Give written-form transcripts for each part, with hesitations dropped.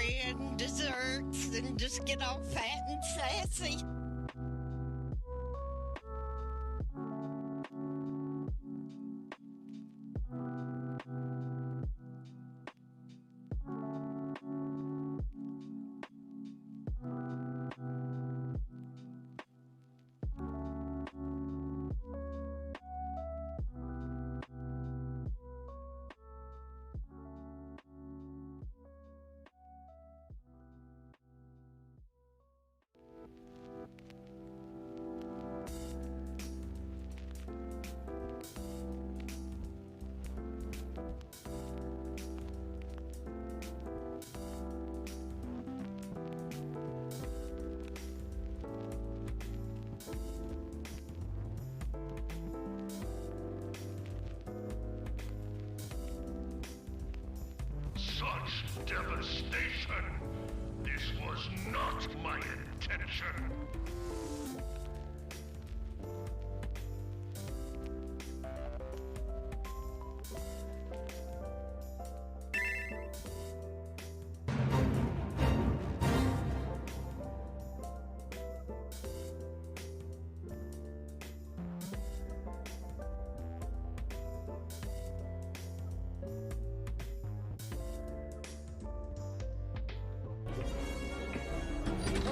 celebrate and desserts and just get all fat and sassy. Such devastation! This was not my intention!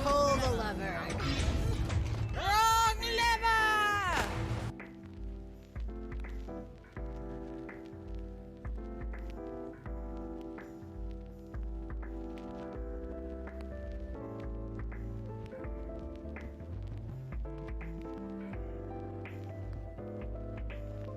Pull the lever. Wrong lever!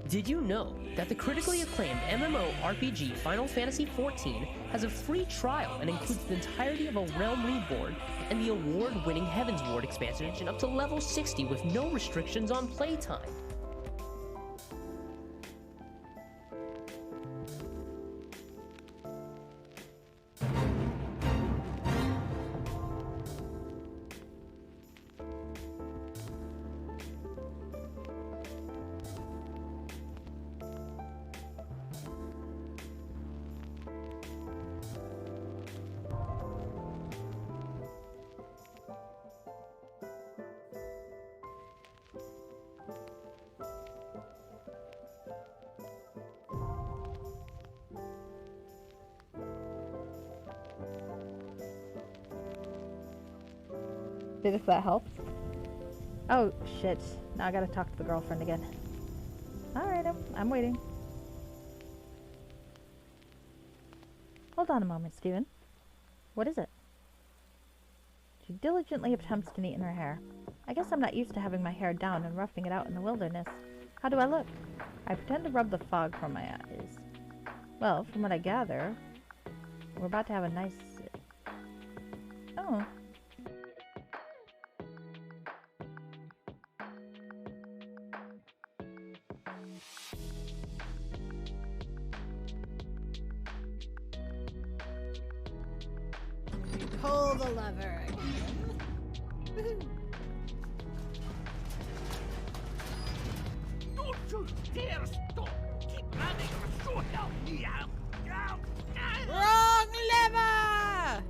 Did you know that the critically acclaimed MMORPG Final Fantasy XIV has a free trial and includes the entirety of a Realm Reborn and the award-winning Heaven's Ward expansion up to level 60 with no restrictions on playtime? Did if that helps. Oh shit. Now I gotta talk to the girlfriend again. Alright, I'm waiting. Hold on a moment, Steven. What is it? She diligently attempts to neaten her hair. I guess I'm not used to having my hair down and roughing it out in the wilderness. How do I look? I pretend to rub the fog from my eyes. Well, from what I gather, we're about to have a nice... Oh. Pull the lever. Don't you dare stop! Keep running or so help me out! Wrong lever!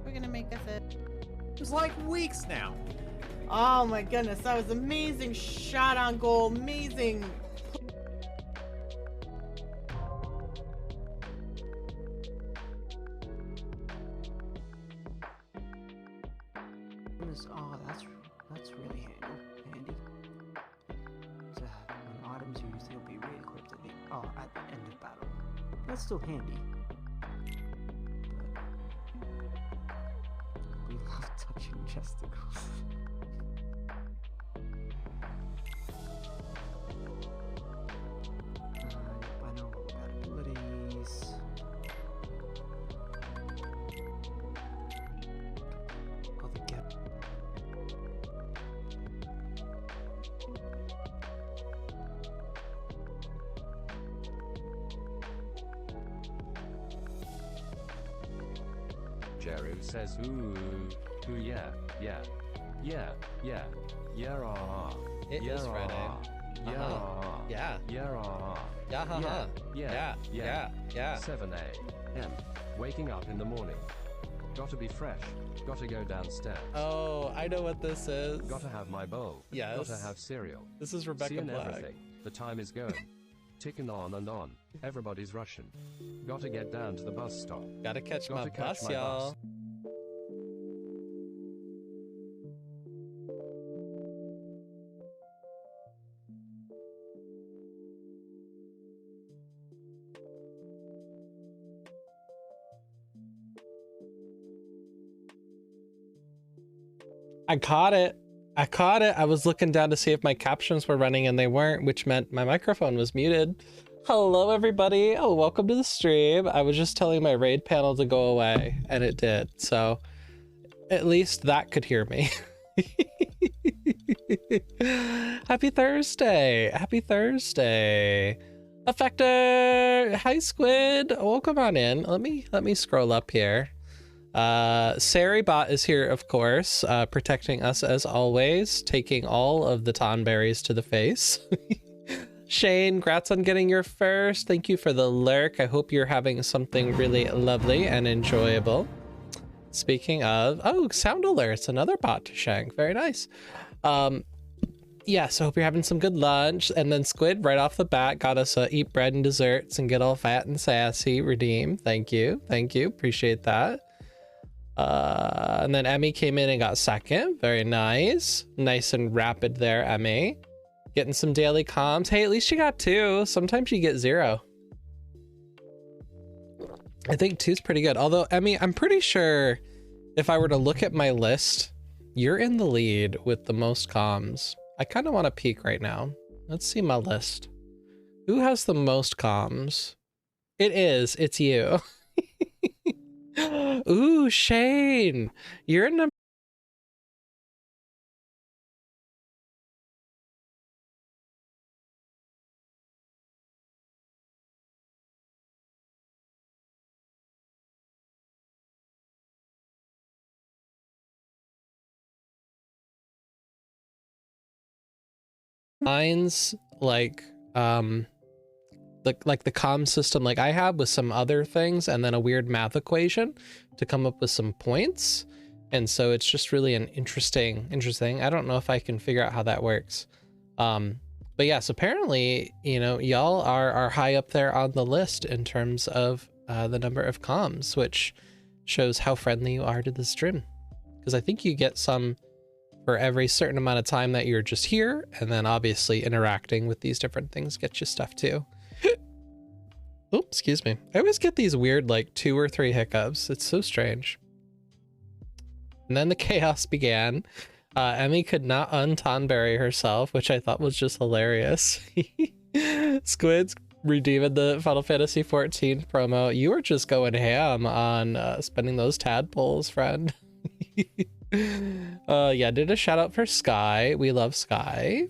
We're gonna make us a... It was like weeks now. Oh my goodness, that was amazing shot on goal, amazing. Oh, that's really handy. So, when items are used, they'll be re-equipped at the end of battle. That's still handy. But we love touching chesticles. I know all about abilities. Oh, the gap. Jeru says, ooh, yeah, It is Friday. Yeah. Yeah. 7 a.m. Waking up in the morning. Gotta be fresh. Gotta go downstairs. Oh, I know what this is. Gotta have my bowl. Yes. Gotta have cereal. This is Rebecca Seeing Black. everything. The time is going. Ticking on and on. Everybody's rushing. Gotta get down to the bus stop. Gotta catch my Gotta bus, y'all. I caught it. I was looking down to see if my captions were running and they weren't, which meant my microphone was muted. Hello, everybody. Oh, welcome to the stream. I was just telling my raid panel to go away and it did. So at least that could hear me. Happy Thursday. Happy Thursday. Affector. Hi, Squid. Welcome on in. Let me scroll up here. Saribot is here, of course, protecting us as always, taking all of the tonberries to the face. Shane, congrats on getting your first. Thank you for the lurk. I hope you're having something really lovely and enjoyable. Speaking of, oh, sound alerts, another bot to Shank. Very nice. Yeah, so hope you're having some good lunch. And then Squid, right off the bat, got us eat bread and desserts and get all fat and sassy. Redeem. Thank you. Thank you. Appreciate that. And then Emmy came in and got second. Very nice. Nice and rapid there, Emmy. Getting some daily comms. Hey, at least you got 2. Sometimes you get 0. I think 2's pretty good. Although, Emmy, I'm pretty sure if I were to look at my list, you're in the lead with the most comms. I kind of want to peek right now. Let's see my list. Who has the most comms? It's you. Ooh, Shane, you're in number. Mine's like the comm system like I have with some other things and then a weird math equation to come up with some points. And so it's just really an interesting. I don't know if I can figure out how that works. But yes, apparently, you know, y'all are high up there on the list in terms of the number of comms, which shows how friendly you are to the stream. Because I think you get some for every certain amount of time that you're just here, and then obviously interacting with these different things gets you stuff too. Oops, excuse me. I always get these weird like 2 or 3 hiccups. It's so strange. And then the chaos began. Emmy could not untonberry herself, which I thought was just hilarious. Squids redeeming the Final Fantasy 14 promo. You were just going ham on spending those tadpoles, friend. Yeah, did a shout out for Sky. We love Sky.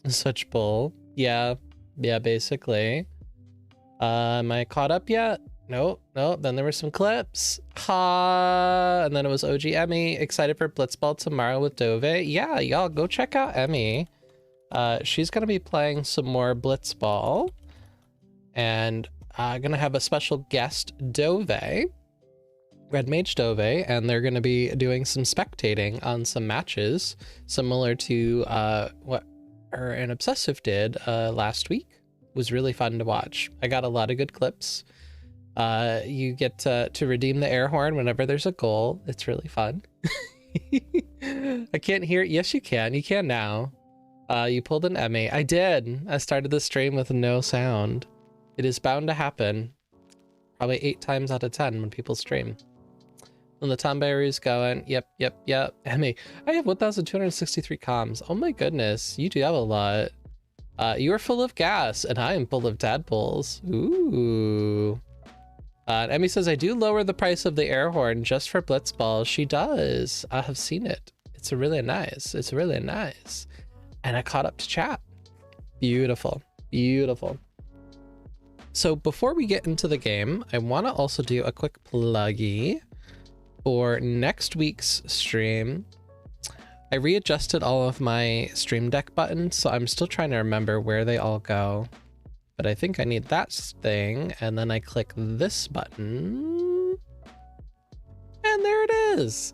Such bull. Yeah, basically. Am I caught up yet? Nope. Then there were some clips. And then it was OG Emmy. Excited for Blitzball tomorrow with Dove. Yeah, y'all go check out Emmy. She's gonna be playing some more Blitzball. And gonna have a special guest, Dove. Red Mage Dove, and they're gonna be doing some spectating on some matches, similar to what her and Obsessive did last week. Was really fun to watch. I got a lot of good clips. You get to redeem the air horn whenever there's a goal. It's really fun. I can't hear it. Yes, you can. You can now. You pulled an Emmy. I did. I started the stream with no sound. It is bound to happen. Probably 8 times out of 10 when people stream. When the Tomberry's going, yep. Emmy, I have 1,263 comms. Oh my goodness, you do have a lot. You are full of gas, and I am full of tadpoles. Ooh. Emmy says, I do lower the price of the air horn just for Blitzball. She does. I have seen it. It's really nice. And I caught up to chat. Beautiful. So before we get into the game, I want to also do a quick pluggy for next week's stream. I readjusted all of my Stream Deck buttons, so I'm still trying to remember where they all go. But I think I need that thing, and then I click this button. And there it is.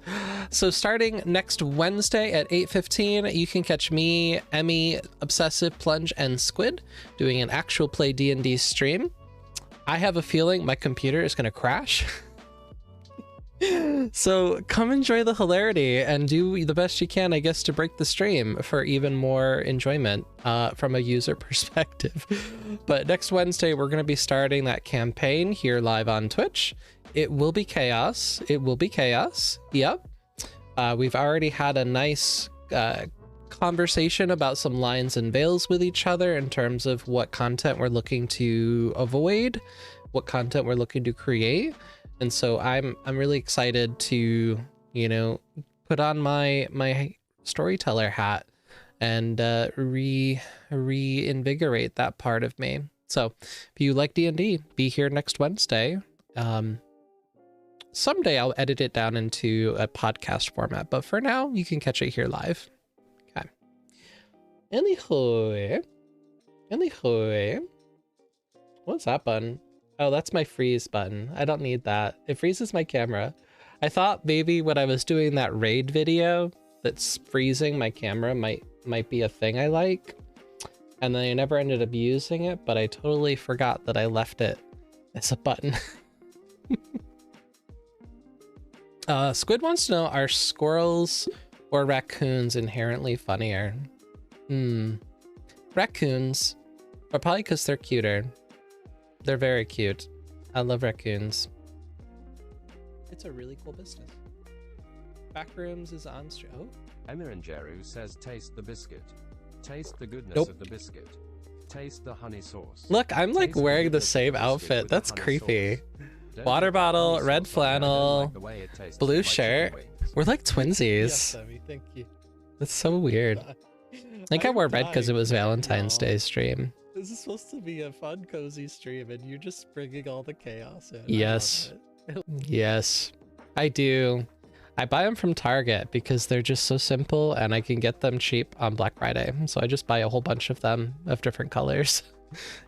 So starting next Wednesday at 8:15, you can catch me, Emmy, Obsessive, Plunge, and Squid doing an actual play D&D stream. I have a feeling my computer is going to crash. So come enjoy the hilarity and do the best you can, I guess, to break the stream for even more enjoyment from a user perspective. But next Wednesday, we're going to be starting that campaign here live on Twitch. It will be chaos. It will be chaos. Yep. We've already had a nice conversation about some lines and veils with each other in terms of what content we're looking to avoid, what content we're looking to create. And so I'm really excited to, you know, put on my storyteller hat and reinvigorate that part of me. So if you like D&D, be here next Wednesday. Someday I'll edit it down into a podcast format, but for now you can catch it here live. Okay. Anywho, what's that button? Oh, that's my freeze button. I don't need that. It freezes my camera. I thought maybe when I was doing that raid video that's freezing my camera might be a thing I like. And then I never ended up using it, but I totally forgot that I left it as a button. Squid wants to know, are squirrels or raccoons inherently funnier? Raccoons, or probably because they're cuter. They're very cute. I love raccoons. It's a really cool business. Backrooms is on stream. Oh. Emma and Jeru says taste the biscuit. Taste the goodness Nope. of the biscuit. Taste the honey sauce. Look, I'm like Taste wearing the goodness of same biscuit outfit. with the That's honey creepy. sauce. Don't Water put honey bottle, sauce red on it. I don't flannel, like the way it tastes blue in my shirt. chicken wings. We're like twinsies. Emmy, thank you. That's so weird. I think I wore red because it was Valentine's Day stream. This is supposed to be a fun, cozy stream, and you're just bringing all the chaos in. Yes. Yes, I do. I buy them from Target because they're just so simple and I can get them cheap on Black Friday. So I just buy a whole bunch of them of different colors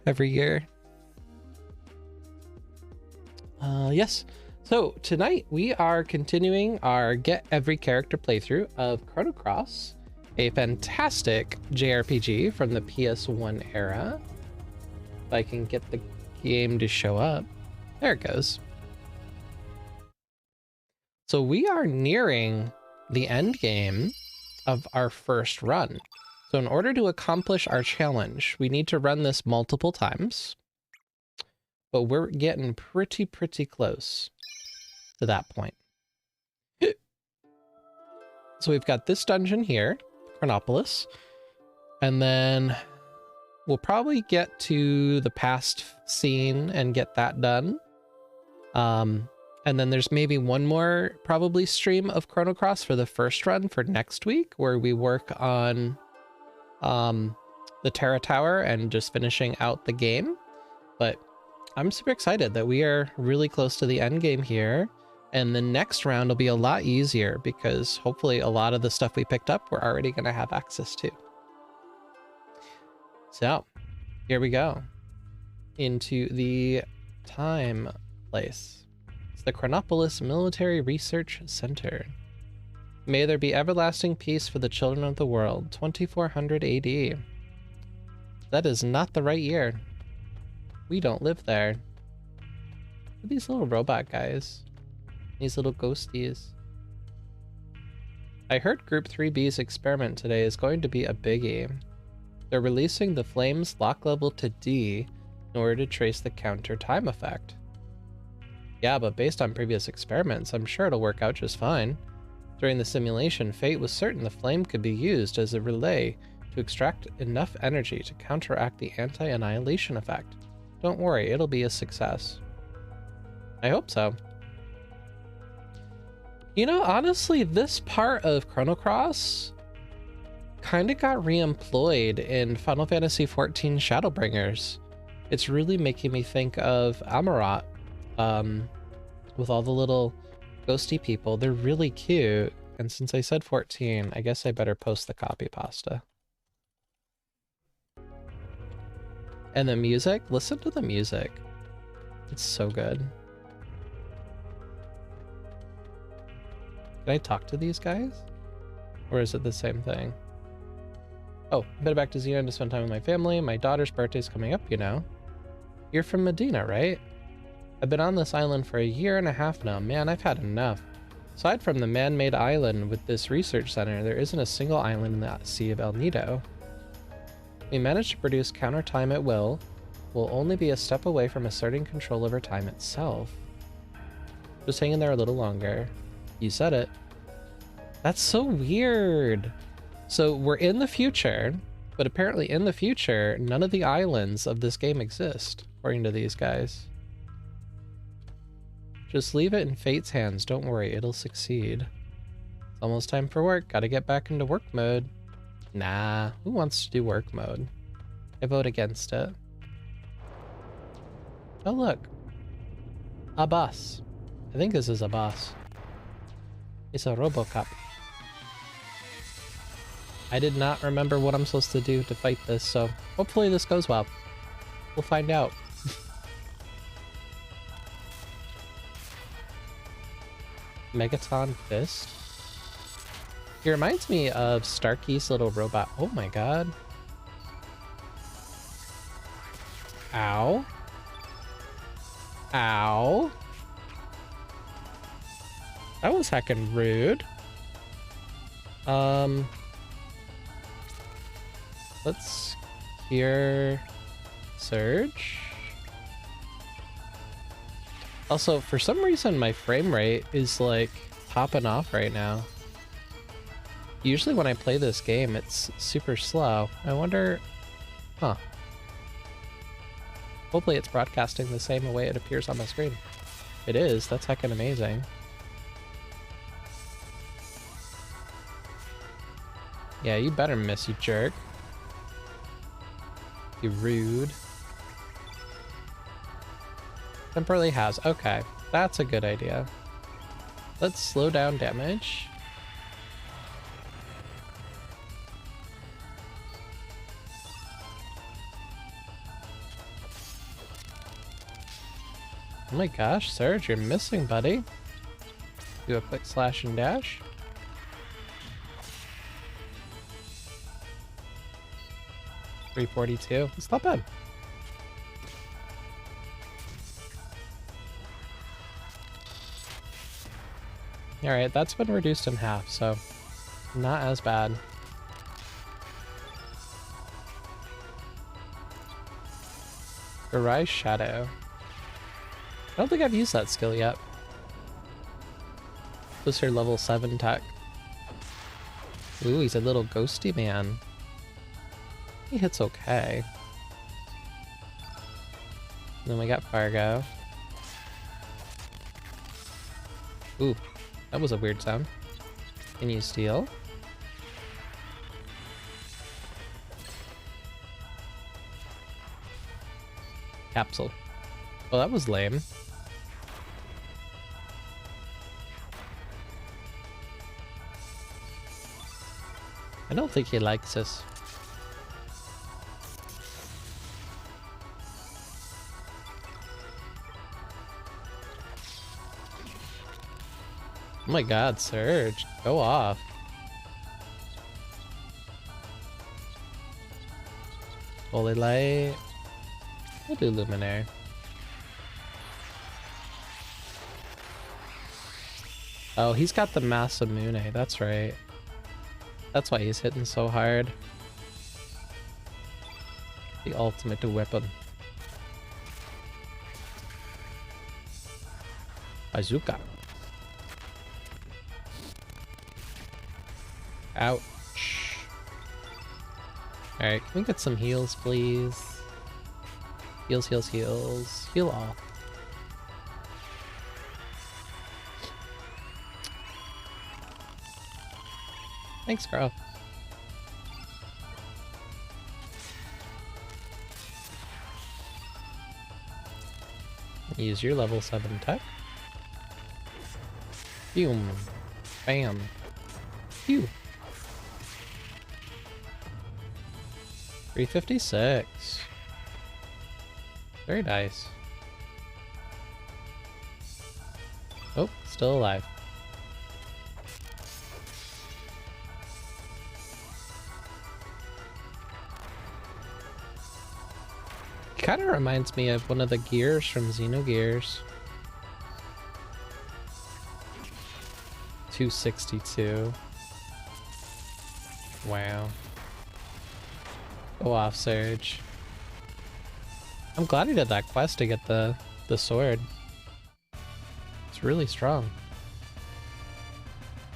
every year. Yes. So tonight we are continuing our Get Every Character playthrough of Chrono Cross, a fantastic JRPG from the PS1 era. If I can get the game to show up. There it goes. So we are nearing the end game of our first run. So in order to accomplish our challenge, we need to run this multiple times. But we're getting pretty close to that point. So we've got this dungeon here, Chronopolis, and then we'll probably get to the past scene and get that done. And then there's maybe one more probably stream of Chrono Cross for the first run for next week, where we work on the Terra Tower and just finishing out the game. But I'm super excited that we are really close to the end game here. And the next round will be a lot easier because hopefully a lot of the stuff we picked up we're already going to have access to. So here we go into the time place. It's the Chronopolis Military Research Center. May there be everlasting peace for the children of the world. 2400 AD. That is not the right year. We don't live there. Look at these little robot guys. These little ghosties. I heard Group 3B's experiment today is going to be a biggie. They're releasing the flame's lock level to D in order to trace the counter time effect. Yeah, but based on previous experiments, I'm sure it'll work out just fine. During the simulation, Fate was certain the flame could be used as a relay to extract enough energy to counteract the anti-annihilation effect. Don't worry, it'll be a success. I hope so. You know, honestly, this part of Chrono Cross kind of got re-employed in Final Fantasy XIV Shadowbringers. It's really making me think of Amarat, with all the little ghosty people. They're really cute. And since I said 14, I guess I better post the copy pasta. And the music? Listen to the music. It's so good. Can I talk to these guys? Or is it the same thing? Oh, I'm headed back to Xenon to spend time with my family. My daughter's birthday's coming up, you know. You're from Medina, right? I've been on this island for a year and a half now. Man, I've had enough. Aside from the man-made island with this research center, there isn't a single island in the Sea of El Nido. We managed to produce counter time at will. We'll only be a step away from asserting control over time itself. Just hang in there a little longer. You said it. That's so weird. So we're in the future, but apparently in the future, none of the islands of this game exist, according to these guys. Just leave it in fate's hands. Don't worry, it'll succeed. It's almost time for work. Gotta get back into work mode. Nah, who wants to do work mode? I vote against it. Oh look. A boss. I think this is a boss. It's a RoboCop. I did not remember what I'm supposed to do to fight this, so hopefully this goes well. We'll find out. Megaton Fist? He reminds me of Starkey's little robot. Oh my god. Ow. Ow. That was heckin' rude. Let's hear Serge. Also, for some reason, my frame rate is like popping off right now. Usually when I play this game, it's super slow. I wonder, huh. Hopefully it's broadcasting the same way it appears on my screen. It is, that's heckin' amazing. Yeah, you better miss, you jerk. You rude. Temporarily has. Okay, that's a good idea. Let's slow down damage. Oh my gosh, Serge, you're missing, buddy. Do a quick slash and dash. $342. It's not bad. Alright, that's been reduced in half, so not as bad. Garage Shadow. I don't think I've used that skill yet. What's her level 7 tech? Ooh, he's a little ghosty man. He hits okay. And then we got Fargo. Ooh, that was a weird sound. Can you steal? Capsule. Well, that was lame. I don't think he likes us. Oh my god, Serge, go off. Holy Light. We'll do Luminaire. Oh, he's got the Masamune, that's right. That's why he's hitting so hard. The ultimate weapon. Bazooka. Ouch. Alright, can we get some heals, please? Heals, heals, heals. Heal all. Thanks, girl. Use your level 7 tech. Boom. Bam. Phew. 356. Very nice. Oh, still alive. Kind of reminds me of one of the gears from Xenogears. 262. Wow. Go off, Serge. I'm glad he did that quest to get the sword. It's really strong.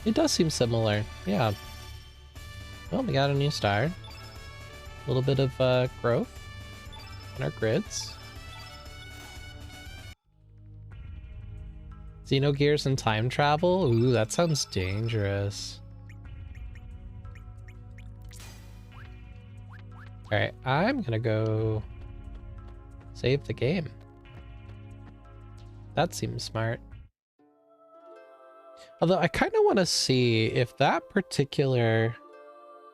It does seem similar, yeah. Well, we got a new star. A little bit of growth in our grids. Xenogears and time travel? Ooh, that sounds dangerous. Alright, I'm gonna go save the game. That seems smart. Although I kind of want to see if that particular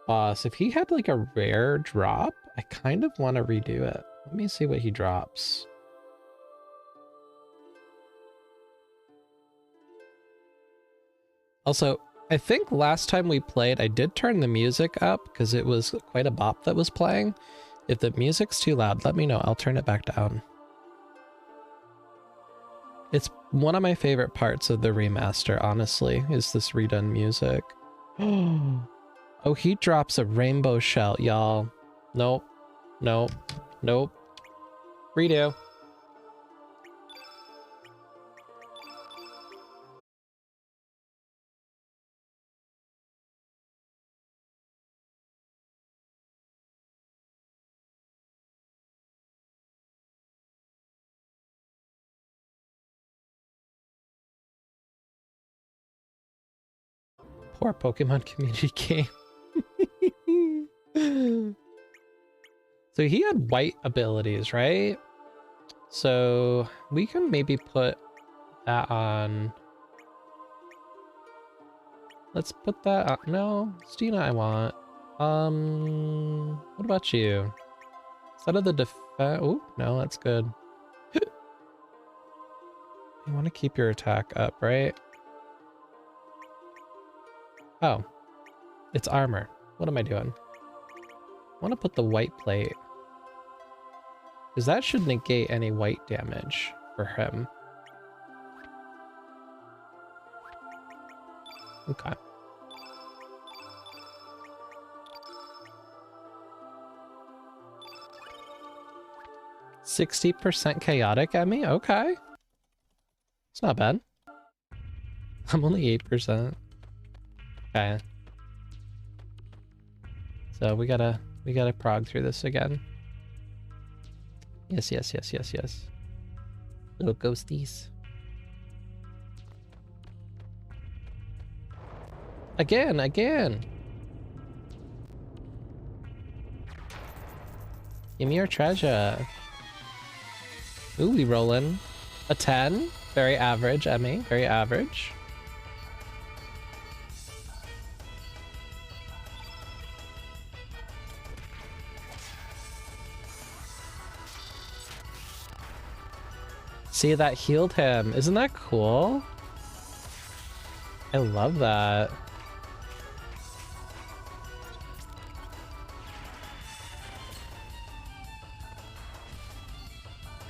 boss, if he had like a rare drop, I kind of want to redo it. Let me see what he drops. Also, I think last time we played, I did turn the music up because it was quite a bop that was playing. If the music's too loud, let me know. I'll turn it back down. It's one of my favorite parts of the remaster, honestly, is this redone music. Oh, he drops a rainbow shell, y'all. Nope. Nope. Nope. Redo. Poor Pokemon community game. So he had white abilities, right? So we can maybe put that on. Let's put that on. No, Stina I want. What about you? Instead of the defense. Oh, no, that's good. You want to keep your attack up, right? Oh, it's armor. What am I doing? I want to put the white plate. Because that should negate any white damage for him. Okay. %60 chaotic at me? Okay. It's not bad. I'm only 8%. Okay. So we gotta prog through this again. Yes, yes, yes, yes, yes. Little ghosties. Again, again. Give me your treasure. Ooh, we rollin'. A 10. Very average, Emmy. Very average. See, that healed him. Isn't that cool? I love that.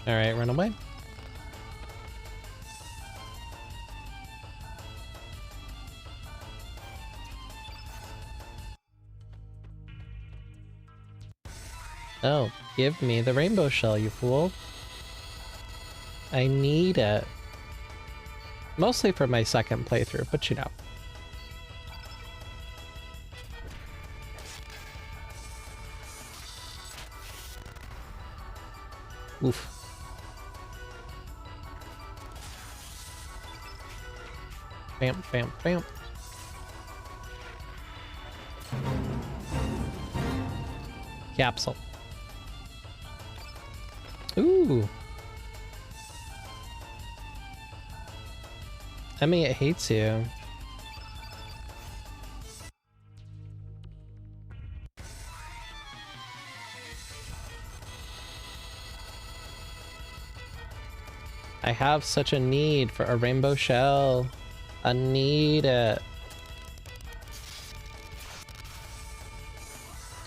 All right, run away. Oh, give me the rainbow shell, you fool. I need it. Mostly for my second playthrough, but you know. Oof. Bam, bam, bam. Capsule. Ooh. Emmy, it hates you. I have such a need for a rainbow shell. I need it.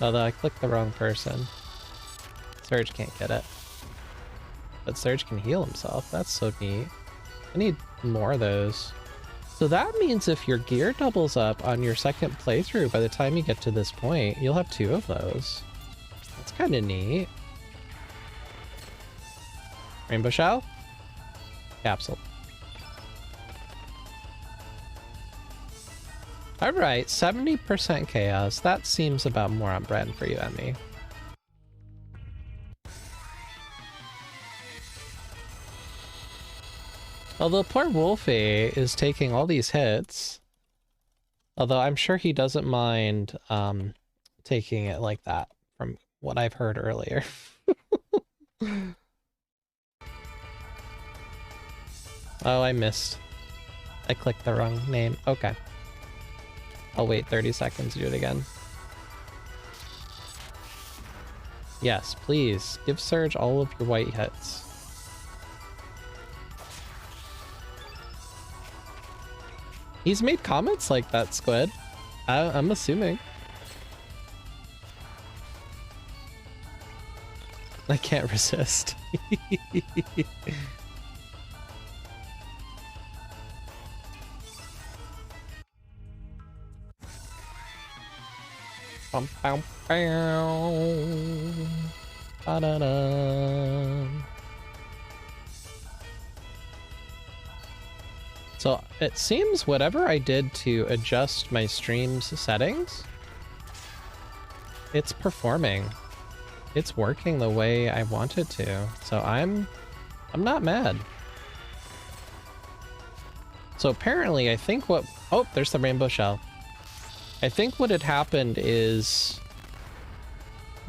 Although I clicked the wrong person. Serge can't get it. But Serge can heal himself. That's so neat. I need more of those. So that means if your gear doubles up on your second playthrough, by the time you get to this point, you'll have 2 of those. That's kind of neat. Rainbow shell? Capsule. Alright, 70% chaos. That seems about more on brand for you, Emmy. Although poor Wolfie is taking all these hits. Although I'm sure he doesn't mind taking it like that, from what I've heard earlier. Oh, I missed. I clicked the wrong name. Okay. I'll wait 30 seconds to do it again. Yes, please. Give Serge all of your white hits. He's made comments like that, Squid. I'm assuming. I can't resist. Bum, bum, bum. Ba-da-da. So it seems whatever I did to adjust my stream's settings, it's performing. It's working the way I want it to. So I'm not mad. So apparently I think what... Oh, there's the rainbow shell. I think what had happened is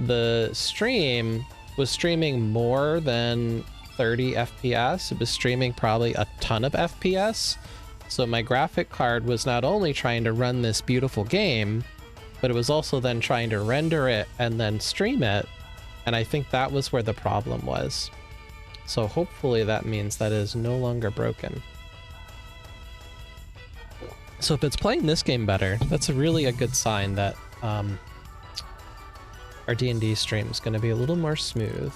the stream was streaming more than 30 FPS. It was streaming probably a ton of FPS. So my graphic card was not only trying to run this beautiful game, but it was also then trying to render it and then stream it. And I think that was where the problem was. So hopefully that means that is no longer broken. So if it's playing this game better, that's really a good sign that our D&D stream is going to be a little more smooth.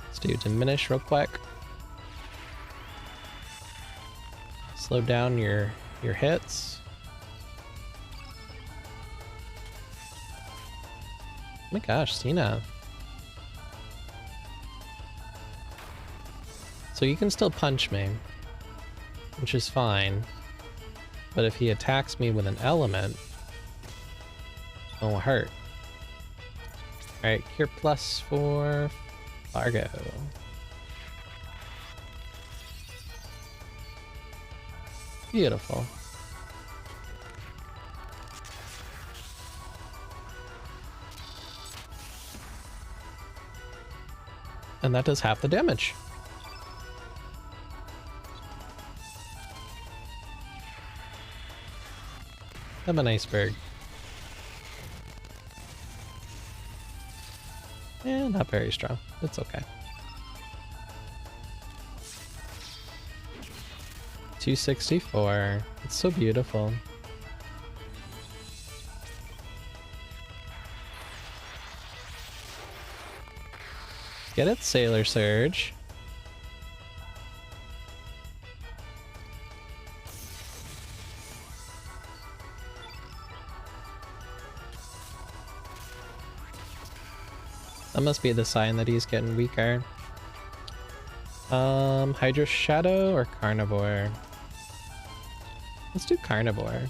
Let's do diminish real quick. Slow down your hits. Oh my gosh, Cena. So you can still punch me, which is fine. But if he attacks me with an element, it won't hurt. Alright, Cure Plus for Fargo. Beautiful. And that does half the damage. Have an iceberg. Yeah, not very strong. It's okay. 264. It's so beautiful. Get it, Sailor Serge. That must be the sign that he's getting weaker. Hydro Shadow or Carnivore? Let's do Carnivore.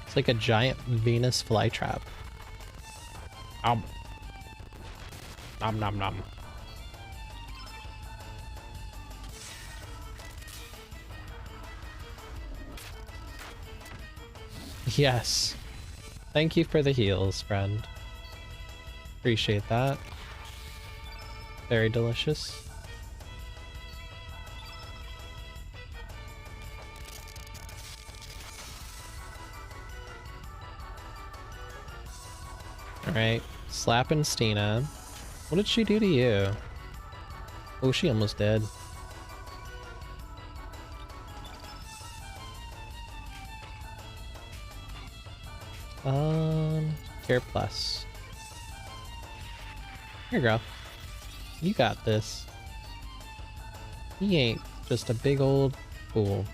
It's like a giant Venus flytrap. Nom nom nom. Yes. Thank you for the heals, friend. Appreciate that. Very delicious. Alright, slapping Stina. What did she do to you? Oh, she almost dead. Care plus. Here, girl. You got this. He ain't just a big old fool.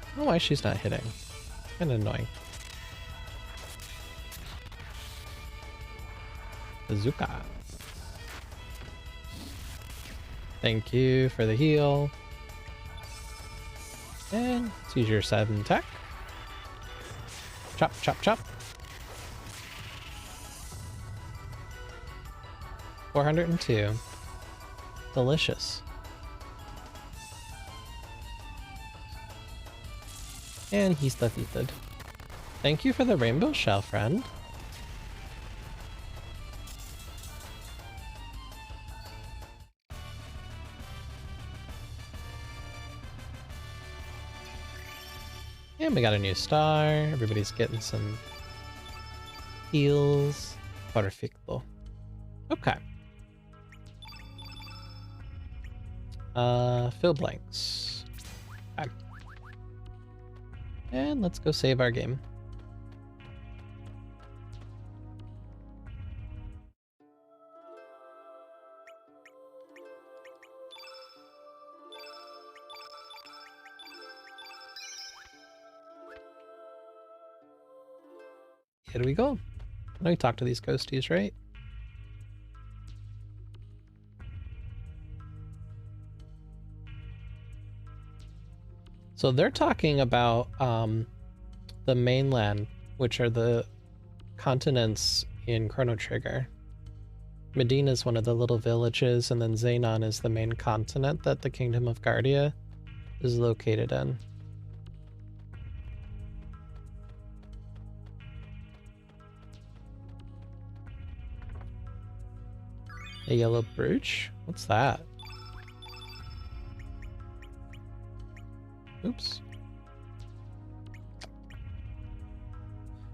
I don't know why she's not hitting. Kinda annoying. Bazooka. Thank you for the heal. And let's use your 7 attack. Chop, chop, chop. 402. Delicious. And he's defeated. Thank you for the rainbow shell, friend. And we got a new star. Everybody's getting some heals. Perfecto. Okay. Fill blanks. Okay. And let's go save our game. Here we go. Now we talk to these ghosties, right? So they're talking about the mainland, which are the continents in Chrono Trigger. Medina is one of the little villages, and then Xenon is the main continent that the Kingdom of Guardia is located in. A yellow brooch? What's that? Oops.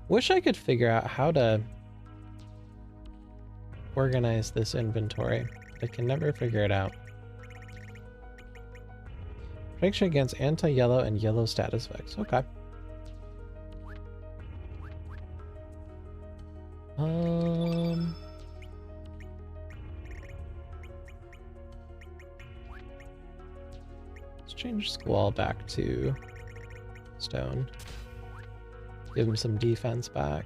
Wish I could figure out how to organize this inventory. I can never figure it out. Protection against anti-yellow and yellow status effects. Okay. Let's change Squall back to stone. Give him some defense back.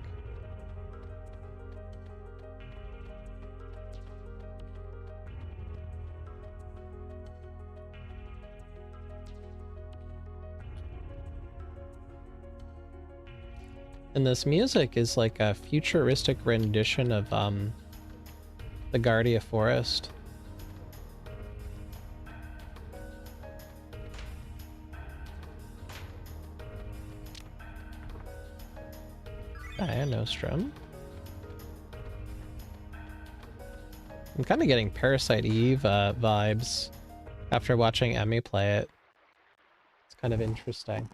And this music is like a futuristic rendition of the Guardia Forest. Nostrum. I'm kind of getting Parasite Eve vibes after watching Emmy play it. It's kind of interesting.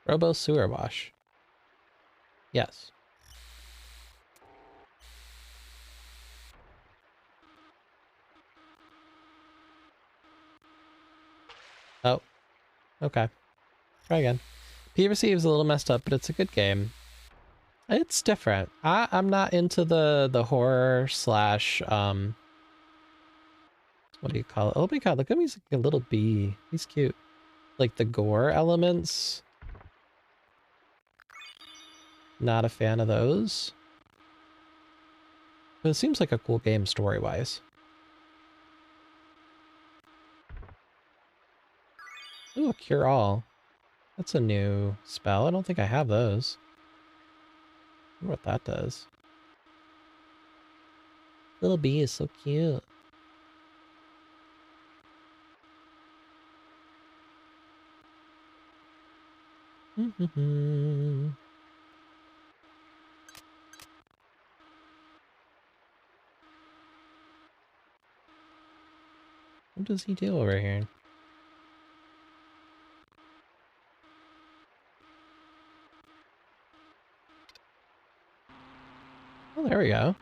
Robo Sewer Wash. Yes. Oh. Okay. Try again. PVC is a little messed up, but it's a good game. It's different. I'm not into the horror slash what do you call it? Oh my god, look at me, he's like a little bee. He's cute. Like the gore elements. Not a fan of those. But it seems like a cool game story-wise. Ooh, Cure All. That's a new spell. I don't think I have those. I wonder what that does. Little bee is so cute. What does he do over here? Oh, there we go.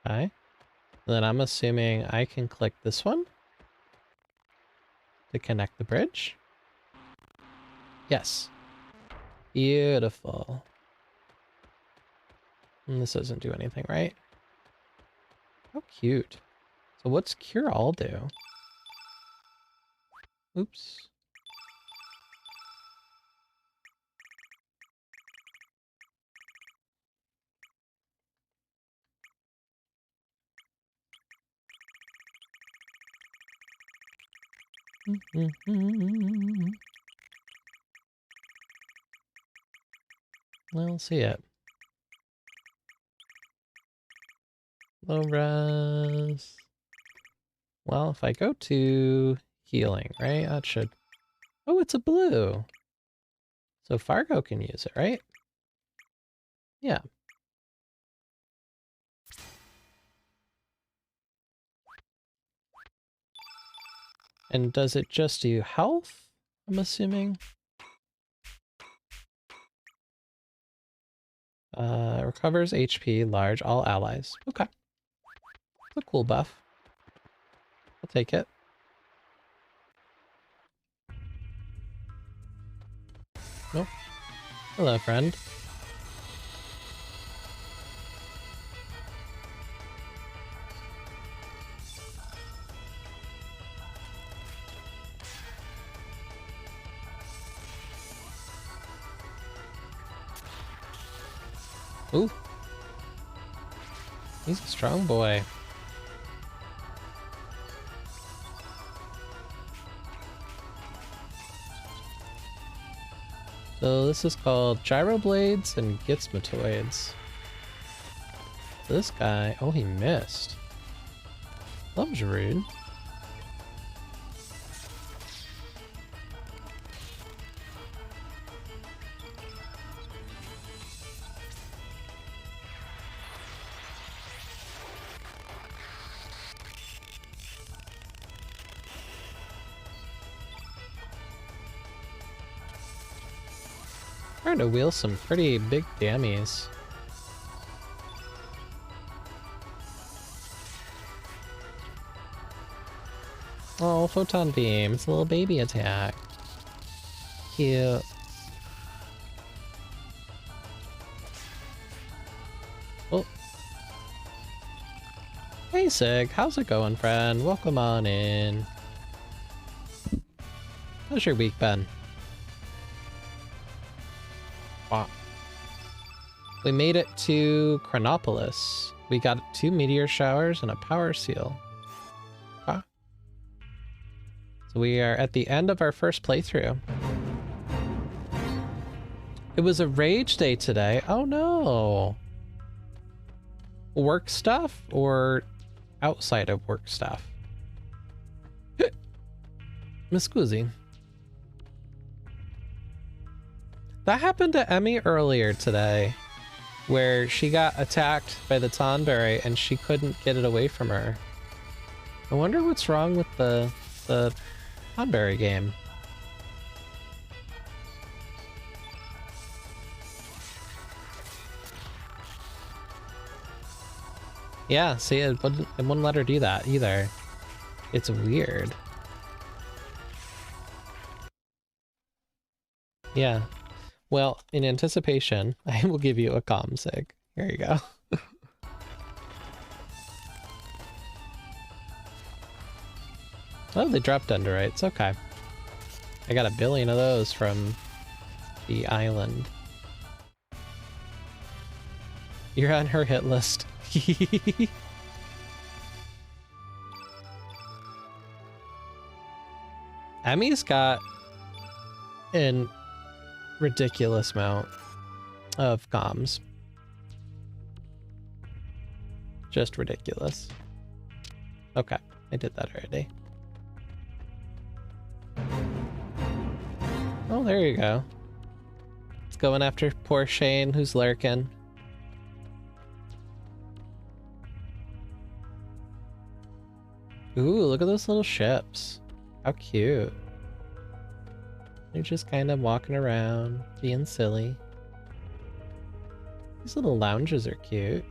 Okay. Then I'm assuming I can click this one to connect the bridge. Yes. Beautiful. And this doesn't do anything, right? How cute. So what's Cure All do? Oops. I'll see it. Low res. Well, if I go to healing, right? That should... Oh, it's a blue. So Fargo can use it, right? Yeah. And does it just do health? I'm assuming. Recovers HP, large, all allies. Okay. It's a cool buff. I'll take it. Nope. Hello, friend. Ooh. He's a strong boy. So this is called Gyroblades and Gizmotoids. This guy, oh, he missed. Loves rude. Trying to wheel some pretty big dammies. Oh, photon beam. It's a little baby attack. Cute. Oh. Hey Sig, how's it going, friend? Welcome on in. How's your week been? Wow. We made it to Chronopolis. We got 2 meteor showers and a power seal. Huh. So we are at the end of our first playthrough. It was a rage day today. Oh no. Work stuff or outside of work stuff? Miss Scusi. That happened to Emmy earlier today, where she got attacked by the Tonberry and she couldn't get it away from her. I wonder what's wrong with the Tonberry game. Yeah, see, it wouldn't let her do that either. It's weird. Yeah. Well, in anticipation, I will give you a comm sig. Here you go. Oh, they dropped Dendrites. Okay. I got 1 billion of those from the island. You're on her hit list. Emmy's got an ridiculous amount of comms. Just ridiculous. Okay, I did that already. Oh, there you go. It's going after poor Shane, who's lurking. Ooh, look at those little ships. How cute. They're just kind of walking around, being silly. These little lounges are cute.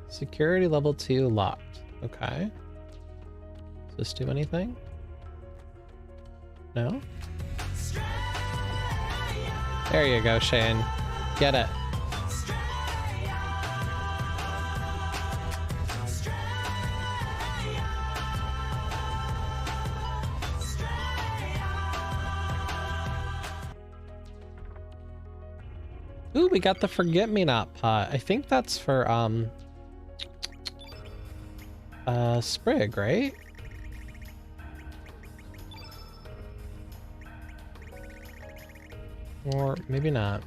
Security level 2 locked. Okay. Does this do anything? No? There you go, Shane. Get it. Ooh, we got the Forget-Me-Not pot. I think that's for, Sprig, right? Or maybe not.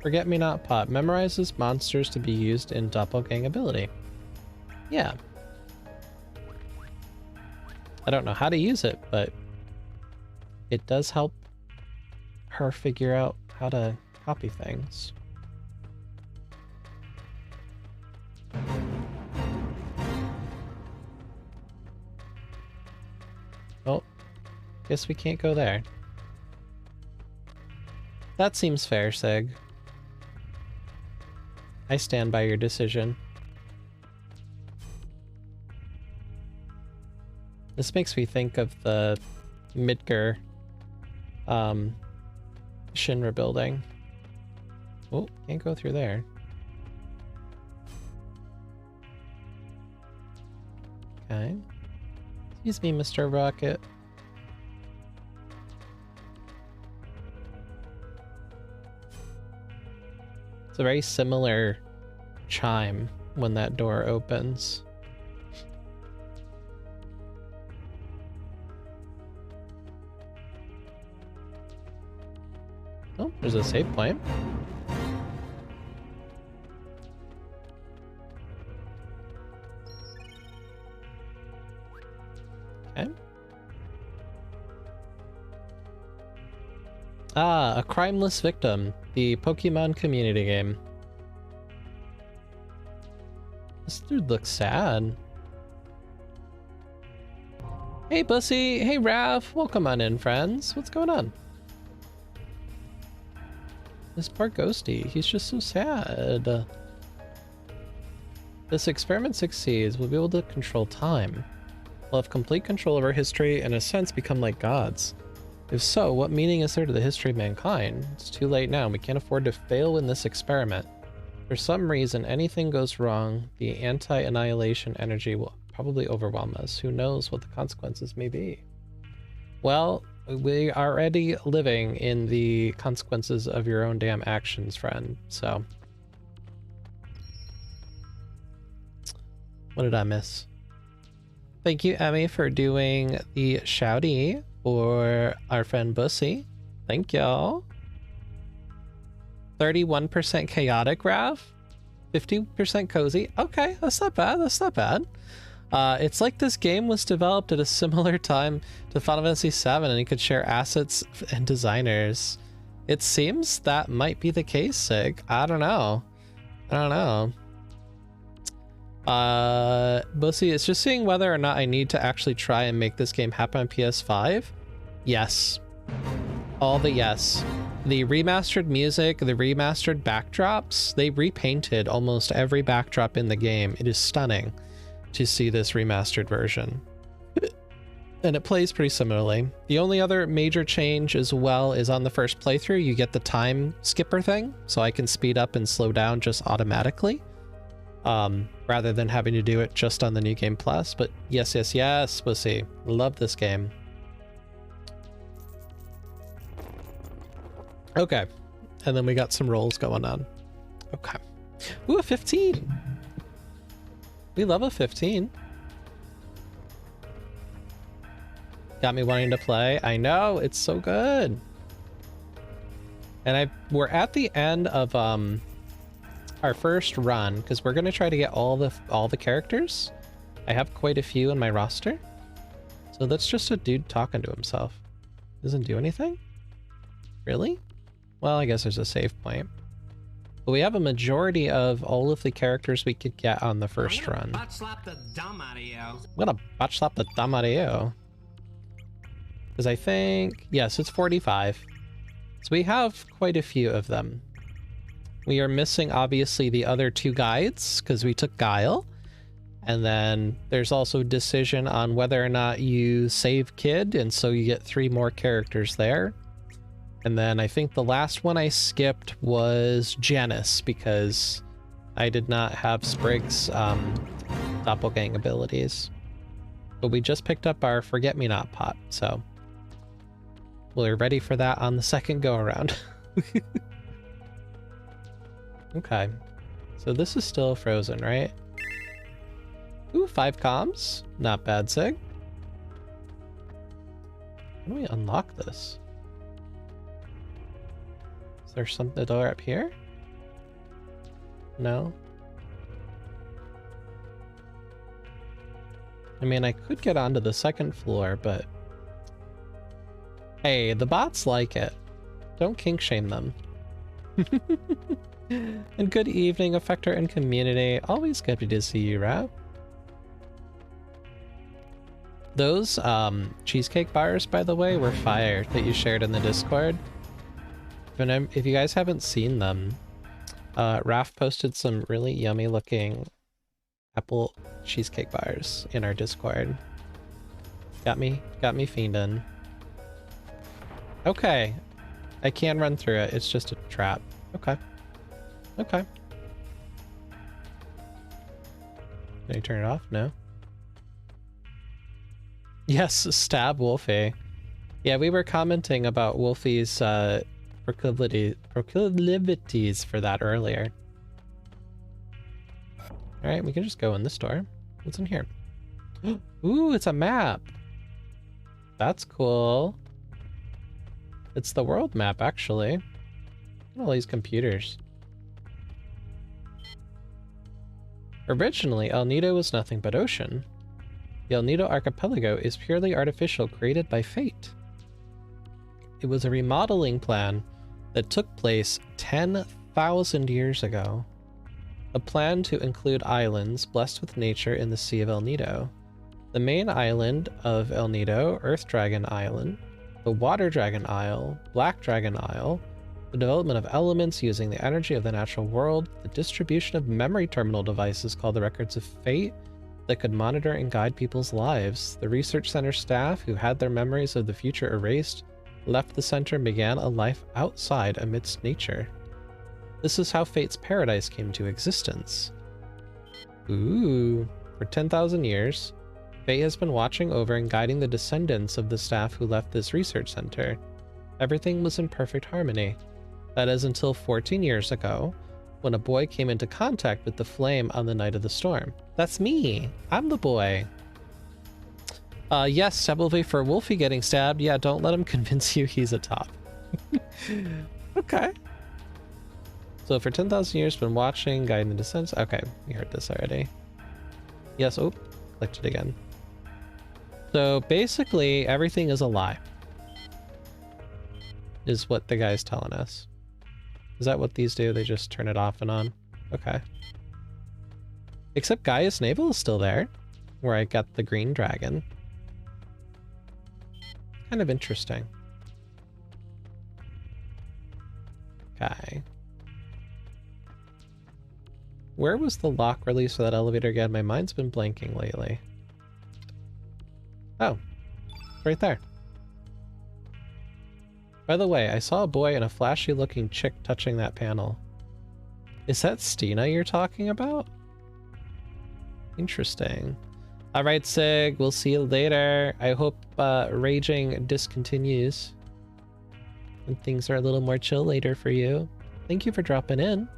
Forget-Me-Not pot. Memorizes monsters to be used in doppelgang ability. Yeah. I don't know how to use it, but it does help her figure out how to copy things. Oh, guess we can't go there. That seems fair, Sig. I stand by your decision. This makes me think of the Midgar Shinra building. Oh, can't go through there. Okay. Excuse me, Mr. Rocket. It's a very similar chime when that door opens. Oh, there's a save point. Okay. Ah, A Crimeless Victim, the Pokemon community game. This dude looks sad. Hey, Bussy. Hey, Rav. Welcome on in, friends. What's going on? This poor Ghosty, he's just so sad. This experiment succeeds, we'll be able to control time. We'll have complete control over history and in a sense become like gods. If so, what meaning is there to the history of mankind? It's too late now, we can't afford to fail in this experiment. For some reason, anything goes wrong, the anti-annihilation energy will probably overwhelm us. Who knows what the consequences may be? Well, we are already living in the consequences of your own damn actions, friend, so. What did I miss? Thank you, Emmy, for doing the shouty for our friend Bussy. Thank y'all. 31% chaotic, Rav. 50% cozy. Okay, that's not bad, that's not bad. It's like this game was developed at a similar time to Final Fantasy VII and you could share assets and designers. It seems that might be the case, Sig. I don't know. I don't know. Bussy, it's just seeing whether or not I need to actually try and make this game happen on PS5. Yes. All the yes. The remastered music, the remastered backdrops, they repainted almost every backdrop in the game. It is stunning to see this remastered version. And it plays pretty similarly. The only other major change as well is on the first playthrough, you get the time skipper thing, so I can speed up and slow down just automatically, rather than having to do it just on the New Game Plus. But yes, yes, yes, we'll see. Love this game. Okay, and then we got some rolls going on. Okay. Ooh, a 15. We love a 15. Got me wanting to play. I know, it's so good. And we're at the end of our first run because we're gonna try to get all the characters. I have quite a few in my roster. So that's just a dude talking to himself. Doesn't do anything? Really? Well, I guess there's a save point. But we have a majority of all of the characters we could get on the first run. Butt slap the dumb out of you. I'm gonna butt slap the dumb out of you. Because I think, yes, it's 45. So we have quite a few of them. We are missing, obviously, the other 2 guides, because we took Guile. And then there's also decision on whether or not you save Kid, and so you get 3 more characters there. And then I think the last one I skipped was Janice, because I did not have Sprig's doppelgang abilities. But we just picked up our Forget-Me-Not pot, so we're ready for that on the second go-around. Okay, so this is still frozen, right? Ooh, 5 comms. Not bad, Sig. How do we unlock this? Is there something door up here? No? I mean, I could get onto the second floor, but... Hey, the bots like it. Don't kink shame them. And good evening, Affector and community. Always good to see you, Rap. Those cheesecake bars, by the way, were fire that you shared in the Discord. If you guys haven't seen them, Raph posted some really yummy looking apple cheesecake bars in our Discord. Got me fiendin'. Okay, I can run through it. It's just a trap. Okay. Okay. Can you turn it off? No. Yes, stab Wolfie. Yeah, we were commenting about Wolfie's proclivities for that earlier. Alright, we can just go in this door. What's in here? Ooh, it's a map! That's cool. It's the world map, actually. Look at all these computers. Originally, El Nido was nothing but ocean. The El Nido archipelago is purely artificial, created by fate. It was a remodeling plan that took place 10,000 years ago. A plan to include islands blessed with nature in the Sea of El Nido. The main island of El Nido, Earth Dragon Island, the Water Dragon Isle, Black Dragon Isle, the development of elements using the energy of the natural world, the distribution of memory terminal devices called the Records of Fate that could monitor and guide people's lives. The research center staff, who had their memories of the future erased, left the center and began a life outside amidst nature. This is how Fate's paradise came to existence. Ooh, for 10,000 years, Fate has been watching over and guiding the descendants of the staff who left this research center. Everything was in perfect harmony. That is until 14 years ago, when a boy came into contact with the flame on the night of the storm. That's me! I'm the boy! Yes, Stabblevy for Wolfie getting stabbed. Yeah, don't let him convince you he's a top. Okay. So for 10,000 years, been watching, guiding the descents. Okay, we heard this already. Yes, oh, clicked it again. So basically, everything is a lie. Is what the guy's telling us. Is that what these do? They just turn it off and on? Okay. Except Gaia's Navel is still there, where I got the green dragon. Kind of interesting. Okay. Where was the lock release for that elevator again? My mind's been blanking lately. Oh, right there. By the way, I saw a boy and a flashy looking chick touching that panel. Is that Stina you're talking about? Interesting. Alright, Sig, we'll see you later. I hope raging discontinues and things are a little more chill later for you. Thank you for dropping in.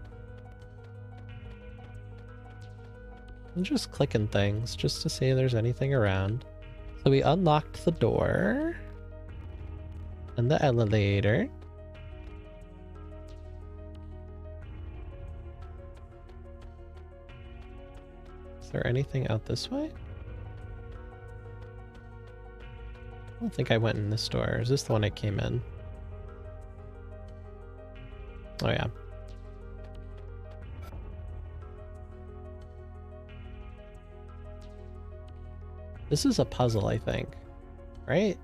I'm just clicking things just to see if there's anything around. So we unlocked the door. And the elevator. Is there anything out this way? I don't think I went in this door. Is this the one I came in? Oh yeah. This is a puzzle, I think. Right?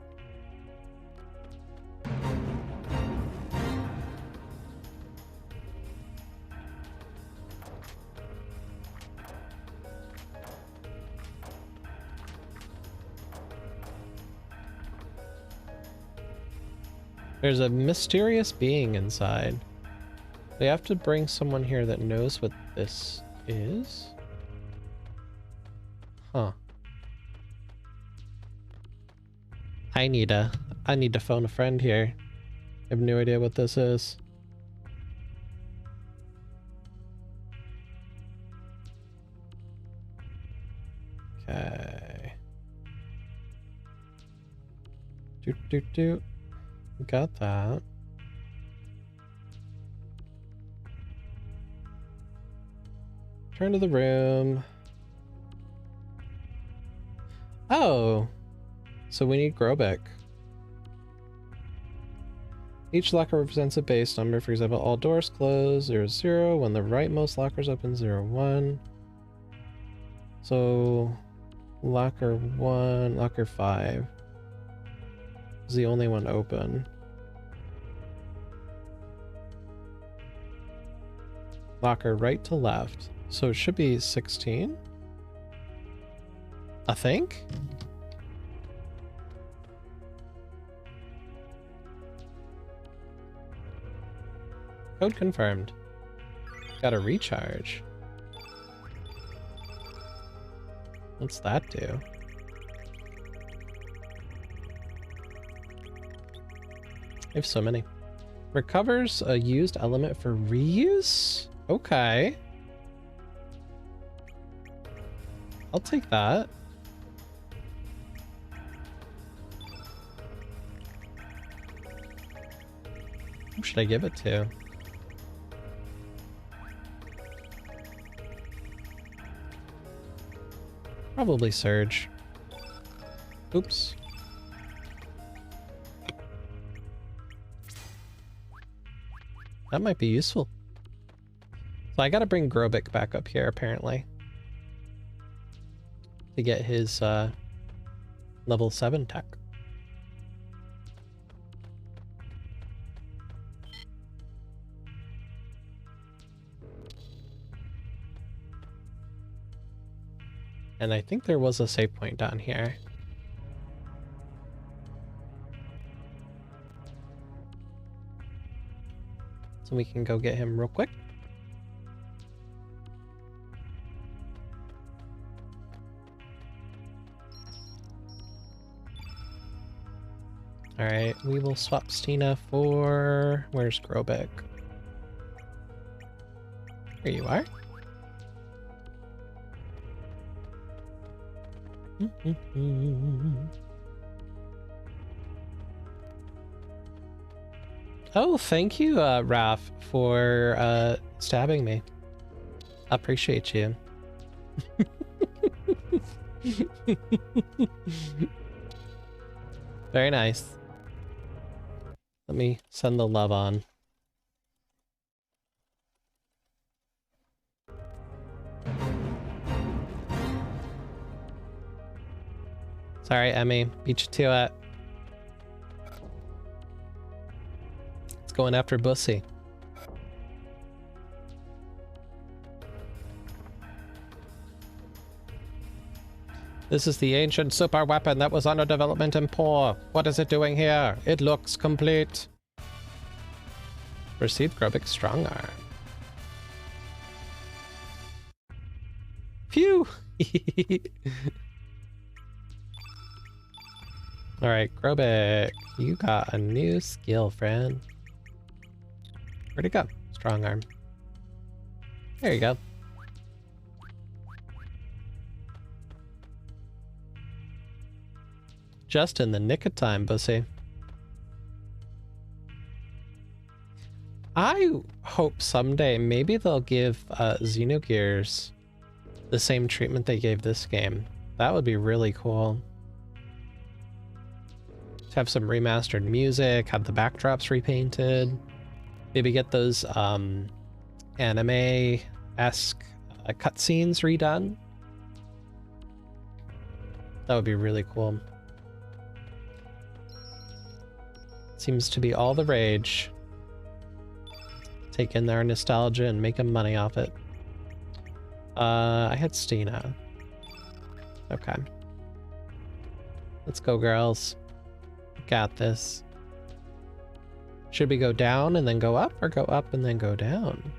There's a mysterious being inside. We have to bring someone here that knows what this is? Huh. I need to phone a friend here. I have no idea what this is. Okay. Do. Got that. Turn to the room. Oh, so we need Grobyc. Each locker represents a base number. For example, all doors close 0, 0. When the rightmost lockers open 0, 1. So locker 1, locker 5 is the only one open. Locker right to left. So it should be 16? I think? Code confirmed. Got a recharge. What's that do? I have so many. Recovers a used element for reuse? Okay. I'll take that. Who should I give it to? Probably Serge. Oops. That might be useful. So I gotta bring Grobyc back up here, apparently. To get his level 7 tech. And I think there was a save point down here. So we can go get him real quick. Alright, we will swap Stina for... Where's Grobyc? Here you are. Oh, thank you, Raph, for stabbing me. Appreciate you. Very nice. Let me send the love on. Sorry, Emmy. Beat you to it. It's going after Bussy. This is the ancient super weapon that was under development in Poor. What is it doing here? It looks complete. Received Grobic's StrongArm. Phew! Alright, Grobyc, you got a new skill, friend. Where'd it go? StrongArm. There you go. Just in the nick of time, Bussy. I hope someday maybe they'll give Xenogears the same treatment they gave this game. That would be really cool. To have some remastered music, have the backdrops repainted, maybe get those anime-esque cutscenes redone. That would be really cool. Seems to be all the rage. Take in their nostalgia and make them money off it. I had Stina. Okay. Let's go, girls. Got this. Should we go down and then go up, or go up and then go down?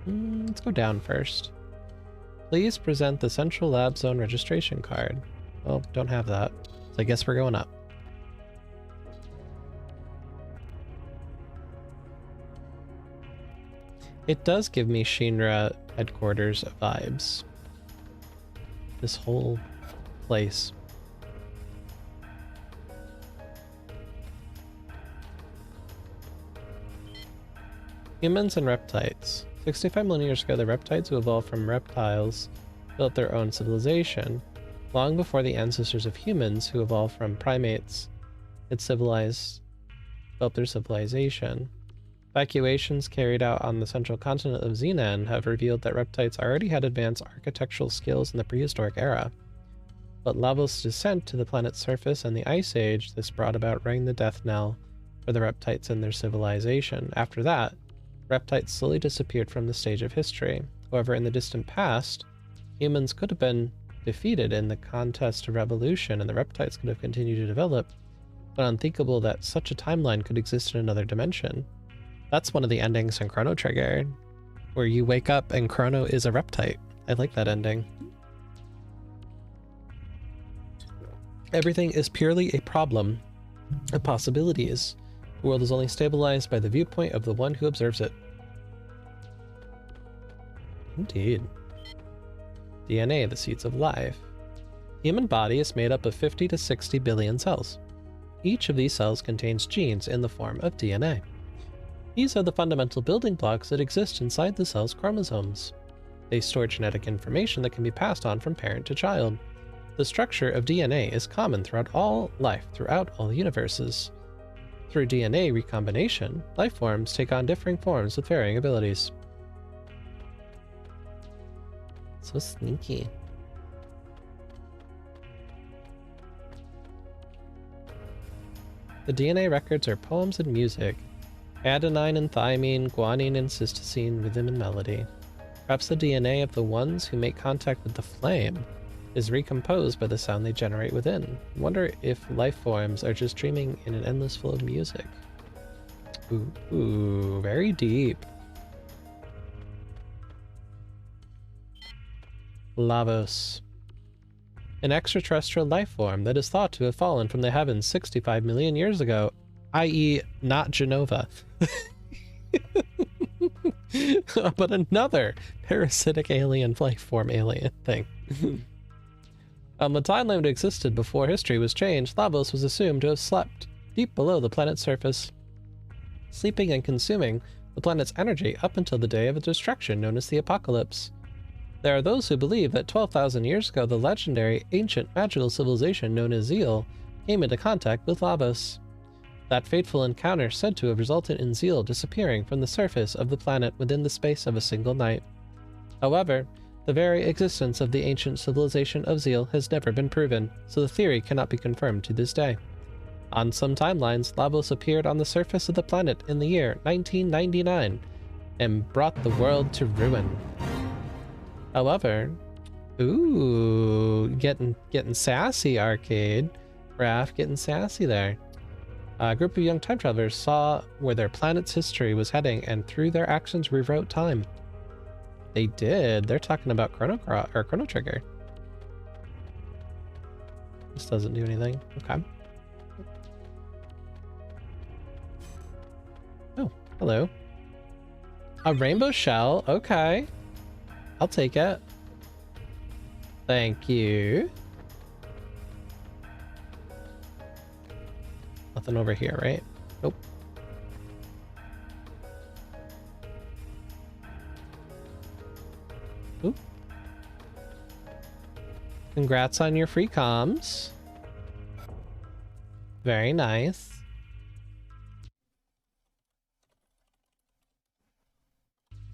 Let's go down first. Please present the Central Lab Zone registration card. Well, don't have that, so I guess we're going up. It does give me Shinra headquarters vibes. This whole place. Humans and reptiles. 65 million years ago, the reptiles who evolved from reptiles built their own civilization. Long before the ancestors of humans who evolved from primates built their civilization. Evacuations carried out on the central continent of Xenan have revealed that reptiles already had advanced architectural skills in the prehistoric era. But Lavos' descent to the planet's surface and the Ice Age, this brought about rang the death knell for the reptiles and their civilization. After that, reptiles slowly disappeared from the stage of history. However, in the distant past, humans could have been defeated in the contest of revolution and the reptiles could have continued to develop, but unthinkable that such a timeline could exist in another dimension. That's one of the endings in Chrono Trigger, where you wake up and Chrono is a reptile. I like that ending. Everything is purely a problem of possibilities. The world is only stabilized by the viewpoint of the one who observes it. Indeed. DNA, the seeds of life. The human body is made up of 50 to 60 billion cells. Each of these cells contains genes in the form of DNA. These are the fundamental building blocks that exist inside the cell's chromosomes. They store genetic information that can be passed on from parent to child. The structure of DNA is common throughout all life, throughout all universes. Through DNA recombination, life forms take on differing forms with varying abilities. So sneaky. The DNA records are poems and music. Adenine and thymine, guanine and cytosine, rhythm and melody. Perhaps the DNA of the ones who make contact with the flame is recomposed by the sound they generate within. I wonder if life forms are just dreaming in an endless flow of music. Ooh, very deep. Lavos. An extraterrestrial life form that is thought to have fallen from the heavens 65 million years ago, i.e. not Genova. But another parasitic alien life form alien thing. On the timeline that existed before history was changed, Lavos was assumed to have slept deep below the planet's surface, sleeping and consuming the planet's energy up until the day of its destruction known as the Apocalypse. There are those who believe that 12,000 years ago the legendary ancient magical civilization known as Zeal came into contact with Lavos. That fateful encounter said to have resulted in Zeal disappearing from the surface of the planet within the space of a single night. However, the very existence of the ancient civilization of Zeal has never been proven, so the theory cannot be confirmed to this day. On some timelines, Lavos appeared on the surface of the planet in the year 1999 and brought the world to ruin. However, ooh, getting sassy, Arcade. Raph, getting sassy there. A group of young time travelers saw where their planet's history was heading and through their actions rewrote time. They did. They're talking about Chrono Cross or Chrono Trigger. This doesn't do anything. Okay. Oh, hello. A rainbow shell. Okay. I'll take it. Thank you. Nothing over here, right? Nope. Oop. Congrats on your free comms. Very nice.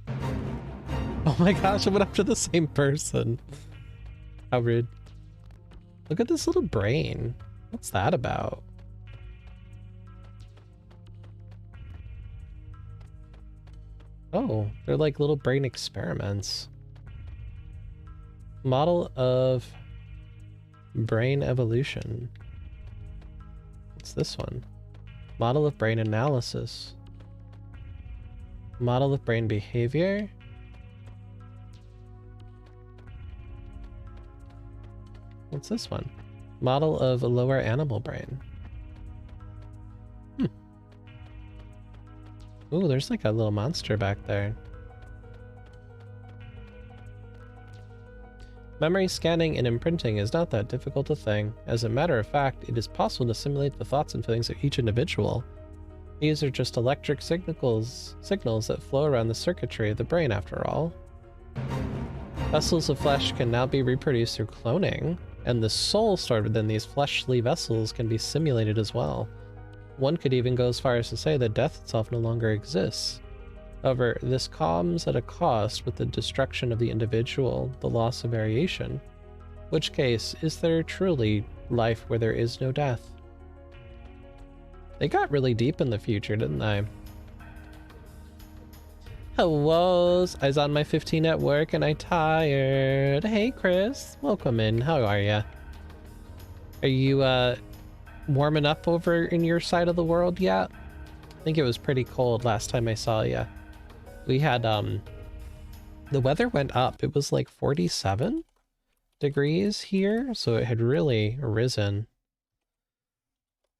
Oh my gosh, I went after the same person. How rude. Look at this little brain. What's that about? Oh, they're like little brain experiments. Model of brain evolution. What's this one? Model of brain analysis. Model of brain behavior. What's this one? Model of a lower animal brain. Ooh, there's like a little monster back there. Memory scanning and imprinting is not that difficult a thing. As a matter of fact, it is possible to simulate the thoughts and feelings of each individual. These are just electric signals that flow around the circuitry of the brain, after all. Vessels of flesh can now be reproduced through cloning, and the soul stored within these fleshly vessels can be simulated as well. One could even go as far as to say that death itself no longer exists. However, this comes at a cost with the destruction of the individual, the loss of variation. Which case, is there truly life where there is no death? They got really deep in the future, didn't they? Hello, I was on my 15 at work and I tired. Hey Chris, welcome in. How are ya? Are you warming up over in your side of the world yet? I think it was pretty cold last time I saw ya. We had the weather went up. It was like 47 degrees here, so it had really risen.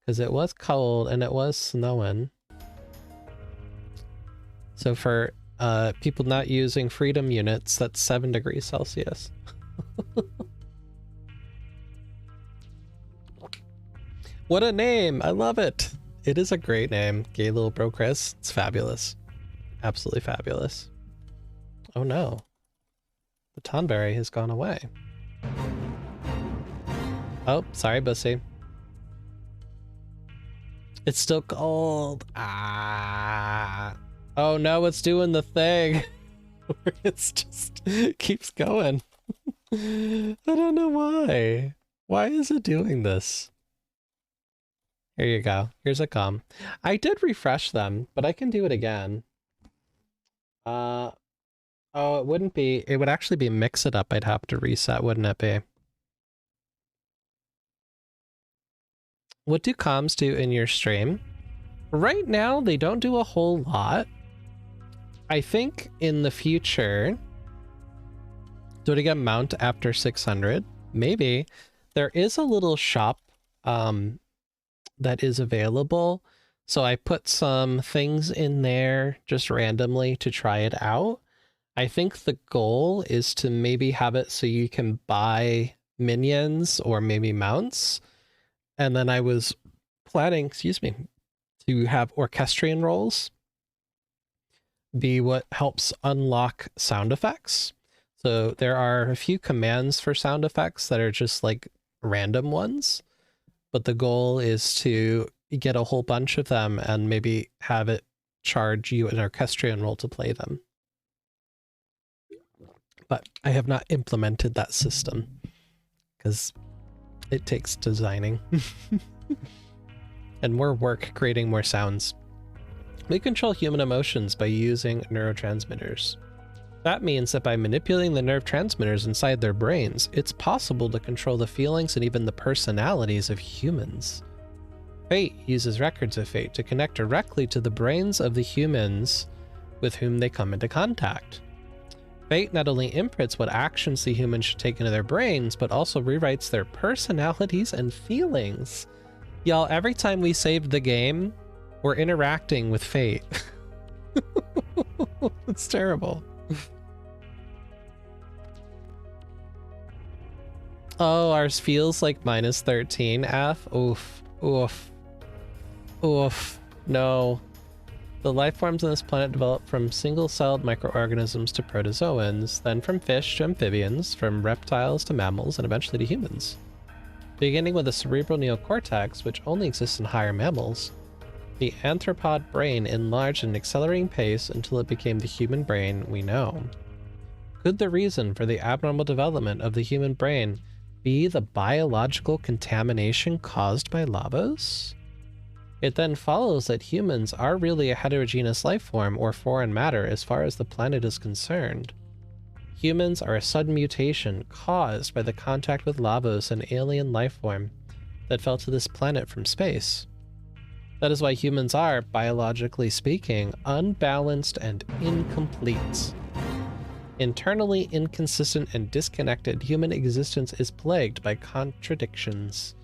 Because it was cold and it was snowing. So for people not using freedom units, that's 7 degrees Celsius. What a name! I love it! It is a great name. Gay Little Bro Chris. It's fabulous. Absolutely fabulous. Oh no. The Tonberry has gone away. Oh, sorry, Bussy. It's still cold. Ah. Oh no, it's doing the thing. It's just keeps going. I don't know why. Why is it doing this? Here you go. Here's a com. I did refresh them, but I can do it again. Oh, it wouldn't be. It would actually be mix it up. I'd have to reset, wouldn't it be? What do comms do in your stream? Right now, they don't do a whole lot. I think in the future, do it again, mount after 600. Maybe. There is a little shop that is available. So I put some things in there just randomly to try it out. I think the goal is to maybe have it so you can buy minions or maybe mounts. And then I was planning, excuse me, to have orchestrion roles be what helps unlock sound effects. So there are a few commands for sound effects that are just like random ones, but the goal is to get a whole bunch of them and maybe have it charge you an orchestrion role to play them. But I have not implemented that system because it takes designing and more work creating more sounds. We control human emotions by using neurotransmitters. That means that by manipulating the nerve transmitters inside their brains, it's possible to control the feelings and even the personalities of humans. Fate uses records of fate to connect directly to the brains of the humans with whom they come into contact. Fate not only imprints what actions the humans should take into their brains, but also rewrites their personalities and feelings. Y'all, every time we saved the game, we're interacting with fate. It's terrible. Oh, ours feels like minus 13 F. Oof. Oof. Oof. No. The life forms on this planet developed from single-celled microorganisms to protozoans, then from fish to amphibians, from reptiles to mammals, and eventually to humans. Beginning with a cerebral neocortex, which only exists in higher mammals, the anthropod brain enlarged at an accelerating pace until it became the human brain we know. Could the reason for the abnormal development of the human brain be the biological contamination caused by Lavos? It then follows that humans are really a heterogeneous life form or foreign matter as far as the planet is concerned. Humans are a sudden mutation caused by the contact with Lavos, an alien life form that fell to this planet from space. That is why humans are, biologically speaking, unbalanced and incomplete. Internally inconsistent and disconnected, human existence is plagued by contradictions.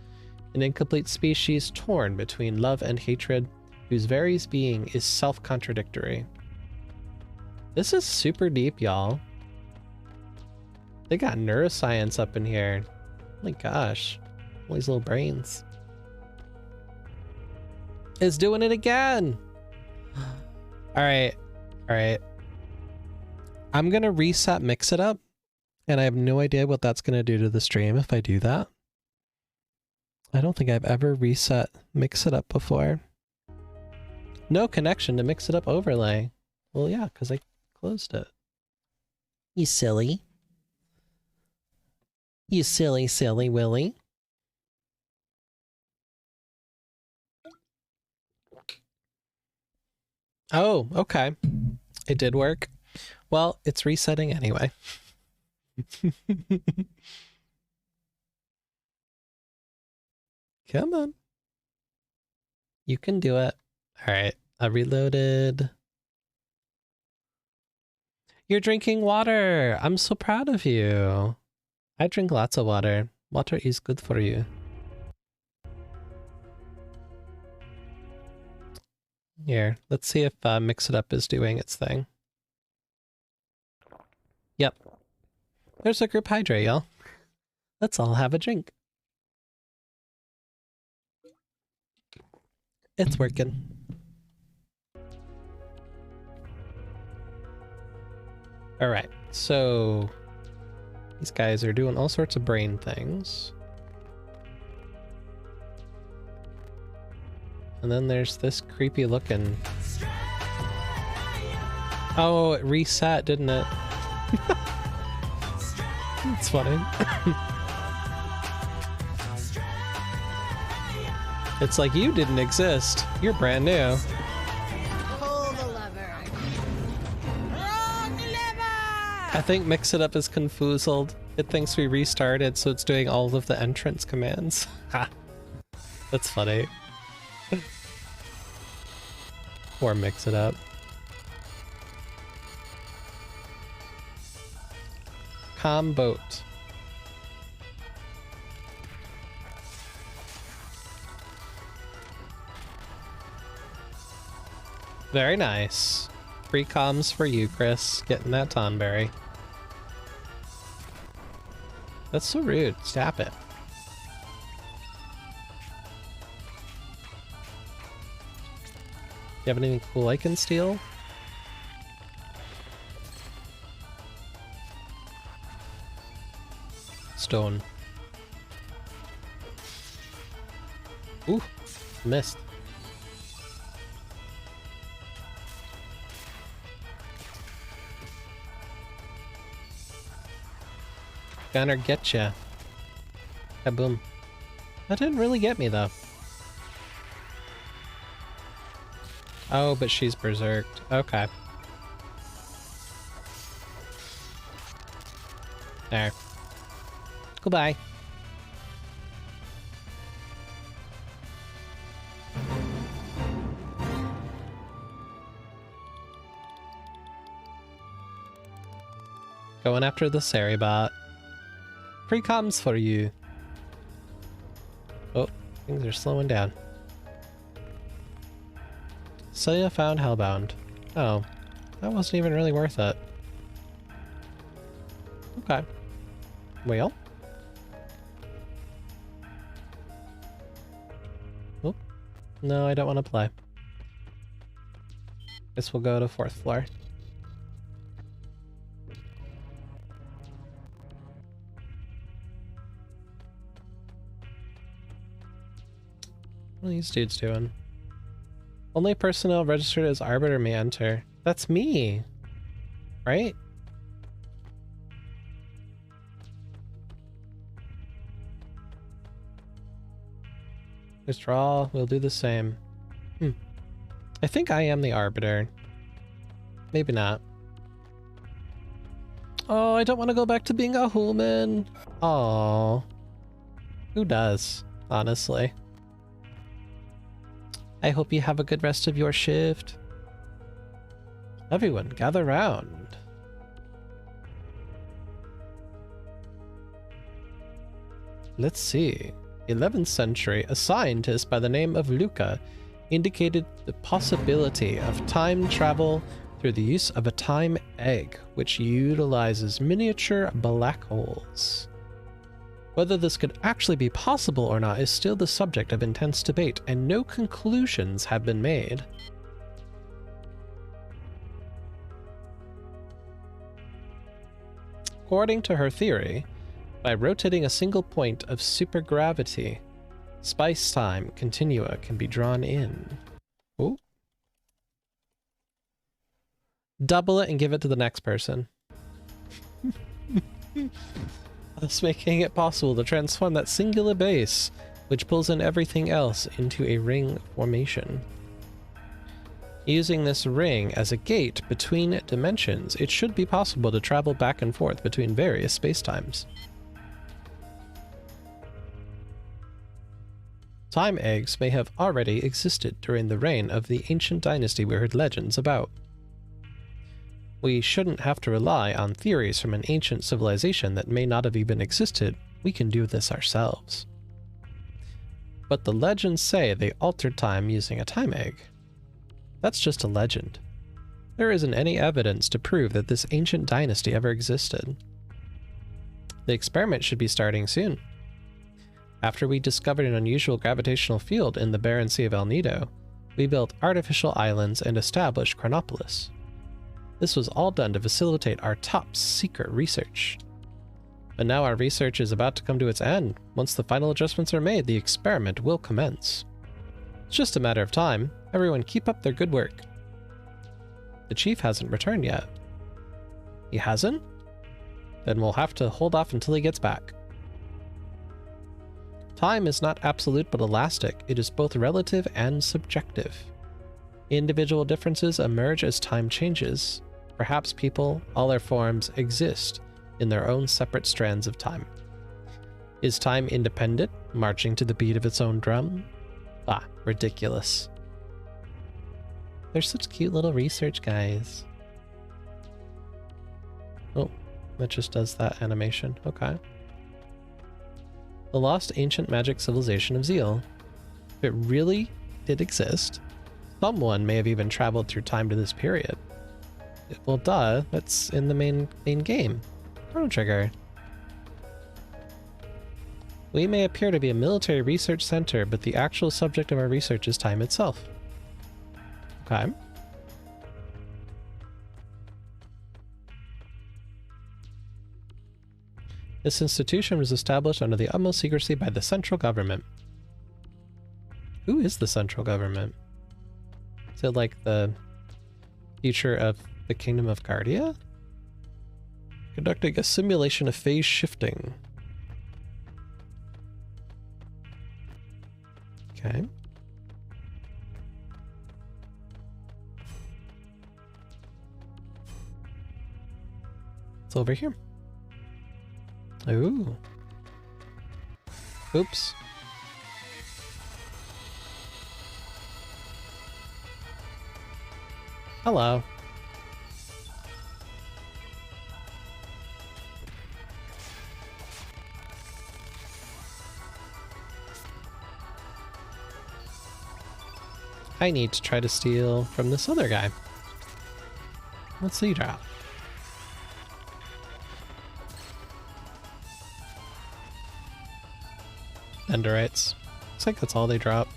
An incomplete species torn between love and hatred, whose very being is self-contradictory. This is super deep, y'all. They got neuroscience up in here. Oh my gosh. All these little brains. It's doing it again! Alright. Alright. I'm gonna reset Mix It Up, and I have no idea what that's gonna do to the stream if I do that. I don't think I've ever reset Mix It Up before. No connection to Mix It Up overlay. Well, yeah, because I closed it. You silly. You silly, silly Willy. Oh, okay. It did work. Well, it's resetting anyway. Come on. You can do it. Alright, I reloaded. You're drinking water! I'm so proud of you. I drink lots of water. Water is good for you. Here, let's see if Mix It Up is doing its thing. Yep. There's a group hydrate, y'all. Let's all have a drink. It's working. Alright, so these guys are doing all sorts of brain things. And then there's this creepy looking... Oh, it reset, didn't it? It's funny. It's like you didn't exist. You're brand new. Pull the lever. Wrong lever! I think Mix It Up is confoozled. It thinks we restarted, so it's doing all of the entrance commands. Ha! That's funny. Or Mix It Up. Boat. Very nice. Free comms for you, Chris. Getting that Tonberry. That's so rude. Stop it. You have anything cool I can steal? Stone. Ooh, missed. Gonna get ya. Kaboom. That didn't really get me though. Oh, but she's berserked. Okay. There. Goodbye. Going after the Seribot. Free comms for you. Oh, things are slowing down. Celia found Hellbound. Oh, that wasn't even really worth it. Okay. Well. Oh, no, I don't want to play. Guess we'll go to 4th floor. What are these dudes doing? Only personnel registered as Arbiter may enter. That's me! Right? Withdraw. We'll do the same. I think I am the arbiter. Maybe not. Oh, I don't want to go back to being a human. Oh. Who does, honestly? I hope you have a good rest of your shift. Everyone, gather round. Let's see. 11th century, a scientist by the name of Lucca indicated the possibility of time travel through the use of a time egg, which utilizes miniature black holes. Whether this could actually be possible or not is still the subject of intense debate, and no conclusions have been made. According to her theory, by rotating a single point of supergravity, space-time continua can be drawn in. Ooh. Double it and give it to the next person. Thus making it possible to transform that singular base, which pulls in everything else, into a ring formation. Using this ring as a gate between dimensions, it should be possible to travel back and forth between various spacetimes. Time eggs may have already existed during the reign of the ancient dynasty we heard legends about. We shouldn't have to rely on theories from an ancient civilization that may not have even existed. We can do this ourselves. But the legends say they altered time using a time egg. That's just a legend. There isn't any evidence to prove that this ancient dynasty ever existed. The experiment should be starting soon. After we discovered an unusual gravitational field in the barren sea of El Nido, we built artificial islands and established Chronopolis. This was all done to facilitate our top secret research. But now our research is about to come to its end. Once the final adjustments are made, the experiment will commence. It's just a matter of time. Everyone keep up their good work. The chief hasn't returned yet. He hasn't? Then we'll have to hold off until he gets back. Time is not absolute but elastic. It is both relative and subjective. Individual differences emerge as time changes. Perhaps people, all their forms, exist in their own separate strands of time. Is time independent, marching to the beat of its own drum? Ah, ridiculous. They're such cute little research guys. Oh, that just does that animation. Okay. The lost ancient magic civilization of Zeal. If it really did exist, someone may have even traveled through time to this period. Well, duh, that's in the main game. Chrono Trigger. We may appear to be a military research center, but the actual subject of our research is time itself. Okay. This institution was established under the utmost secrecy by the central government. Who is the central government? Is it like the future of the Kingdom of Guardia? Conducting a simulation of phase shifting. Okay. It's over here. Ooh. Oops. Hello. I need to try to steal from this other guy. What's he drop? Enderites. Looks like that's all they drop.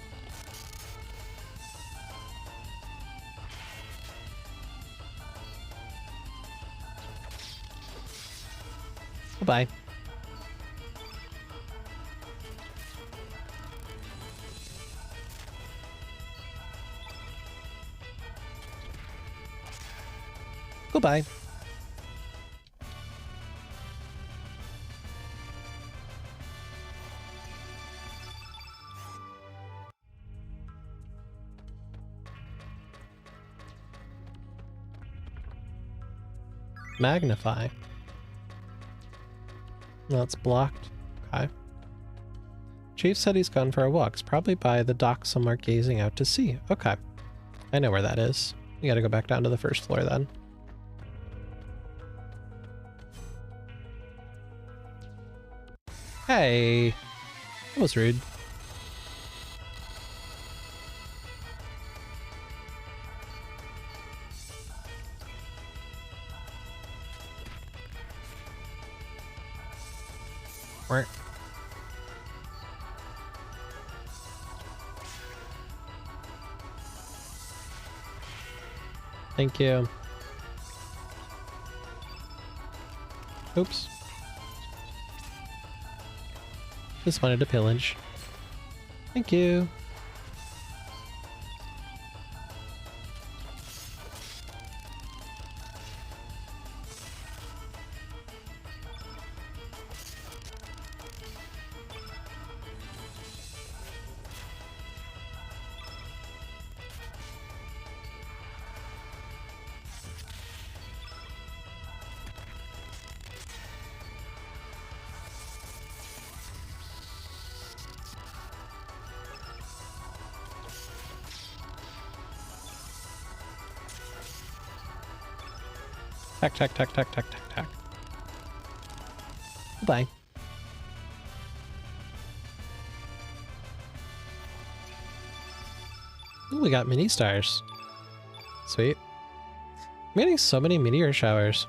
Bye. Goodbye. magnify. No, it's blocked. Okay. Chief said he's gone for a walk. It's probably by the dock somewhere gazing out to sea. Okay. I know where that is. We gotta go back down to the first floor then. Hey! That was rude. Where? Thank you. Oops. Just wanted to pillage. Thank you. Tack, tack, tack, tack, tack, tack, tack. Bye. Ooh, we got mini stars. Sweet. I'm getting so many meteor showers.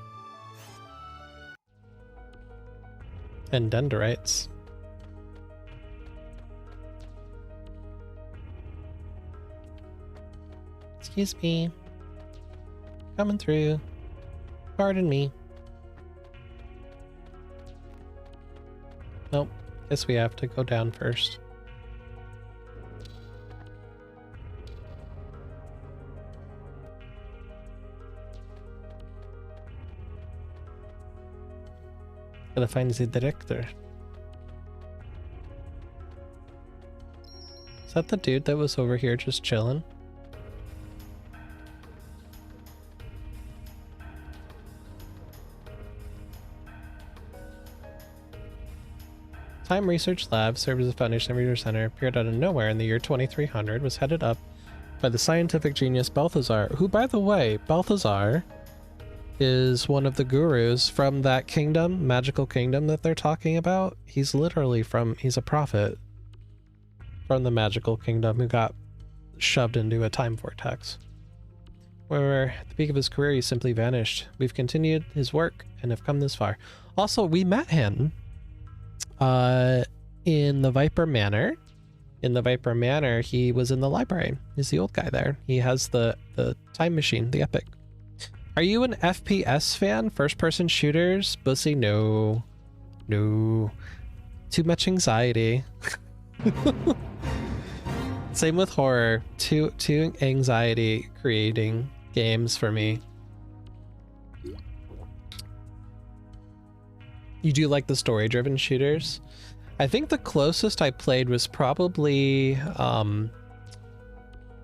And dendrites. Excuse me. Coming through. Pardon me. Nope. Guess we have to go down first. Gotta find the director. Is that the dude that was over here just chilling? Time Research Lab served as a Foundation Research Center, appeared out of nowhere in the year 2300, was headed up by the scientific genius Balthazar, who, by the way, Balthazar is one of the gurus from that kingdom, magical kingdom that they're talking about. He's literally he's a prophet from the magical kingdom who got shoved into a time vortex. Where at the peak of his career, he simply vanished. We've continued his work and have come this far. Also, we met him in the Viper Manor. In the Viper Manor, he was in the library. He's the old guy there. He has the time machine, the epic. Are you an FPS fan? First-person shooters? Bussy? No. No. Too much anxiety. Same with horror. Too anxiety creating games for me. You do like the story-driven shooters? I think the closest I played was probably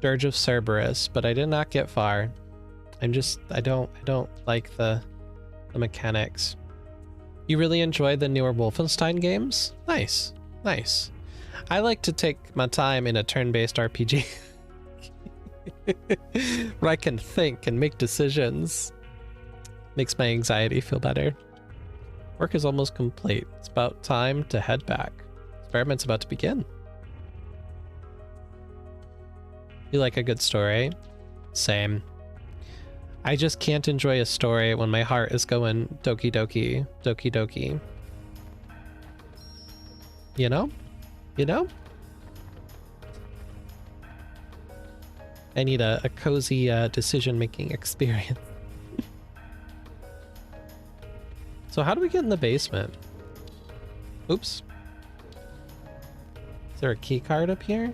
Dirge of Cerberus, but I did not get far. I don't like the mechanics. You really enjoy the newer Wolfenstein games? Nice. Nice. I like to take my time in a turn-based RPG where I can think and make decisions. Makes my anxiety feel better. Work is almost complete. It's about time to head back. Experiment's about to begin. You like a good story? Same. I just can't enjoy a story when my heart is going doki doki, doki doki. You know? You know? I need a cozy decision-making experience. So how do we get in the basement? Oops. Is there a key card up here?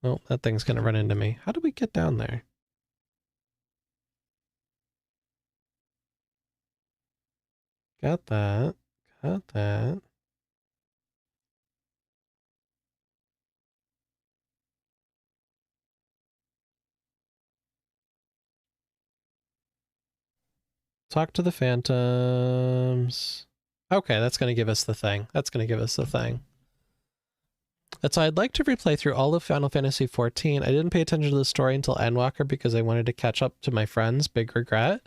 Oh, that thing's gonna run into me. How do we get down there? Got that. Got that. Talk to the phantoms. Okay, that's going to give us the thing. That's going to give us the thing. And so I'd like to replay through all of Final Fantasy XIV. I didn't pay attention to the story until Endwalker because I wanted to catch up to my friends. Big regret.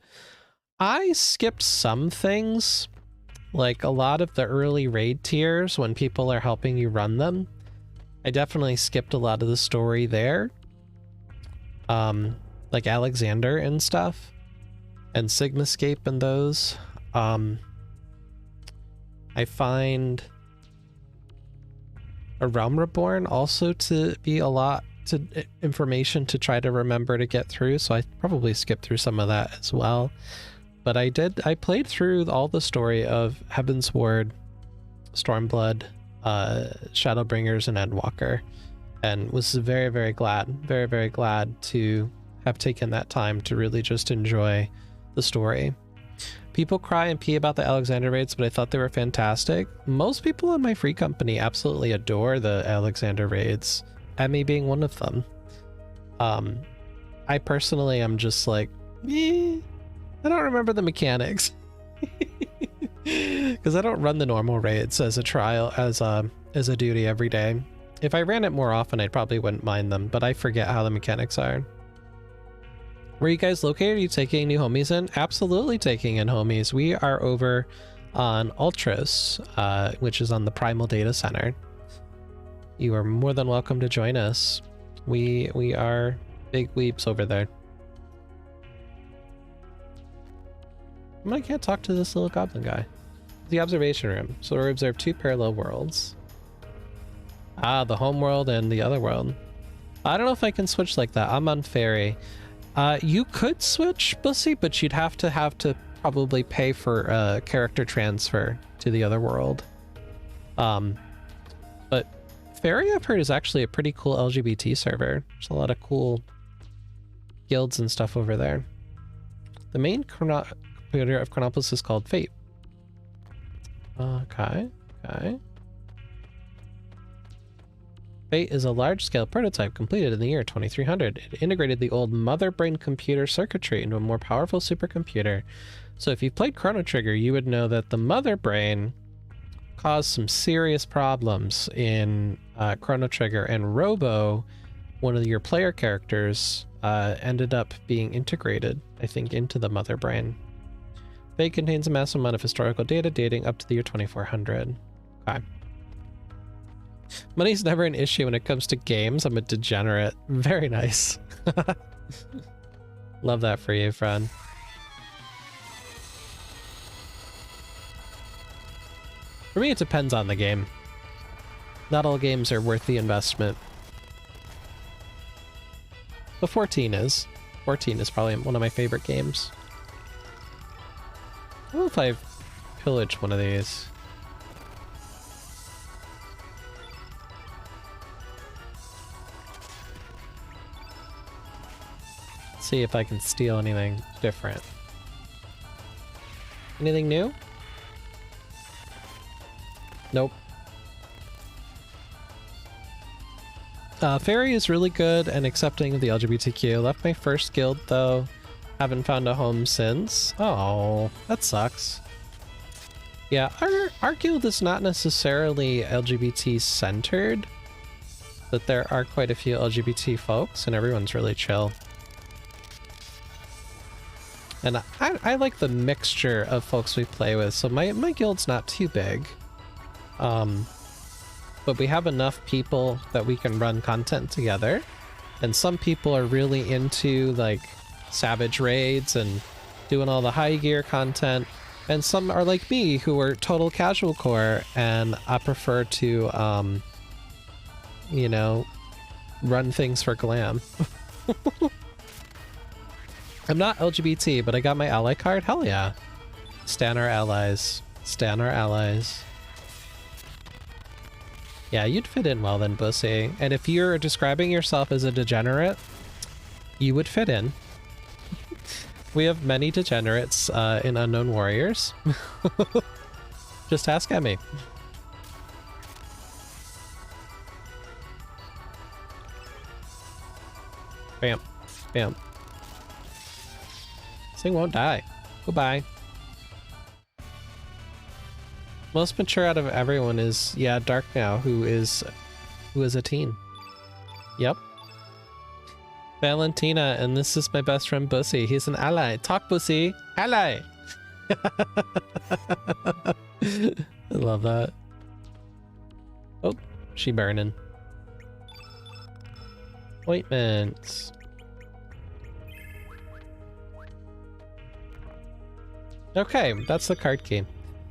I skipped some things, like a lot of the early raid tiers when people are helping you run them. I definitely skipped a lot of the story there. Like Alexander and stuff. And Sigmascape and those. I find A Realm Reborn also to be a lot to information to try to remember to get through, so I probably skipped through some of that as well. But I played through all the story of Heaven's Ward, Stormblood, Shadowbringers, and Endwalker, and was very, very glad to have taken that time to really just enjoy the story. People cry and pee about the Alexander raids, but I thought they were fantastic. Most people in my free company absolutely adore the Alexander raids, and me being one of them. I personally am just like, I don't remember the mechanics. Because I don't run the normal raids as a trial, as a duty every day. If I ran it more often, I probably wouldn't mind them, but I forget how the mechanics are. Where you guys located? Are you taking new homies in? Absolutely taking in homies. We are over on Ultras, which is on the Primal Data Center. You are more than welcome to join us. We are big weeps over there. I can't talk to this little goblin guy. The observation room. So we observe two parallel worlds. Ah, the home world and the other world. I don't know if I can switch like that. I'm on ferry. You could switch, Bussy, but you'd have to probably pay for character transfer to the other world. But Ferry, I've heard, is actually a pretty cool LGBT server. There's a lot of cool guilds and stuff over there. The main computer of Chronopolis is called Fate. Okay. Fate is a large-scale prototype completed in the year 2300. It integrated the old mother brain computer circuitry into a more powerful supercomputer. So if you've played Chrono Trigger, you would know that the mother brain caused some serious problems in Chrono Trigger, and Robo, one of your player characters, ended up being integrated, I think, into the mother brain. Fate contains a massive amount of historical data dating up to the year 2400. Okay. Money's never an issue when it comes to games. I'm a degenerate. Very nice. Love that for you, friend. For me, it depends on the game. Not all games are worth the investment. But 14 is. 14 is probably one of my favorite games. I don't know if I've pillaged one of these. See if I can steal anything different. Anything new? Nope. Fairy is really good and accepting of the LGBTQ. Left my first guild though. Haven't found a home since. Oh, that sucks. Yeah, our guild is not necessarily LGBT centered, but there are quite a few LGBT folks and everyone's really chill. And I like the mixture of folks we play with, so my guild's not too big. But we have enough people that we can run content together. And some people are really into like savage raids and doing all the high gear content. And some are like me who are total casual core, and I prefer to, you know, run things for glam. I'm not LGBT, but I got my ally card. Hell yeah. Stan our allies. Stan our allies. Yeah, you'd fit in well then, Bussy. And if you're describing yourself as a degenerate, you would fit in. We have many degenerates in Unknown Warriors. Just ask Emmy. Bam. Bam. This thing won't die. Goodbye. Most mature out of everyone is, yeah, Dark now, who is a teen. Yep. Valentina, and this is my best friend Bussy. He's an ally. Talk, Bussy. Ally. I love that. Oh, she burning. Ointments. Okay, that's the card key.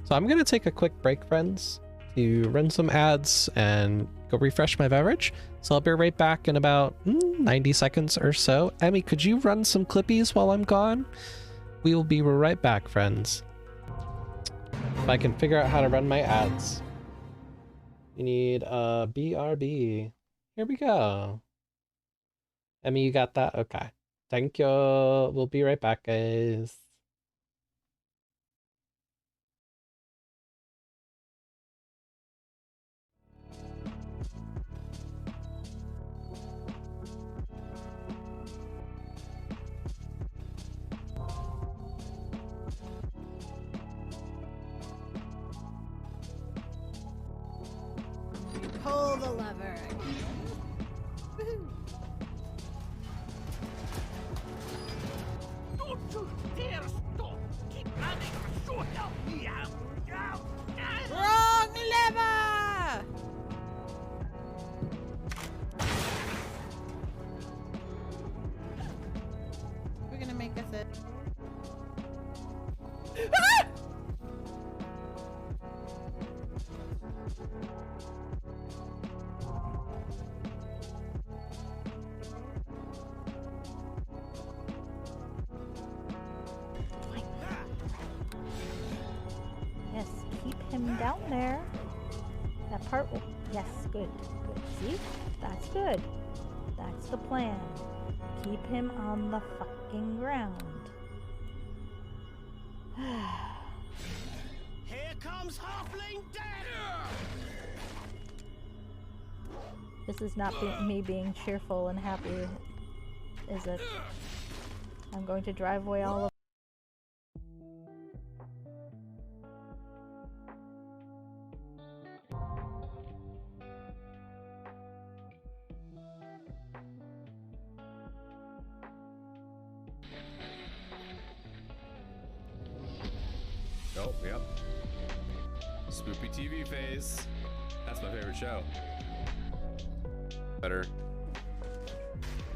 So I'm gonna take a quick break, friends, to run some ads and go refresh my beverage. So I'll be right back in about 90 seconds or so. Emmy, could you run some clippies while I'm gone? We will be right back, friends. If I can figure out how to run my ads. We need a BRB. Here we go. Emmy, you got that? Okay. Thank you. We'll be right back, guys. Pull the lever. Don't you dare stop! Keep running or so help me out! Wrong lever! We're gonna make us it. Ah! Yes, keep him down there. That part will... Yes, good. Good. See? That's good. That's the plan. Keep him on the fucking ground. Here comes Halfling Death! This is not me being cheerful and happy, is it? I'm going to drive away all of... Oh, yep. Spoopy TV phase. That's my favorite show. Better.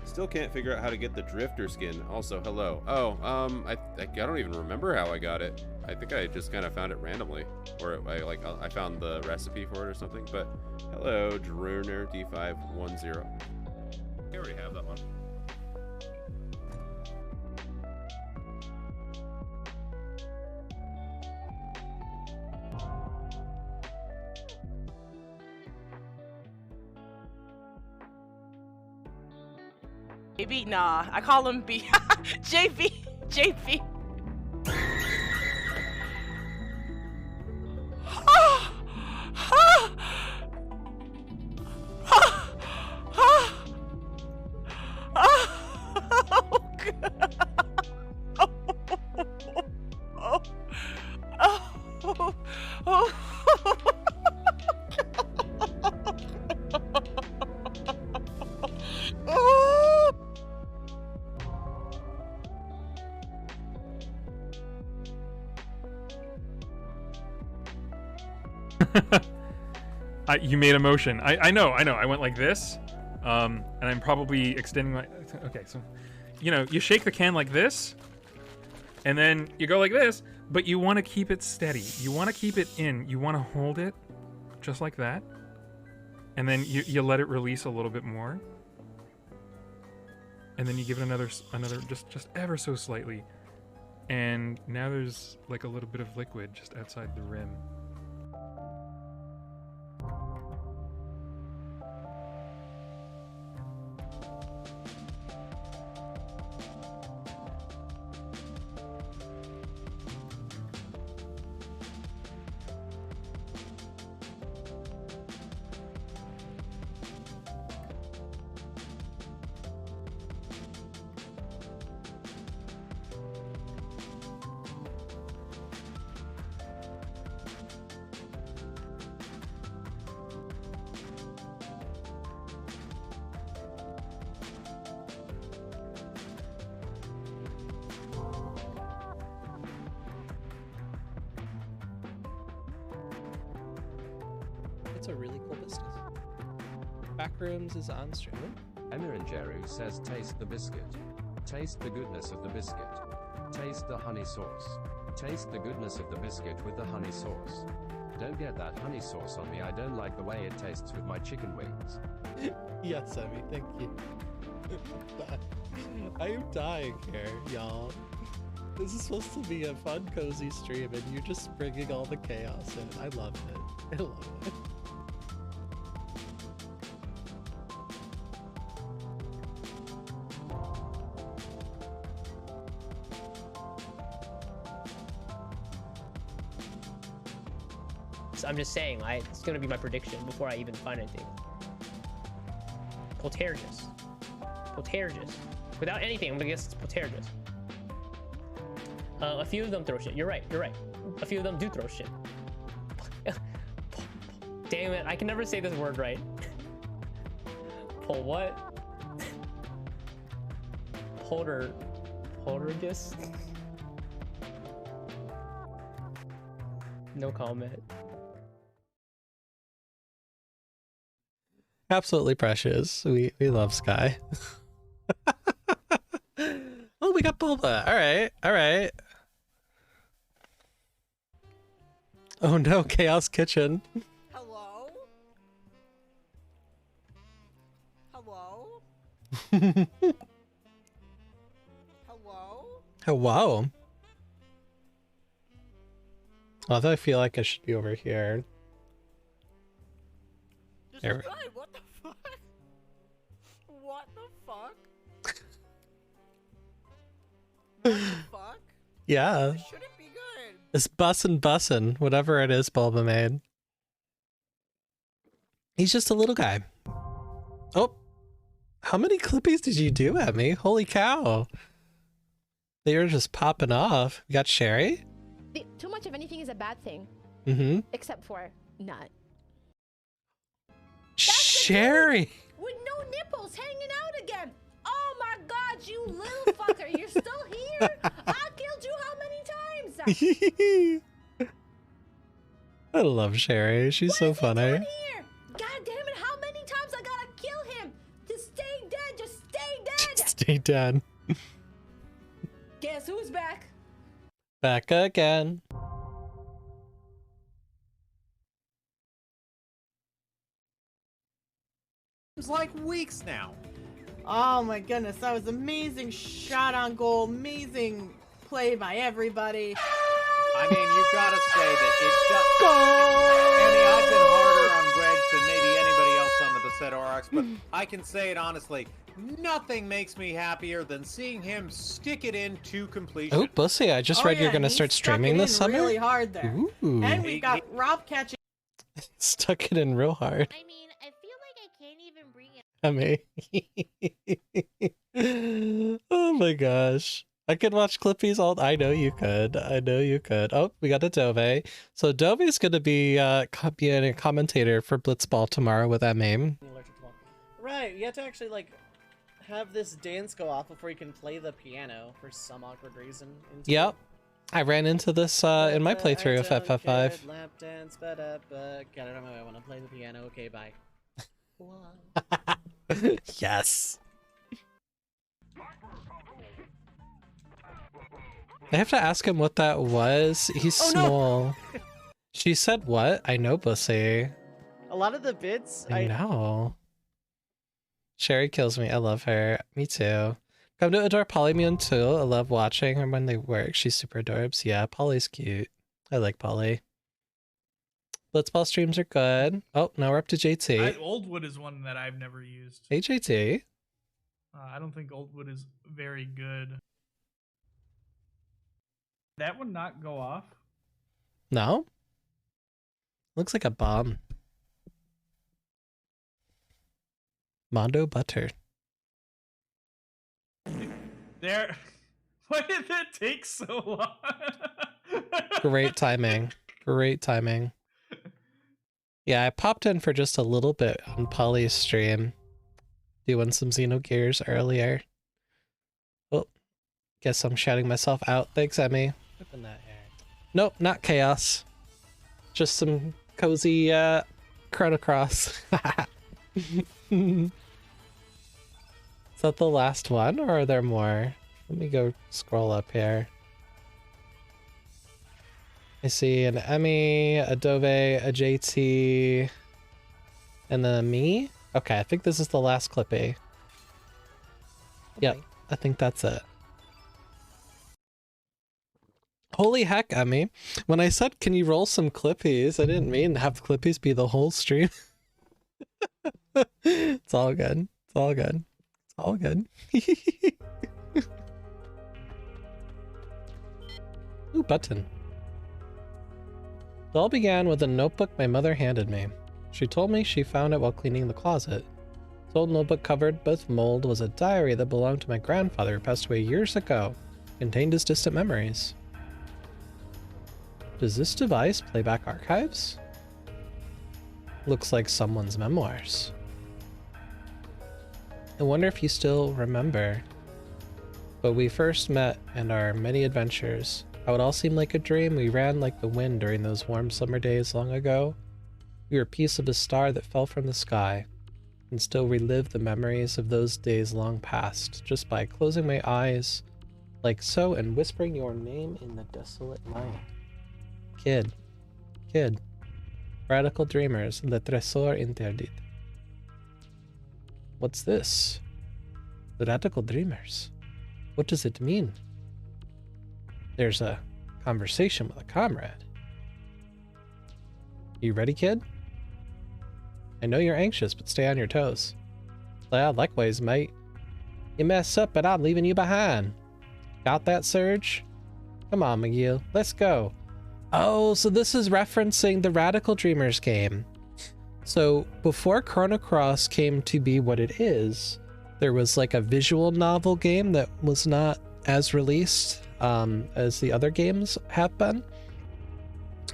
Still can't figure out how to get the drifter skin. Also, hello. Oh, I don't even remember how I got it. I think I just kind of found it randomly, or I found the recipe for it or something. But hello, Drurner D510. I already have that one. JB, nah, I call him B. JB, JB. You made a motion. I know. I went like this, and I'm probably extending my... Okay, so, you know, you shake the can like this, and then you go like this, but you want to keep it steady. You want to keep it in. You want to hold it just like that, and then you let it release a little bit more, and then you give it another just ever so slightly, and now there's like a little bit of liquid just outside the rim. That's a really cool business. Backrooms is on stream. Emir and Jeru says taste the biscuit. Taste the goodness of the biscuit. Taste the honey sauce. Taste the goodness of the biscuit with the honey sauce. Don't get that honey sauce on me, I don't like the way it tastes with my chicken wings. Yes, Emmy, thank you. I am dying here, y'all. This is supposed to be a fun, cozy stream, and you're just bringing all the chaos in. I love it. I love it. I'm just saying, it's gonna be my prediction before I even find anything. Poltergeist. Poltergeist. Without anything, I'm gonna guess it's Poltergeist. A few of them throw shit. You're right. A few of them do throw shit. Damn it, I can never say this word right. Pol what? Poltergeist? No comment. Absolutely precious. We love Sky. Oh, we got Bulba. All right. Oh no, Chaos Kitchen. Hello? Hello? Hello? Hello. Although I feel like I should be over here. There. What the fuck? What the fuck? What the fuck? Yeah. This shouldn't be good. It's bussin', whatever it is Bulba made. He's just a little guy. Oh, how many clippies did you do at me? Holy cow. They were just popping off. We got Sherry. Too much of anything is a bad thing. Mm-hmm. Except for nut. Sherry! With no nipples hanging out again. Oh my god, you little fucker. You're still here? I killed you how many times? I love Sherry. She's so funny. Here? God damn it, how many times I gotta kill him? Just stay dead, just stay dead. Just stay dead. Guess who's back? Back again. It's like weeks now. Oh my goodness, that was amazing shot on goal, amazing play by everybody. I mean, you gotta say that it does. Andy, I've been harder on Greg than maybe anybody else on the Beset RX, but I can say it honestly. Nothing makes me happier than seeing him stick it in to completion. Oh, Bussy, I just read you're gonna start streaming this summer. Really hard there. Ooh. And we got Rob catching. Stuck it in real hard. I mean, I feel like I can't even bring it. Oh my gosh. I could watch Clippies all. I know you could. Oh, we got a Dove. So Dove's gonna be being a commentator for Blitzball tomorrow with that name. Right, you have to actually like have this dance go off before you can play the piano for some awkward reason. Yep. I ran into this in my playthrough of FF5. Lap dance, God, I don't know. I want to play the piano. Okay, bye. Yes. I have to ask him what that was. He's small. No. She said what? I know, Bussy. A lot of the bids. I know. Sherry kills me. I love her. Me too. Come to adore Polymune too. I love watching her when they work. She's super adorbs. Yeah, Polly's cute. I like Polly. Blitzball streams are good. Oh, now we're up to JT. Oldwood is one that I've never used. Hey, JT. I don't think Oldwood is very good. That would not go off? No? Looks like a bomb. Mondo Butter. There. Why did that take so long? Great timing. Great timing. Yeah, I popped in for just a little bit on Polly's stream. Doing some Xenogears earlier. Oh, guess I'm shouting myself out. Thanks, Emmy. Nope, not chaos. Just some cozy Chrono Cross. Is that the last one, or are there more? Let me go scroll up here. I see an Emmy, a Dove, a JT, and then a me. Okay, I think this is the last Clippy. Okay. Yep, I think that's it. Holy heck, Emmy. When I said, can you roll some Clippies, I didn't mean to have Clippies be the whole stream. It's all good. It's all good. It's all good. Ooh, button. It all began with a notebook my mother handed me. She told me she found it while cleaning the closet. This old notebook covered with mold was a diary that belonged to my grandfather who passed away years ago. It contained his distant memories. Does this device play back archives? Looks like someone's memoirs. I wonder if you still remember. But we first met and our many adventures. How it all seemed like a dream. We ran like the wind during those warm summer days long ago. We were a piece of a star that fell from the sky, and still relive the memories of those days long past, just by closing my eyes like so and whispering your name in the desolate night. Kid. Kid. Radical Dreamers, Le Trésor Interdit. What's this? The Radical Dreamers. What does it mean? There's a conversation with a comrade. You ready, kid? I know you're anxious, but stay on your toes. Yeah, likewise, mate. You mess up and I'm leaving you behind. Got that, Serge? Come on, McGill. Let's go. Oh, so this is referencing the Radical Dreamers game. So before Chrono Cross came to be what it is, there was like a visual novel game that was not as released as the other games have been.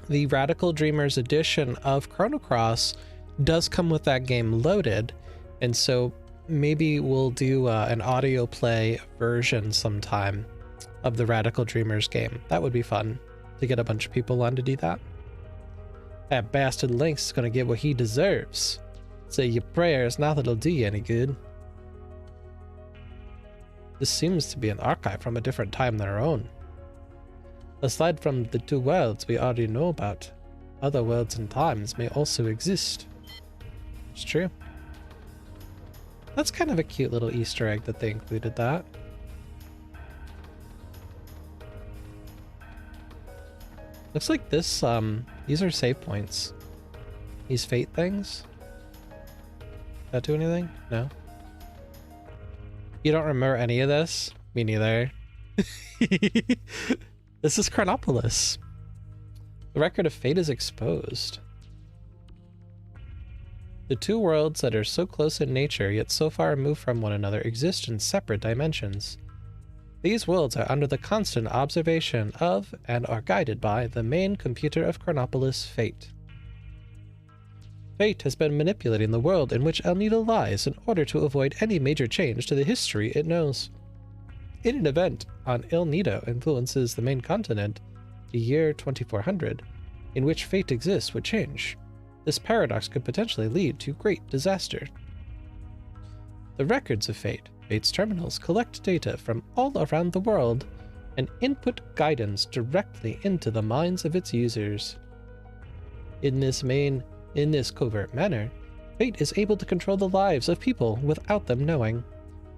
The Radical Dreamers edition of Chrono Cross does come with that game loaded, and so maybe we'll do an audio play version sometime of the Radical Dreamers game. That would be fun to get a bunch of people on to do that. That bastard Lynx is gonna get what he deserves. Say your prayers, now that'll do you any good. This seems to be an archive from a different time than our own. Aside from the two worlds we already know about, other worlds and times may also exist. It's true. That's kind of a cute little Easter egg that they included that. Looks like this, these are save points. These fate things. That do anything? No? You don't remember any of this? Me neither. This is Chronopolis. The record of fate is exposed. The two worlds that are so close in nature yet so far removed from one another exist in separate dimensions. These worlds are under the constant observation of and are guided by the main computer of Chronopolis, Fate. Fate has been manipulating the world in which El Nido lies in order to avoid any major change to the history it knows. In an event on El Nido influences the main continent, the year 2400, in which Fate exists would change. This paradox could potentially lead to great disaster. The records of Fate, Fate's terminals, collect data from all around the world and input guidance directly into the minds of its users. In this covert manner, Fate is able to control the lives of people without them knowing.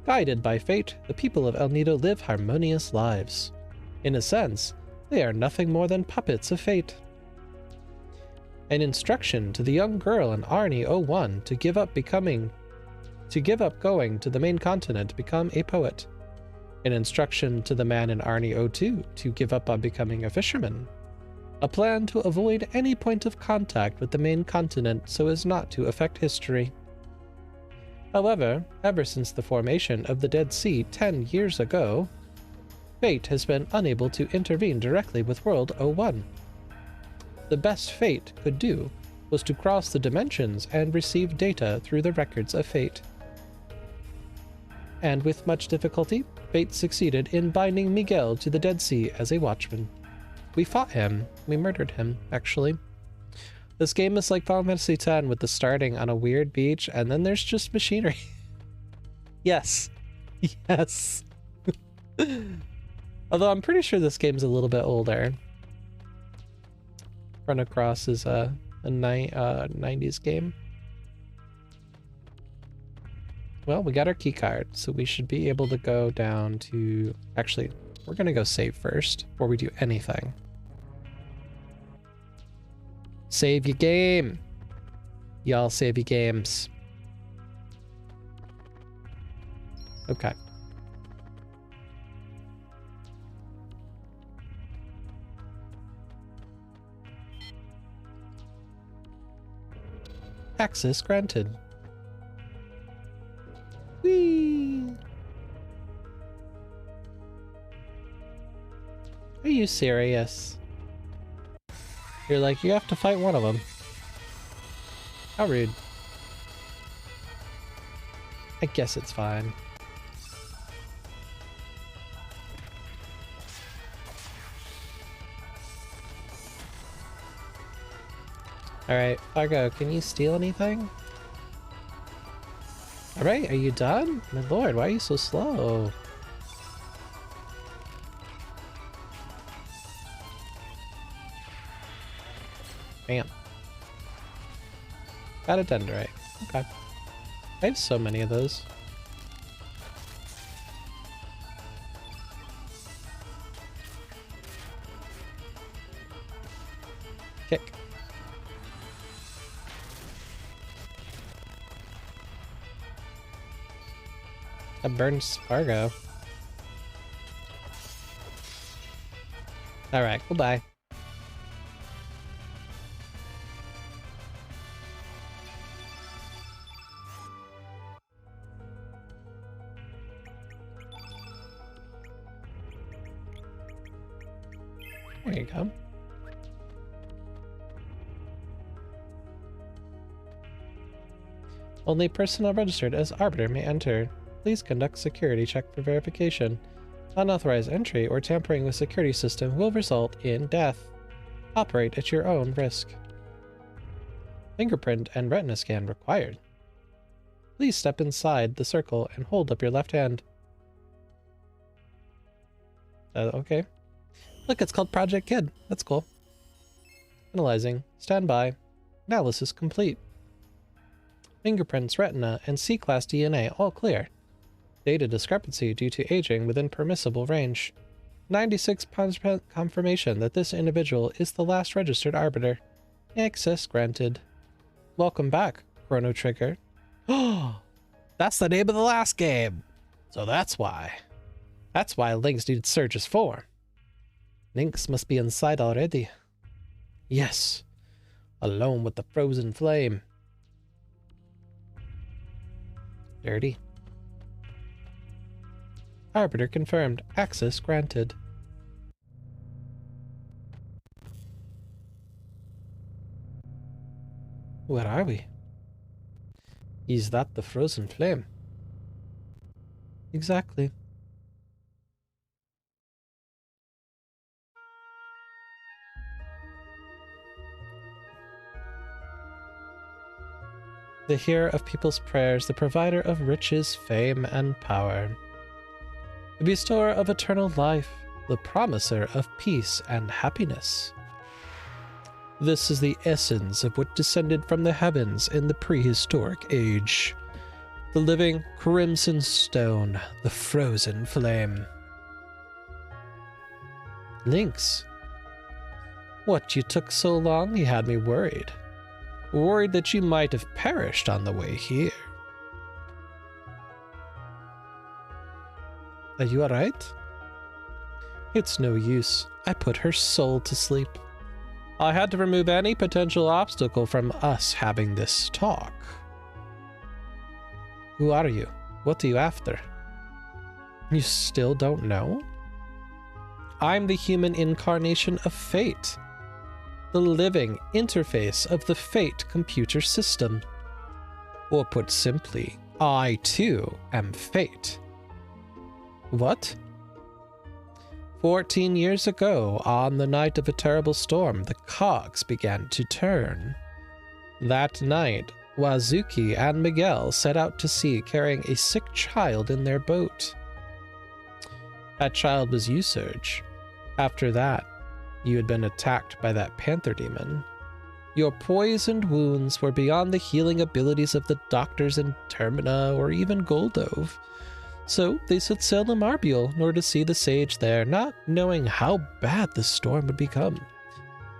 Guided by Fate, the people of El Nido live harmonious lives. In a sense, they are nothing more than puppets of Fate. An instruction to the young girl in Arnie 01 to give up going to the main continent to become a poet. An instruction to the man in Arnie 02 to give up on becoming a fisherman. A plan to avoid any point of contact with the main continent so as not to affect history. However, ever since the formation of the Dead Sea 10 years ago, Fate has been unable to intervene directly with World 01. The best Fate could do was to cross the dimensions and receive data through the records of Fate. And with much difficulty, Fate succeeded in binding Miguel to the Dead Sea as a watchman. We fought him. We murdered him, actually. This game is like Final Fantasy X with the starting on a weird beach and then there's just machinery. Yes. Yes. Although I'm pretty sure this game's a little bit older. Chrono Cross is a 90s game. Well, we got our key card, so we should be able to go down to... Actually, we're gonna go save first before we do anything. Save your game! Y'all save your games. Okay. Access granted. Whee! Are you serious? You're like, you have to fight one of them. How rude. I guess it's fine. Alright, Fargo, can you steal anything? Alright, are you done? My lord, why are you so slow? Bam. Got a dendrite. Okay. I have so many of those. Kick. That burns Fargo. Alright, goodbye. There you go. Only personnel registered as Arbiter may enter. Please conduct security check for verification. Unauthorized entry or tampering with security system will result in death. Operate at your own risk. Fingerprint and retina scan required. Please step inside the circle and hold up your left hand. Okay. Look, it's called Project Kid. That's cool. Analyzing. Stand by. Analysis complete. Fingerprints, retina, and C-class DNA all clear. Data discrepancy due to aging within permissible range. 96% confirmation that this individual is the last registered arbiter. Access granted. Welcome back, Chrono Trigger. Oh, that's the name of the last game. So that's why. That's why Lynx needed Serge's form. Lynx must be inside already. Yes. Alone with the frozen flame. Dirty. Arbiter confirmed. Access granted. Where are we? Is that the frozen flame? Exactly. The hearer of people's prayers, the provider of riches, fame, and power. The bestower of eternal life, the promiser of peace and happiness. This is the essence of what descended from the heavens in the prehistoric age. The living crimson stone, the frozen flame. Lynx. What, you took so long? You had me worried. Worried that you might have perished on the way here. Are you alright? It's no use. I put her soul to sleep. I had to remove any potential obstacle from us having this talk. Who are you? What are you after? You still don't know? I'm the human incarnation of fate. The living interface of the fate computer system. Or put simply, I too am fate. What? 14 years ago, on the night of a terrible storm, the cogs began to turn. That night, Wazuki and Miguel set out to sea carrying a sick child in their boat. That child was you, Serge. After that, you had been attacked by that panther demon. Your poisoned wounds were beyond the healing abilities of the doctors in Termina or even Goldove. So they set sail to Marbiel in order to see the sage there, not knowing how bad the storm would become.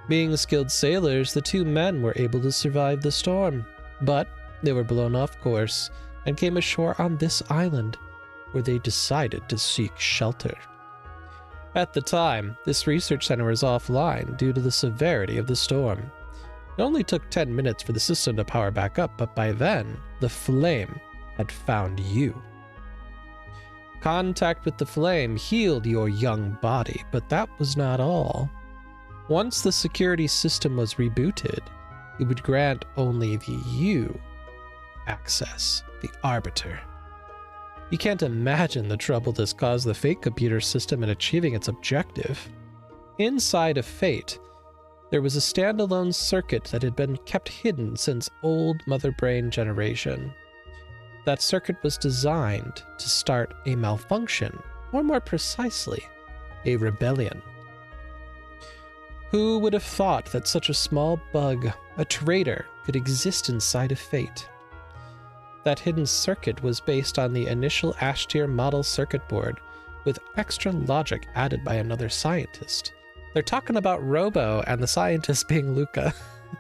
Being skilled sailors, the two men were able to survive the storm, but they were blown off course and came ashore on this island, where they decided to seek shelter. At the time, this research center was offline due to the severity of the storm. It only took 10 minutes for the system to power back up, but by then, the flame had found you. Contact with the flame healed your young body, but that was not all. Once the security system was rebooted, it would grant only the you access, the Arbiter. You can't imagine the trouble this caused the Fate computer system in achieving its objective. Inside of Fate, there was a standalone circuit that had been kept hidden since old Mother Brain generation. That circuit was designed to start a malfunction, or more precisely, a rebellion. Who would have thought that such a small bug, a traitor, could exist inside of Fate? That hidden circuit was based on the initial Ash-tier model circuit board, with extra logic added by another scientist. They're talking about Robo and the scientist being Lucca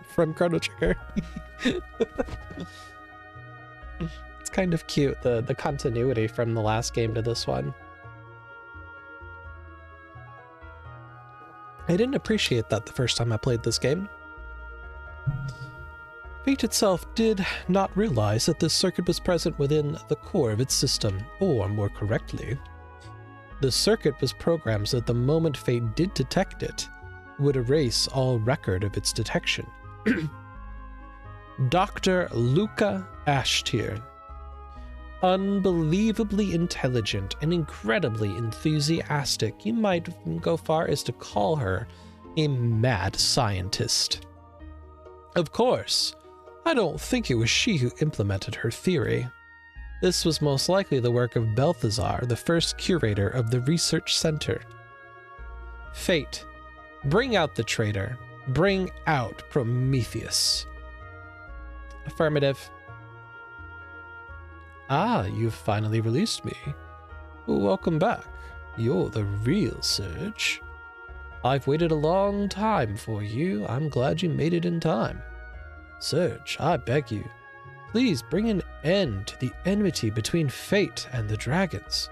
from Chrono Trigger. It's kind of cute, the continuity from the last game to this one. I didn't appreciate that the first time I played this game. Fate itself did not realize that this circuit was present within the core of its system, or more correctly, the circuit was programmed so that the moment Fate did detect it, it would erase all record of its detection. Dr. Lucca Ashtier. Unbelievably intelligent and incredibly enthusiastic. You might go far as to call her a mad scientist. Of course, I don't think it was she who implemented her theory. This was most likely the work of Balthazar, the first curator of the research center. Fate, bring out the traitor. Bring out Prometheus. Affirmative. Ah, you've finally released me. Welcome back. You're the real Serge. I've waited a long time for you. I'm glad you made it in time. Serge, I beg you, please bring an end to the enmity between Fate and the dragons.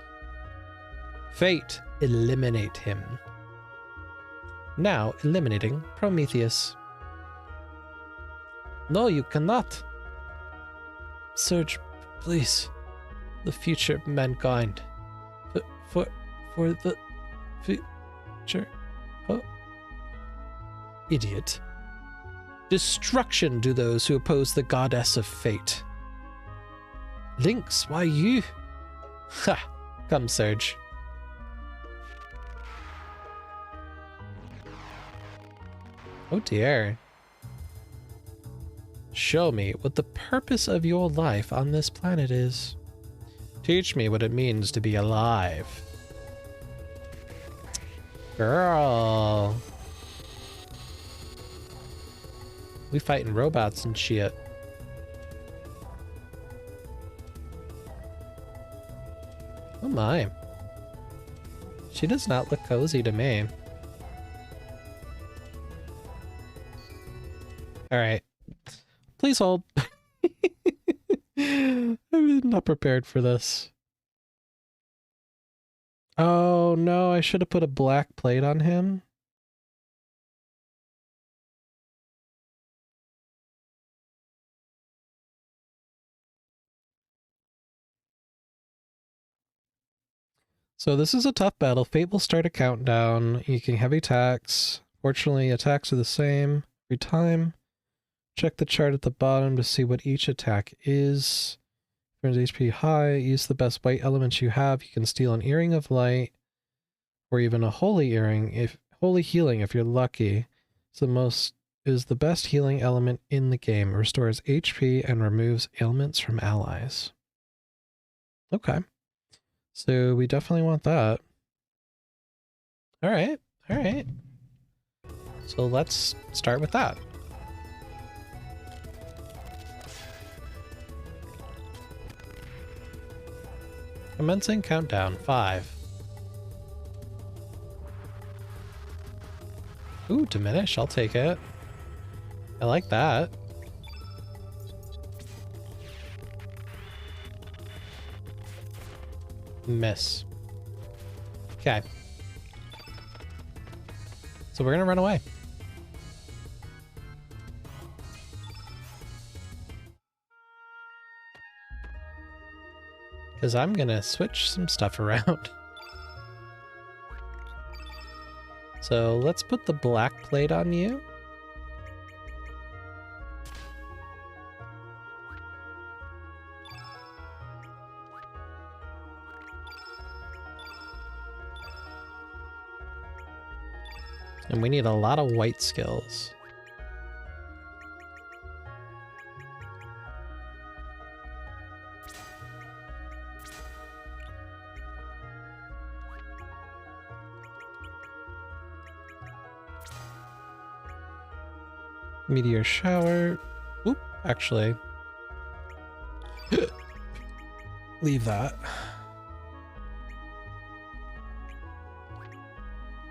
Fate, eliminate him. Now eliminating Prometheus. No, you cannot. Serge, please. The future of mankind. For the future. Oh. Idiot. Destruction to those who oppose the goddess of fate. Lynx, why you? Ha! Come, Serge. Oh dear. Show me what the purpose of your life on this planet is. Teach me what it means to be alive. Girl. We fighting robots and shit. Oh my. She does not look cozy to me. Alright. Please hold. I'm not prepared for this. Oh no, I should have put a black plate on him. So this is a tough battle. Fate will start a countdown. You can heavy attacks. Fortunately, attacks are the same every time. Check the chart at the bottom to see what each attack is. Turns HP high. Use the best white elements you have. You can steal an earring of light, or even a holy earring, if holy healing if you're lucky. It's the most is the best healing element in the game. It restores HP and removes ailments from allies. Okay. So we definitely want that. Alright, alright. So let's start with that. Commencing countdown, 5. Ooh, diminish, I'll take it. I like that. Miss. Okay. So we're gonna run away. Because I'm gonna switch some stuff around. So let's put the black plate on you. And we need a lot of white skills. Meteor shower. Oop, actually. Leave that.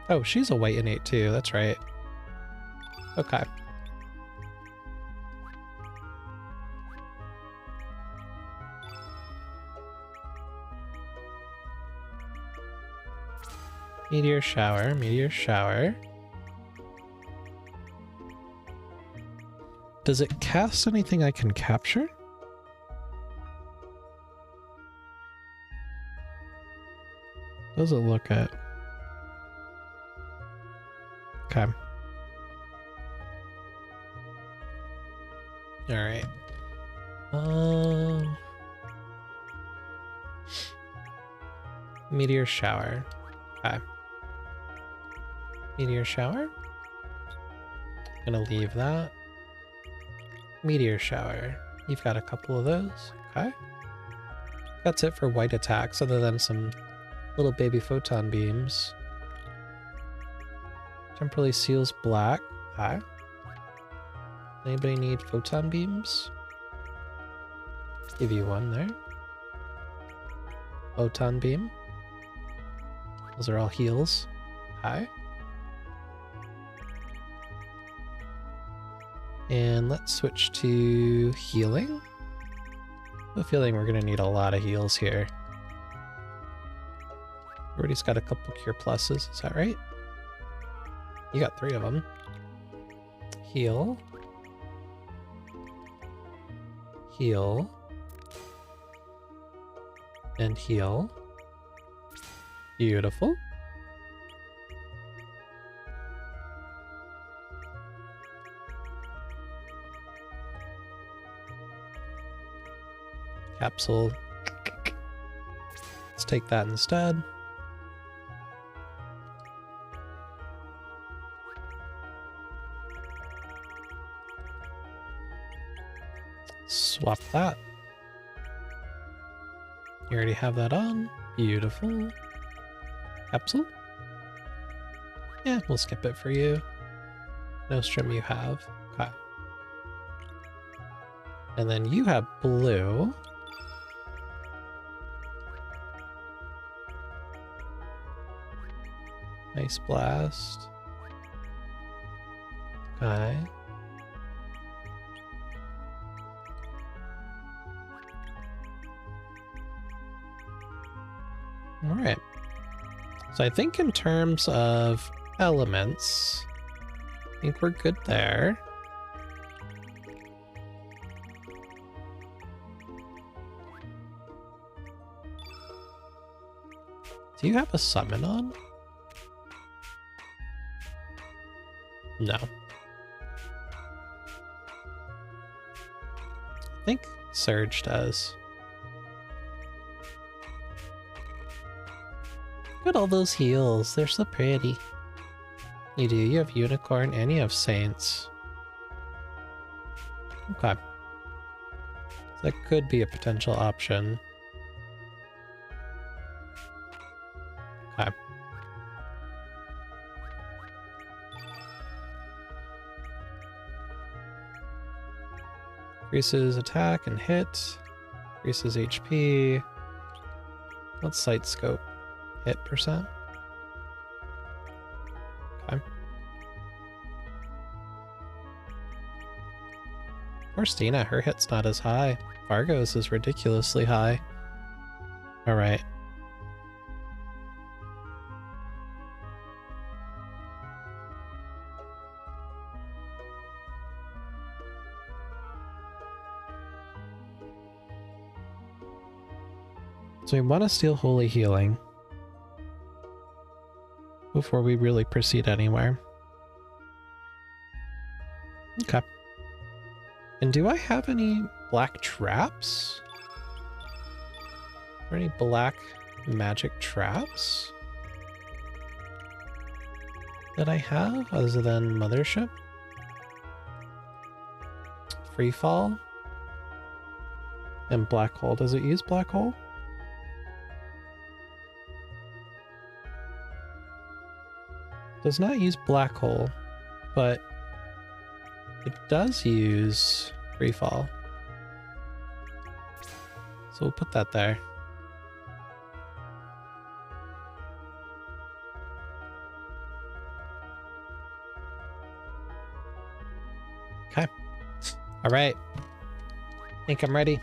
Oh, she's a white innate too, that's right. Okay. Meteor shower, meteor shower. Does it cast anything I can capture? Does it look at? Okay. All right. Meteor shower. Okay. Meteor shower. Gonna leave that. Meteor shower. You've got a couple of those. Okay. That's it for white attacks, other than some little baby photon beams. Temporarily seals black. Okay. Anybody need photon beams? Give you one there. Photon beam. Those are all heals. Okay. And let's switch to healing. I have a feeling we're going to need a lot of heals here. Everybody's got a couple cure pluses, is that right? You got 3 of them. Heal. Heal. And heal. Beautiful. Capsule. Let's take that instead. Swap that. You already have that on. Beautiful. Capsule? Yeah, we'll skip it for you. Nostrum you have. Okay. And then you have blue. Nice blast. Okay. Alright. So I think in terms of elements, I think we're good there. Do you have a summon on? No. I think Serge does. Look at all those heals. They're so pretty. You do. You have Unicorn and you have Saints. Okay. That could be a potential option. Okay. Increases attack and hit. Increases HP. Let's sight scope. Hit percent. Okay. Poor Stina, her hit's not as high. Fargo's is ridiculously high. Alright. So we want to steal Holy Healing before we really proceed anywhere. Okay. And do I have any black traps? Are there any black magic traps that I have other than Mothership? Freefall? And Black Hole. Does it use Black Hole? Does not use Black Hole, but it does use Freefall. So we'll put that there. Okay. All right. Think I'm ready.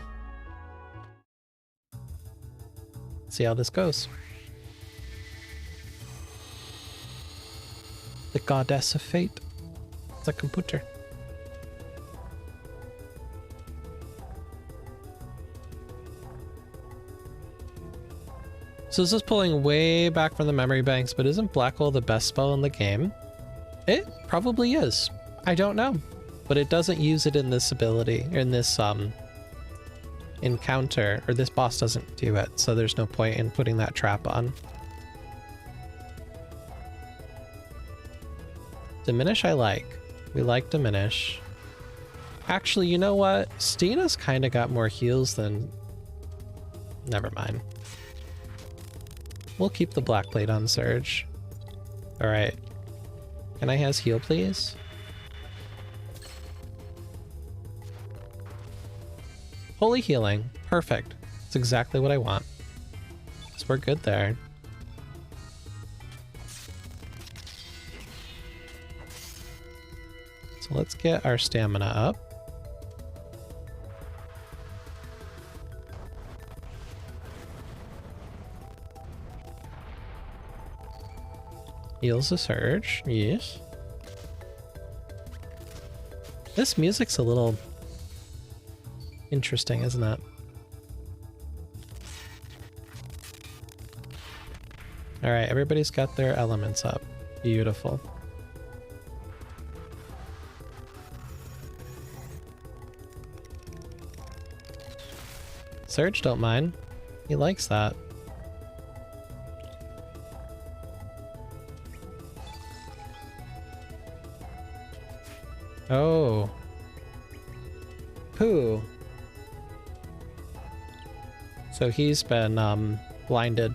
See how this goes. The goddess of fate. The computer. So this is pulling way back from the memory banks, but isn't Black Hole the best spell in the game? It probably is. I don't know. But it doesn't use it in this ability, in this encounter, or this boss doesn't do it, so there's no point in putting that trap on. Diminish I like. We like Diminish. Actually, you know what? Stina's kind of got more heals than... Never mind. We'll keep the black plate on Serge. Alright. Can I has heal, please? Holy Healing. Perfect. That's exactly what I want. So we're good there. So let's get our stamina up. Heals a Surge, yes. This music's a little interesting, isn't it? Alright, everybody's got their elements up. Beautiful. Serge don't mind. He likes that. Oh. Pooh. So he's been blinded.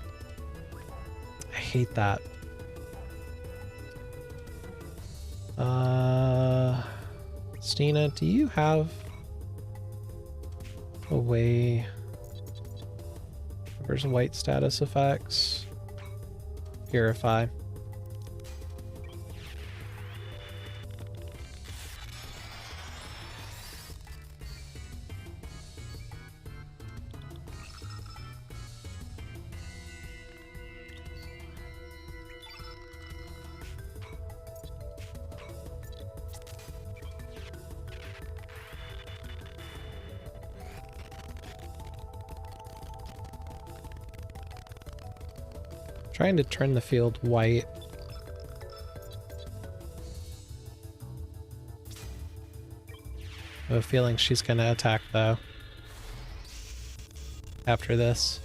I hate that. Stina, do you have a way? There's white status effects. Purify. Trying to turn the field white. I have a feeling she's gonna attack though. After this.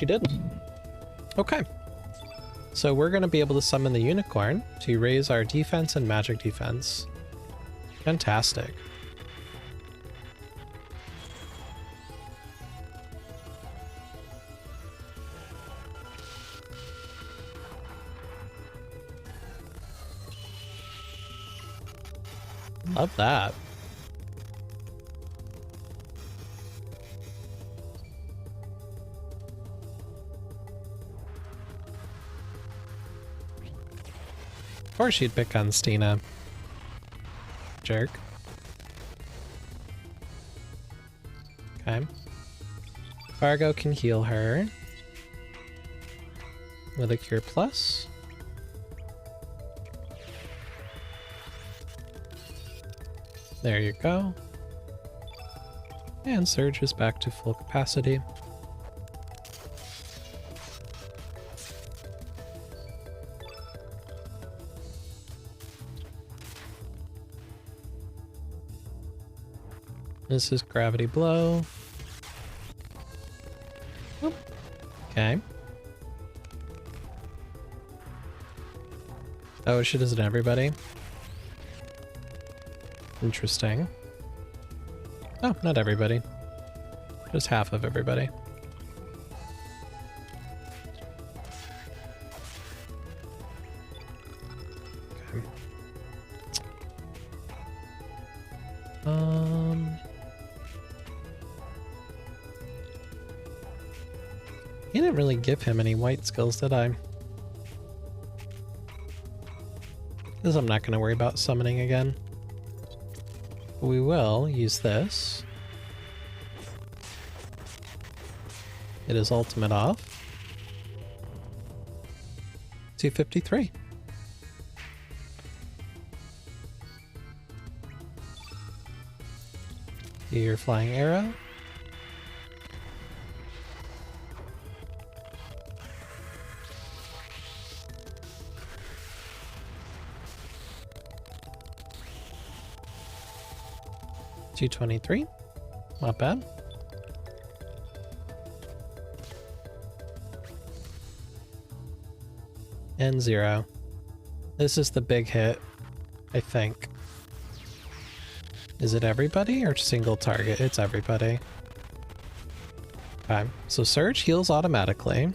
she didn't. Okay. So we're going to be able to summon the unicorn to raise our defense and magic defense. Fantastic. Love that. Of course she'd pick on Stina. Jerk. Okay. Fargo can heal her with a Cure Plus. There you go. And Serge is back to full capacity. This is Gravity Blow. Oop. Okay. Oh, she does it to everybody. Interesting. Oh, not everybody. Just half of everybody. Okay. You didn't really give him any white skills, did I? Because I'm not going to worry about summoning again. We will use this. It is ultimate off. 253. Your flying arrow. $223. Not bad. And 0. This is the big hit, I think. Is it everybody or single target? It's everybody. Okay, so Serge heals automatically.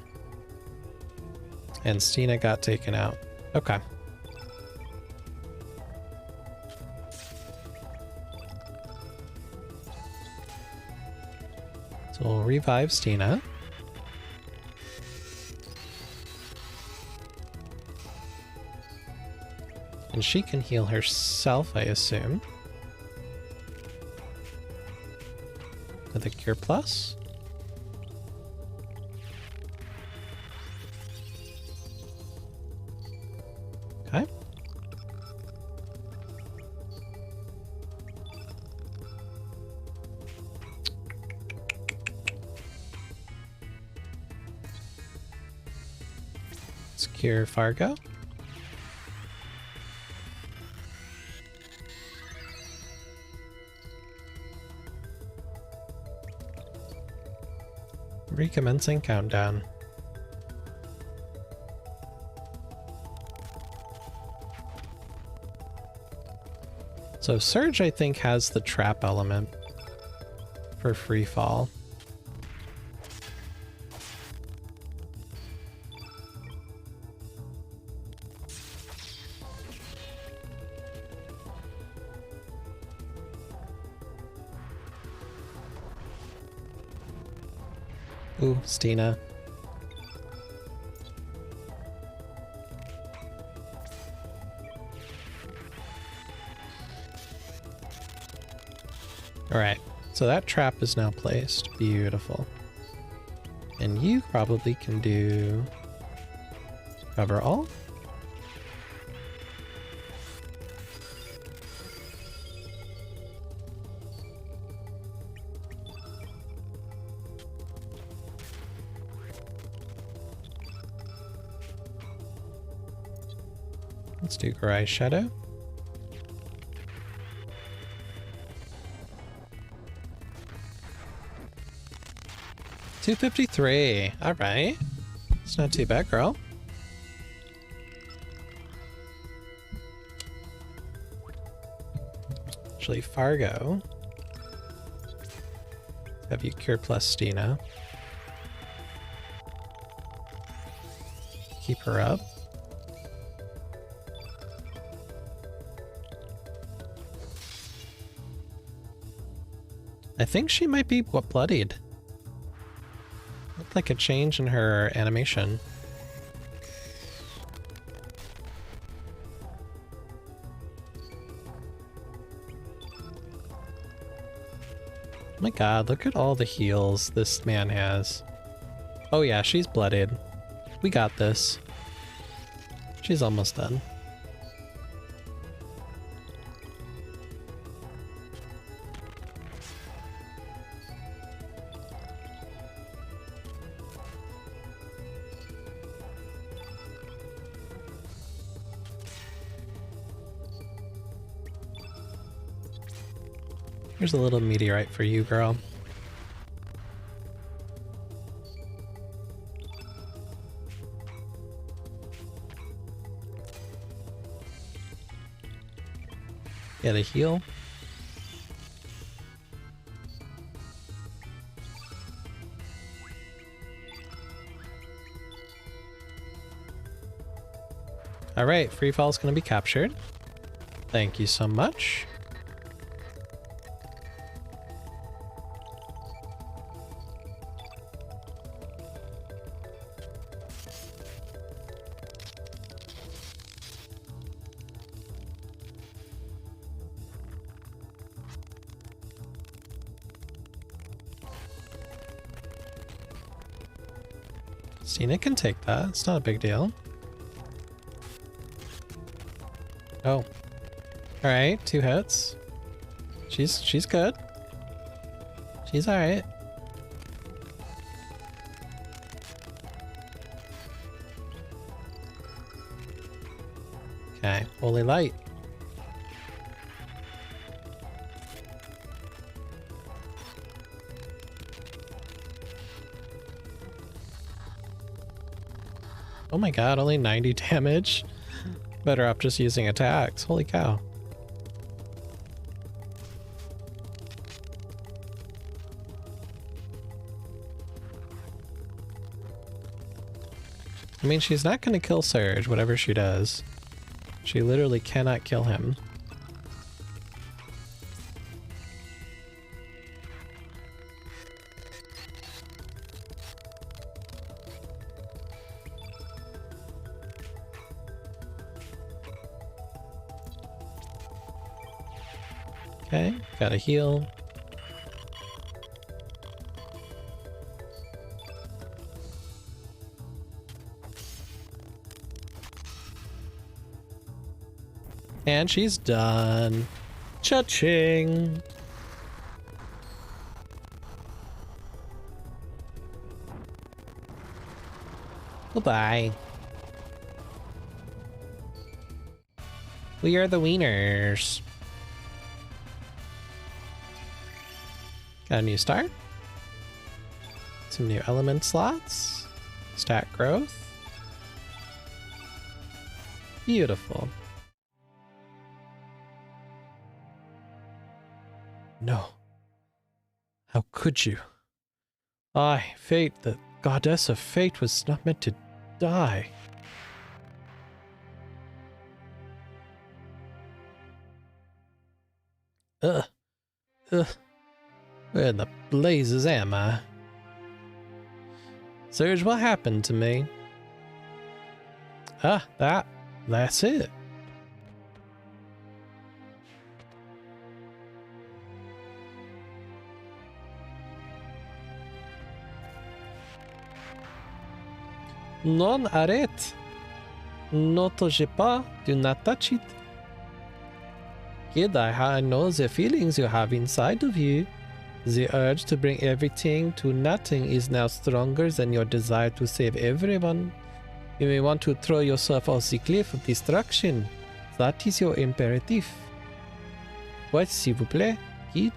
And Stina got taken out. Okay. So we'll revive Stina. And she can heal herself, I assume. With a Cure Plus. Okay. Let's cure Fargo. Recommencing countdown. So Serge, I think, has the trap element for free fall. Ooh, Stina. Alright, so that trap is now placed. Beautiful. And you probably can do cover all. Let's do Garage Shadow. 253. All right. It's not too bad, girl. Actually, Fargo. Have you cure plus Stina. Keep her up. I think she might be bloodied. Looked like a change in her animation. Oh my god, look at all the heals this man has. Oh yeah, she's bloodied. We got this. She's almost done. Here's a little meteorite for you, girl. Get a heal. Alright, free fall is going to be captured. Thank you so much. Stina can take that. It's not a big deal. Oh. Alright, 2 hits. She's good. She's alright. Okay, holy light. Oh my god, only 90 damage? Better off just using attacks. Holy cow. I mean, she's not going to kill Serge, whatever she does. She literally cannot kill him. Okay, gotta heal. And she's done. Cha-ching! Goodbye. We are the wieners. Got a new start. Some new element slots. Stat growth. Beautiful. No. How could you? I, Fate, the goddess of fate, was not meant to die. Ugh. Where in the blazes am I? Serge, what happened to me? Ah, that's it. Non arrête. Ne touchez pas. Do not touch it. Kid, I know the feelings you have inside of you. The urge to bring everything to nothing is now stronger than your desire to save everyone. You may want to throw yourself off the cliff of destruction. That is your imperative. What, s'il vous plaît, kid?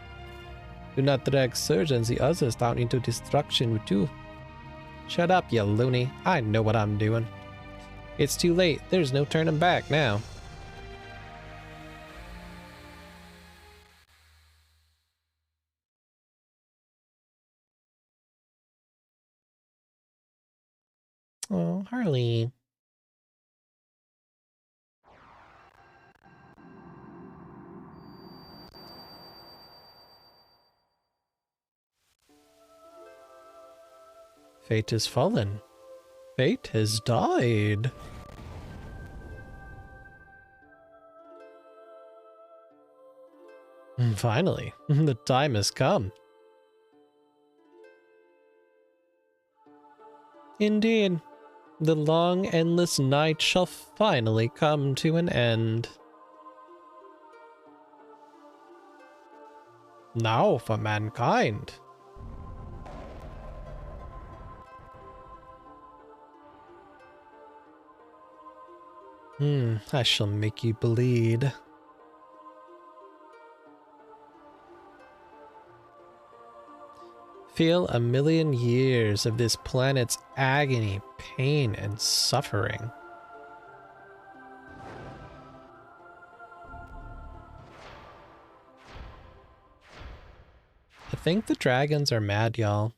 Do not drag Serge and the others down into destruction with you. Shut up, you loony. I know what I'm doing. It's too late. There's no turning back now. Oh, Harley. Fate has fallen. Fate has died. Finally, the time has come. Indeed, the long, endless night shall finally come to an end. Now for mankind. I shall make you bleed. Feel a million years of this planet's agony, pain, and suffering. I think the dragons are mad, y'all.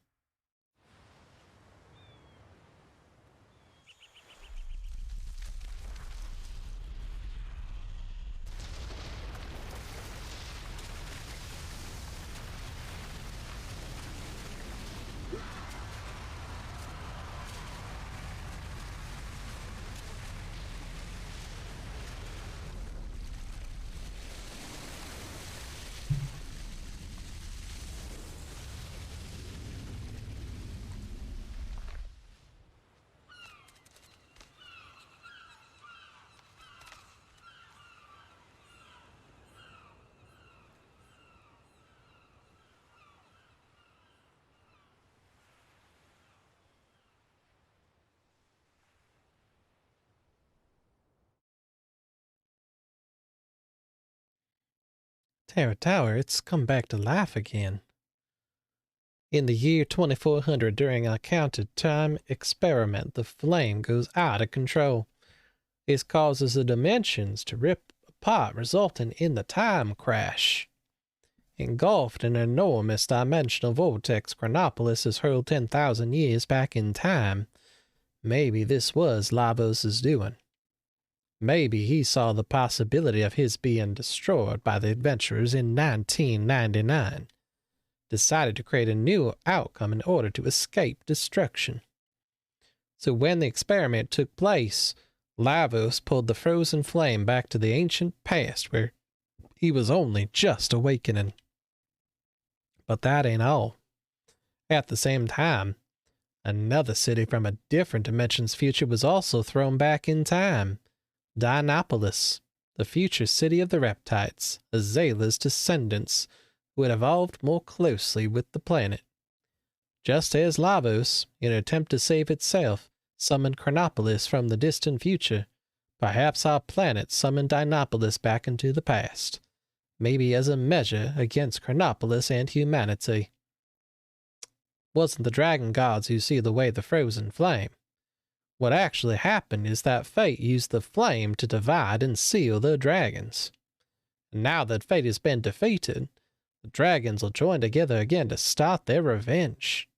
Terra Tower, it's come back to life again. In the year 2400, during a counted time experiment, the flame goes out of control. This causes the dimensions to rip apart, resulting in the time crash. Engulfed in an enormous dimensional vortex, Chronopolis is hurled 10,000 years back in time. Maybe this was Lavos' doing. Maybe he saw the possibility of his being destroyed by the adventurers in 1999. Decided to create a new outcome in order to escape destruction. So when the experiment took place, Lavos pulled the frozen flame back to the ancient past where he was only just awakening. But that ain't all. At the same time, another city from a different dimension's future was also thrown back in time. Dinopolis, the future city of the Reptites, Azala's descendants, who had evolved more closely with the planet. Just as Lavos, in an attempt to save itself, summoned Chronopolis from the distant future, perhaps our planet summoned Dinopolis back into the past, maybe as a measure against Chronopolis and humanity. Wasn't the dragon gods who see the way the frozen flame. What actually happened is that fate used the flame to divide and seal the dragons. And now that fate has been defeated, the dragons will join together again to start their revenge.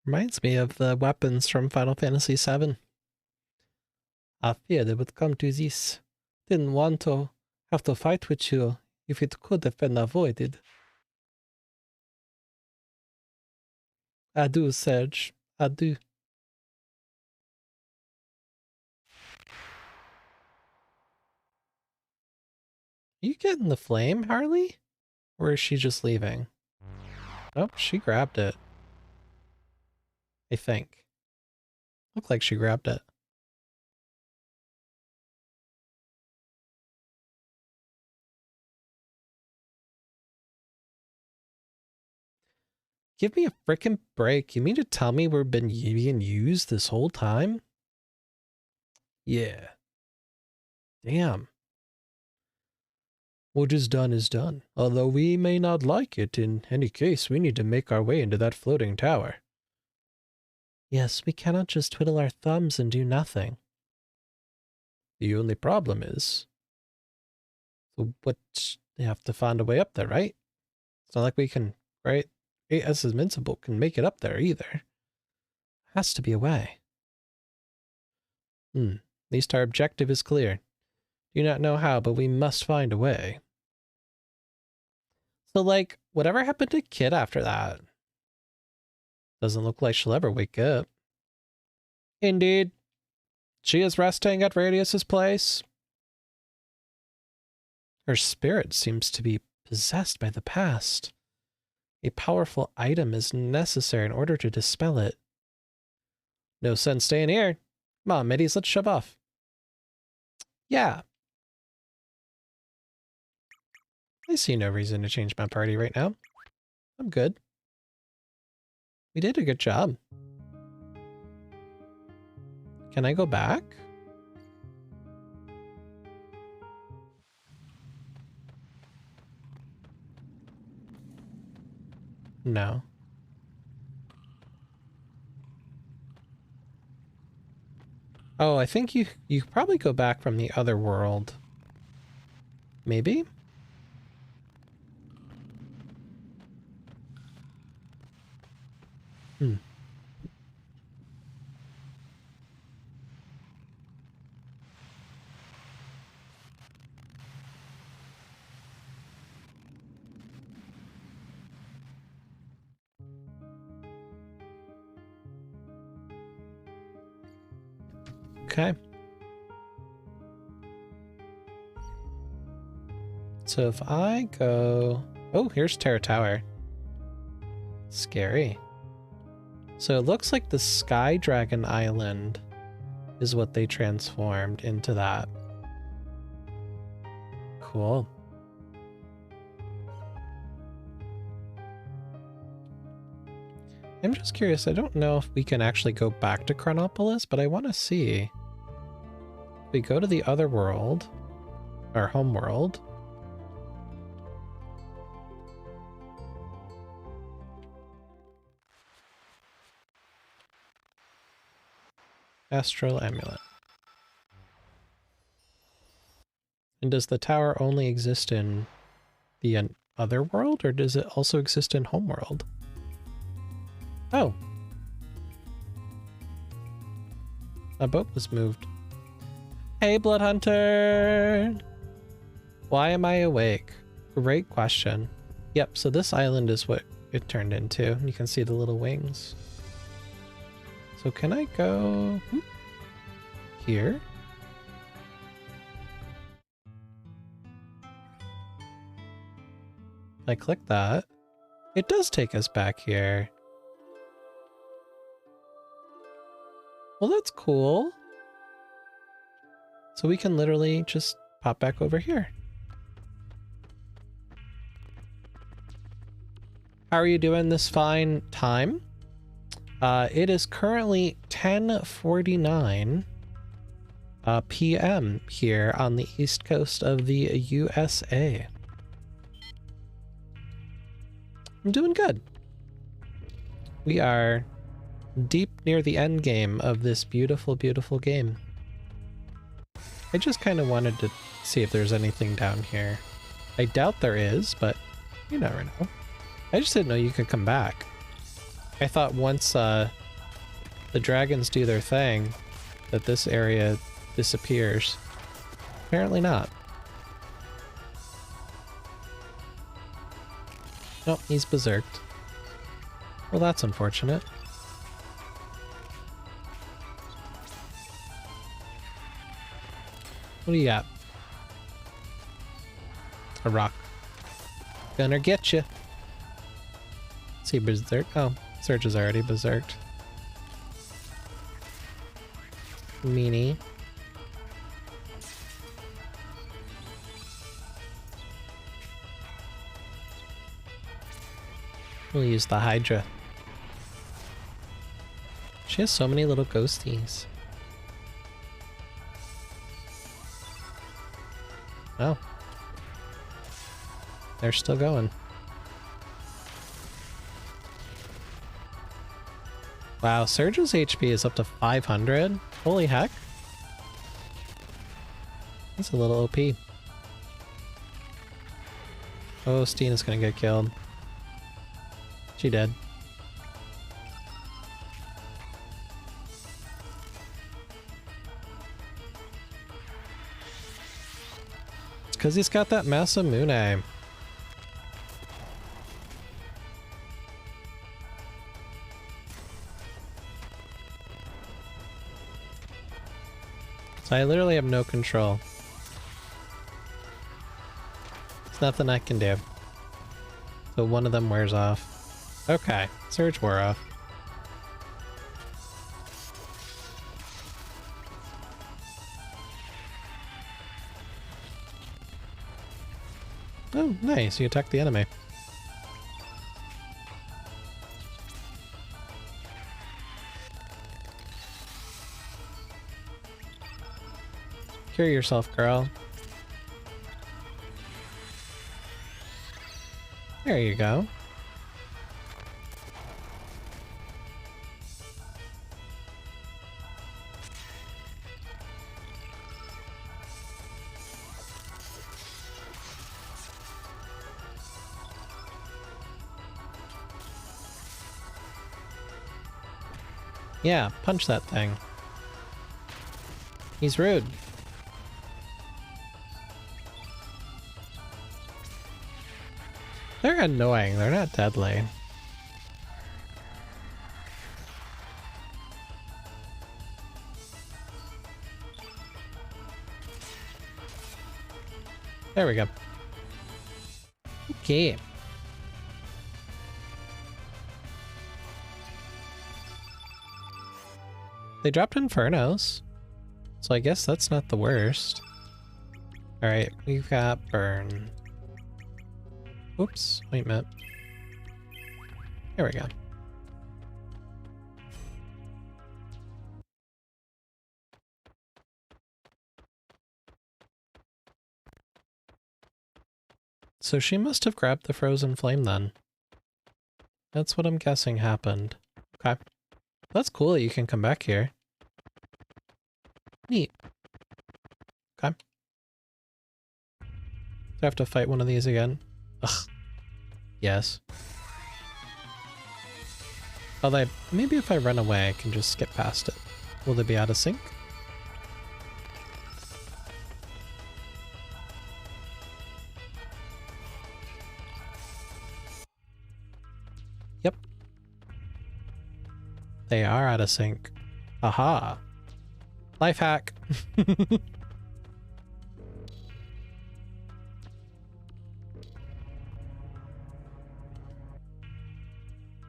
Reminds me of the weapons from Final Fantasy VII. I feared it would come to this. Didn't want to have to fight with you if it could have been avoided. Adieu, Serge. Adieu. Are you getting the flame, Harley? Or is she just leaving? Oh, she grabbed it. I think. Looked like she grabbed it. Give me a frickin' break. You mean to tell me we've been being used this whole time? Yeah. Damn. What is done is done. Although we may not like it, in any case, we need to make our way into that floating tower. Yes, we cannot just twiddle our thumbs and do nothing. The only problem is... So what? They have to find a way up there, right? It's not like we can, right? AS Invincible can make it up there either. Has to be a way. At least our objective is clear. Do not know how, but we must find a way. So, like, whatever happened to Kid after that? Doesn't look like she'll ever wake up. Indeed. She is resting at Radius's place. Her spirit seems to be possessed by the past. A powerful item is necessary in order to dispel it. No sense staying here. Come on, middies, let's shove off. Yeah. I see no reason to change my party right now. I'm good. We did a good job. Can I go back? No. Oh, I think you could probably go back from the other world. Maybe? Okay. So if I go... Oh, here's Terra Tower. Scary. So it looks like the Sky Dragon Island is what they transformed into that. Cool. I'm just curious, I don't know if we can actually go back to Chronopolis, but I want to see. If we go to the other world, our home world. Astral Amulet. And does the tower only exist in the other world, or does it also exist in homeworld? Oh. A boat was moved. Hey, Blood Hunter! Why am I awake? Great question. Yep, so this island is what it turned into. You can see the little wings. So can I go here? I click that. It does take us back here. Well, that's cool. So we can literally just pop back over here. How are you doing this fine time? It is currently 10:49 p.m. here on the east coast of the USA. I'm doing good. We are deep near the end game of this beautiful, beautiful game. I just kind of wanted to see if there's anything down here. I doubt there is, but you never know. I just didn't know you could come back. I thought once the dragons do their thing, that this area disappears. Apparently not. Oh, he's berserked. Well, that's unfortunate. What do you got? A rock. Gonna get you. Is he berserk? Oh, Serge is already berserked. Meanie. We'll use the Hydra. She has so many little ghosties. Oh. They're still going. Wow, Serge's HP is up to 500. Holy heck. That's a little OP. Oh, Steena's gonna get killed. She did. It's because he's got that Masamune. So I literally have no control. There's nothing I can do. So one of them wears off. Okay, Serge wore off. Oh, nice. You attacked the enemy. Cure yourself, girl. There you go. Yeah, punch that thing. He's rude. They're annoying, they're not deadly. There we go. Okay. They dropped Infernos, so I guess that's not the worst. Alright, we've got Burn. Oops, wait a minute. There we go. So she must have grabbed the frozen flame then. That's what I'm guessing happened. Okay. That's cool that you can come back here. Neat. Okay. Do I have to fight one of these again? Ugh. Yes. Although, maybe if I run away, I can just skip past it. Will they be out of sync? Yep. They are out of sync. Aha. Life hack.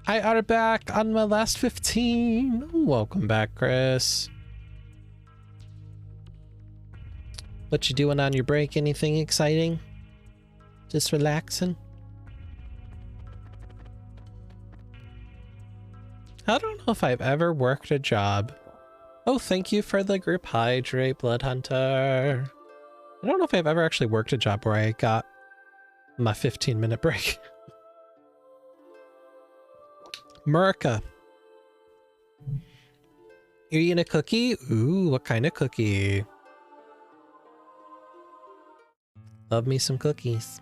I are back on my last 15. Welcome back, Chris. What you doing on your break? Anything exciting? Just relaxing? I don't know if I've ever worked a job. Oh, thank you for the group hydrate, Blood Hunter. I don't know if I've ever actually worked a job where I got my 15-minute break. Murica. You're eating a cookie? Ooh, what kind of cookie? Love me some cookies.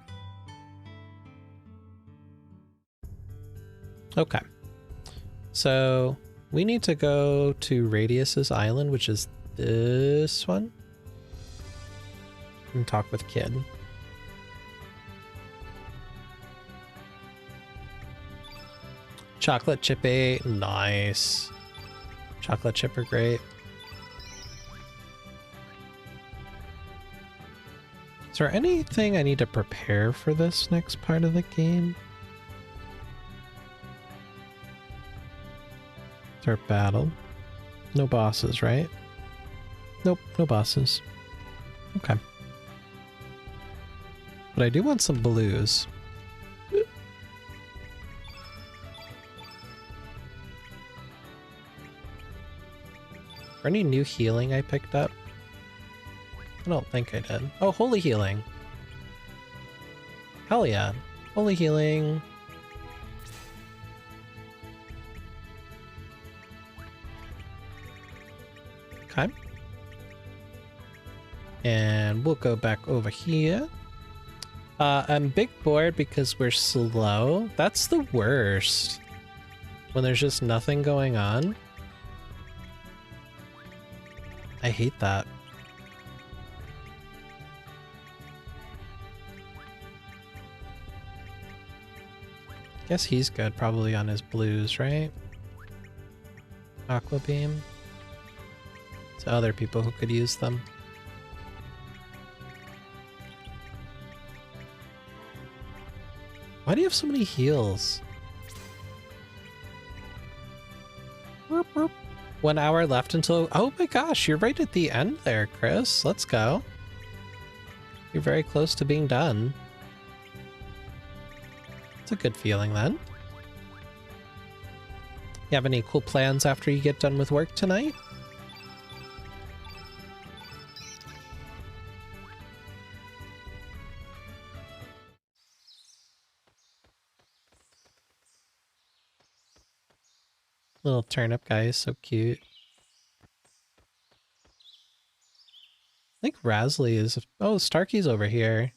Okay. So we need to go to Radius's island, which is this one, and talk with Kid. Chocolate chip 8, nice. Chocolate chip are great. Is there anything I need to prepare for this next part of the game? Start battle. No bosses, right? Nope, no bosses. Okay. But I do want some blues. Or any new healing I picked up? I don't think I did. Oh, holy healing. Hell yeah. Holy healing. Okay. And we'll go back over here. I'm big bored because we're slow. That's the worst. When there's just nothing going on. I hate that. Guess he's good probably on his blues, right? Aqua Beam. To other people who could use them. Why do you have so many heals? 1 hour left until... Oh my gosh, you're right at the end there, Chris. Let's go. You're very close to being done. It's a good feeling then. You have any cool plans after you get done with work tonight? Little turnip guy is so cute. I think Razzly is... Oh, Starkey's over here.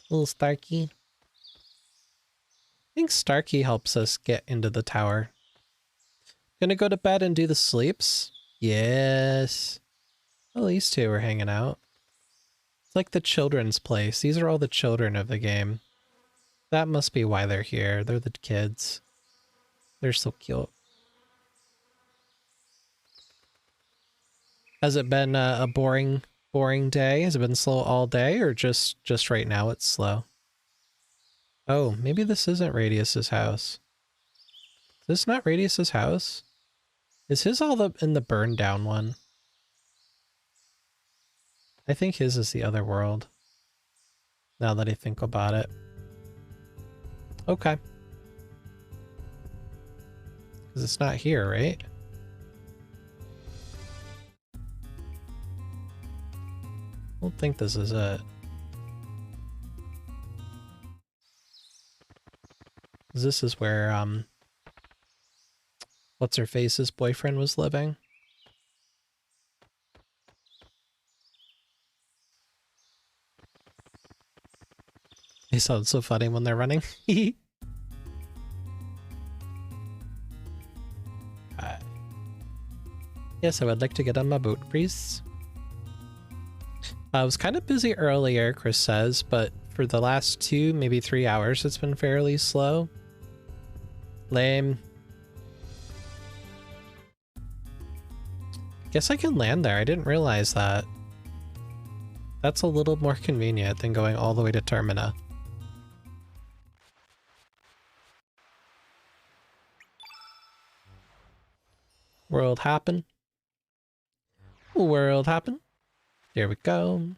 Little Starkey. I think Starkey helps us get into the tower. Gonna go to bed and do the sleeps? Yes. Well, these two are hanging out. It's like the children's place. These are all the children of the game. That must be why they're here. They're the kids. They're so cute. Has it been a boring day? Has it been slow all day, or just right now it's slow? Oh, maybe this isn't Radius's house. Is this not Radius's house? Is his all in the burned down one? I think his is the other world. Now that I think about it. Okay. Because it's not here, right? I don't think this is it. This is where, what's-her-face's boyfriend was living. They sound so funny when they're running. Yes, I would like to get on my boat, please. I was kind of busy earlier, Chris says, but for the last 2, maybe 3 hours, it's been fairly slow. Lame. Guess I can land there. I didn't realize that. That's a little more convenient than going all the way to Termina. World happen. World happen. There we go.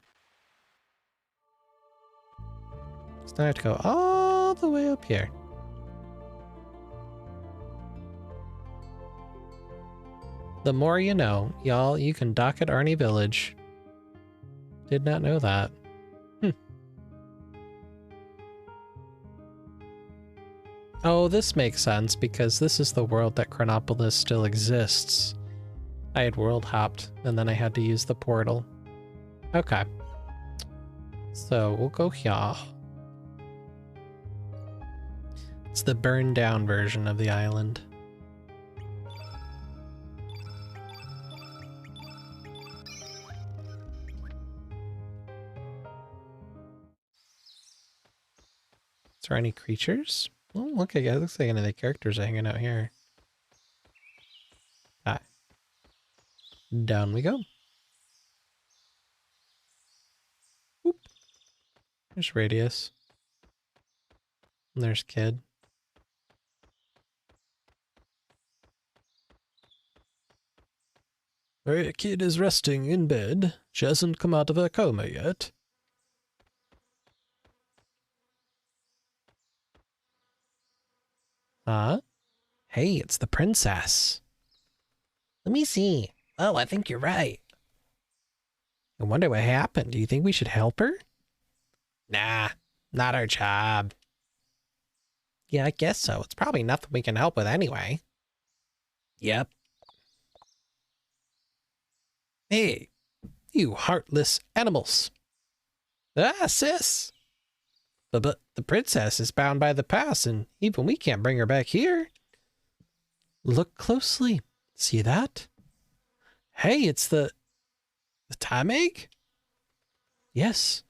So now I have to go all the way up here. The more you know, y'all. You can dock at Arnie Village. Did not know that. Oh, this makes sense because this is the world that Chronopolis still exists. I had world hopped and then I had to use the portal. Okay. So we'll go here. It's the burned down version of the island. for any creatures. Oh, okay, yeah, looks like any of the characters are hanging out here. Ah. Down we go. Whoop. There's Radius. And there's Kid. Our kid is resting in bed. She hasn't come out of her coma yet. Huh? Hey, it's the princess. Let me see. Oh, I think you're right. I wonder what happened. Do you think we should help her? Nah, not our job. Yeah, I guess so. It's probably nothing we can help with anyway. Yep. Hey, you heartless animals. Ah, sis. But the princess is bound by the past, and even we can't bring her back here. Look closely. See that? Hey, it's the time egg? Yes,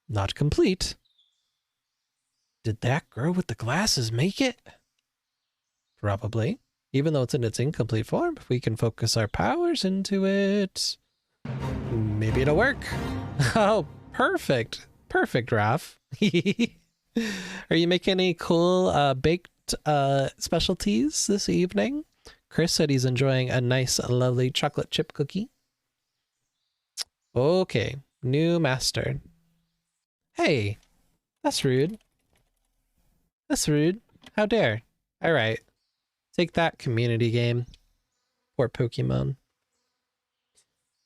not complete. Did that girl with the glasses make it? Probably. Even though it's in its incomplete form, if we can focus our powers into it, maybe it'll work. Oh, perfect. Perfect, Raph. Are you making any cool baked specialties this evening? Chris said he's enjoying a nice, lovely chocolate chip cookie. Okay, new master. Hey, that's rude. That's rude. How dare. All right. Take that, community game. Poor Pokemon.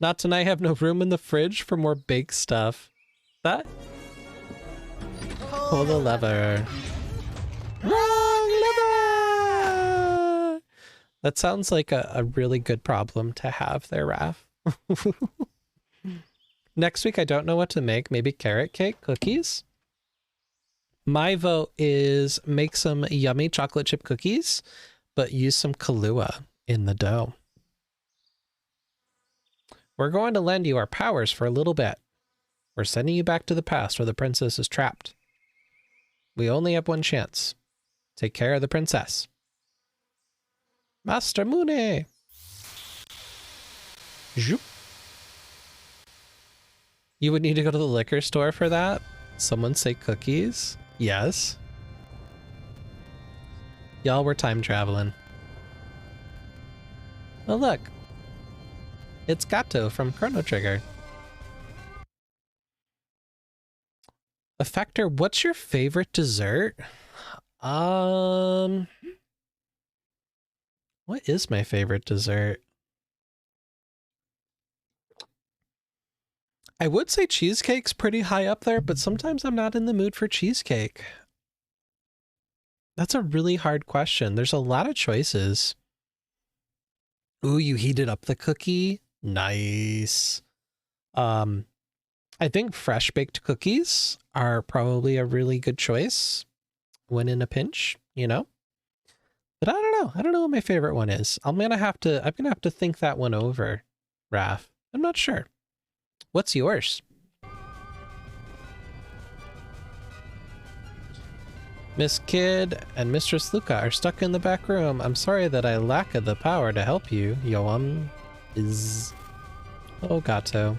Not tonight, have no room in the fridge for more baked stuff. That? Pull the lever. Wrong lever! That sounds like a really good problem to have there, Raph. Next week, I don't know what to make. Maybe carrot cake, cookies? My vote is make some yummy chocolate chip cookies, but use some Kahlua in the dough. We're going to lend you our powers for a little bit. We're sending you back to the past where the princess is trapped. We only have one chance. Take care of the princess. Master Mune! Zoop. You would need to go to the liquor store for that? Someone say cookies? Yes. Y'all were time traveling. Oh look. It's Gato from Chrono Trigger. Affector, what's your favorite dessert? What is my favorite dessert? I would say cheesecake's pretty high up there, but sometimes I'm not in the mood for cheesecake. That's a really hard question. There's a lot of choices. Ooh, you heated up the cookie? Nice. I think fresh baked cookies are probably a really good choice when in a pinch, you know? But I don't know. I don't know what my favorite one is. I'm gonna have to think that one over, Raph. I'm not sure. What's yours? Miss Kid and Mistress Lucca are stuck in the back room. I'm sorry that I lack the power to help you. Yoam is... Oh, Gato.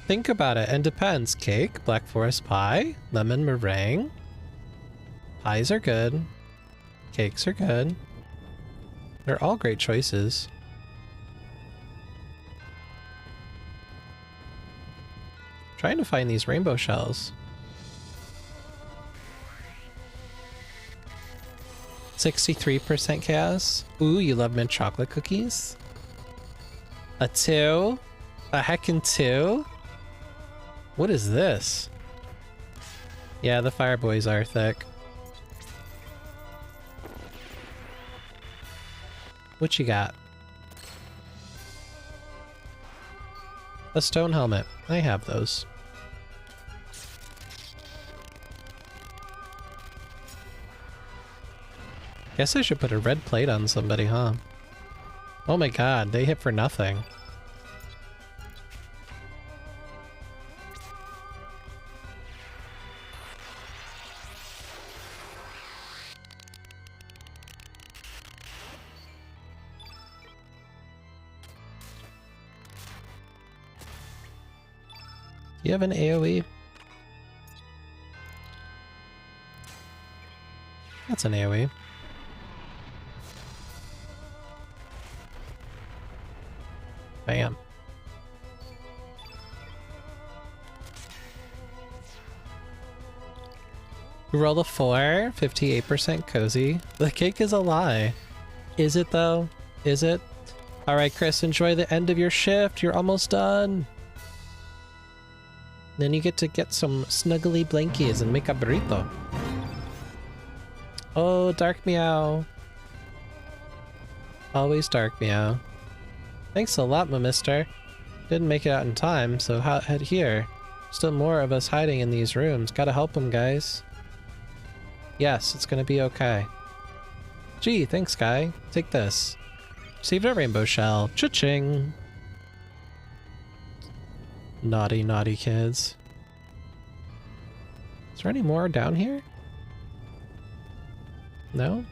Think about it, and depends. Cake, Black Forest pie, lemon meringue. Pies are good. Cakes are good. They're all great choices. Trying to find these rainbow shells. 63% chaos. Ooh, you love mint chocolate cookies? A 2? A heckin' 2? What is this? Yeah, the fire boys are thick. What you got? A stone helmet. I have those. Guess I should put a red plate on somebody, huh? Oh my god, they hit for nothing. Do you have an AoE? That's an AoE. Bam. We rolled a 4, 58% cozy. The cake is a lie. Is it though? Is it? Alright, Chris, enjoy the end of your shift. You're almost done. Then you get to get some snuggly blankies and make a burrito. Oh, Dark Meow. Always Dark Meow. Thanks a lot, my mister. Didn't make it out in time, so head here. Still more of us hiding in these rooms. Gotta help them, guys. Yes, it's gonna be okay. Gee, thanks, guy. Take this. Received a rainbow shell. Cha-ching! Naughty, naughty kids. Is there any more down here? No?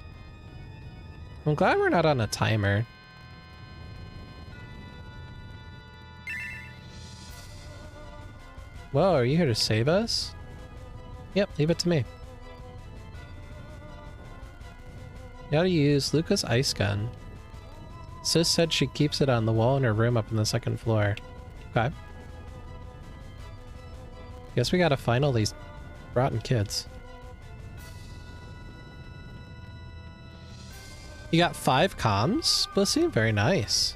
I'm glad we're not on a timer. Whoa, are you here to save us? Yep, leave it to me. You gotta use Lucca's ice gun. Sis said she keeps it on the wall in her room up on the second floor. Okay. Guess we gotta find all these rotten kids. You got 5 comms? Bussy? Very nice.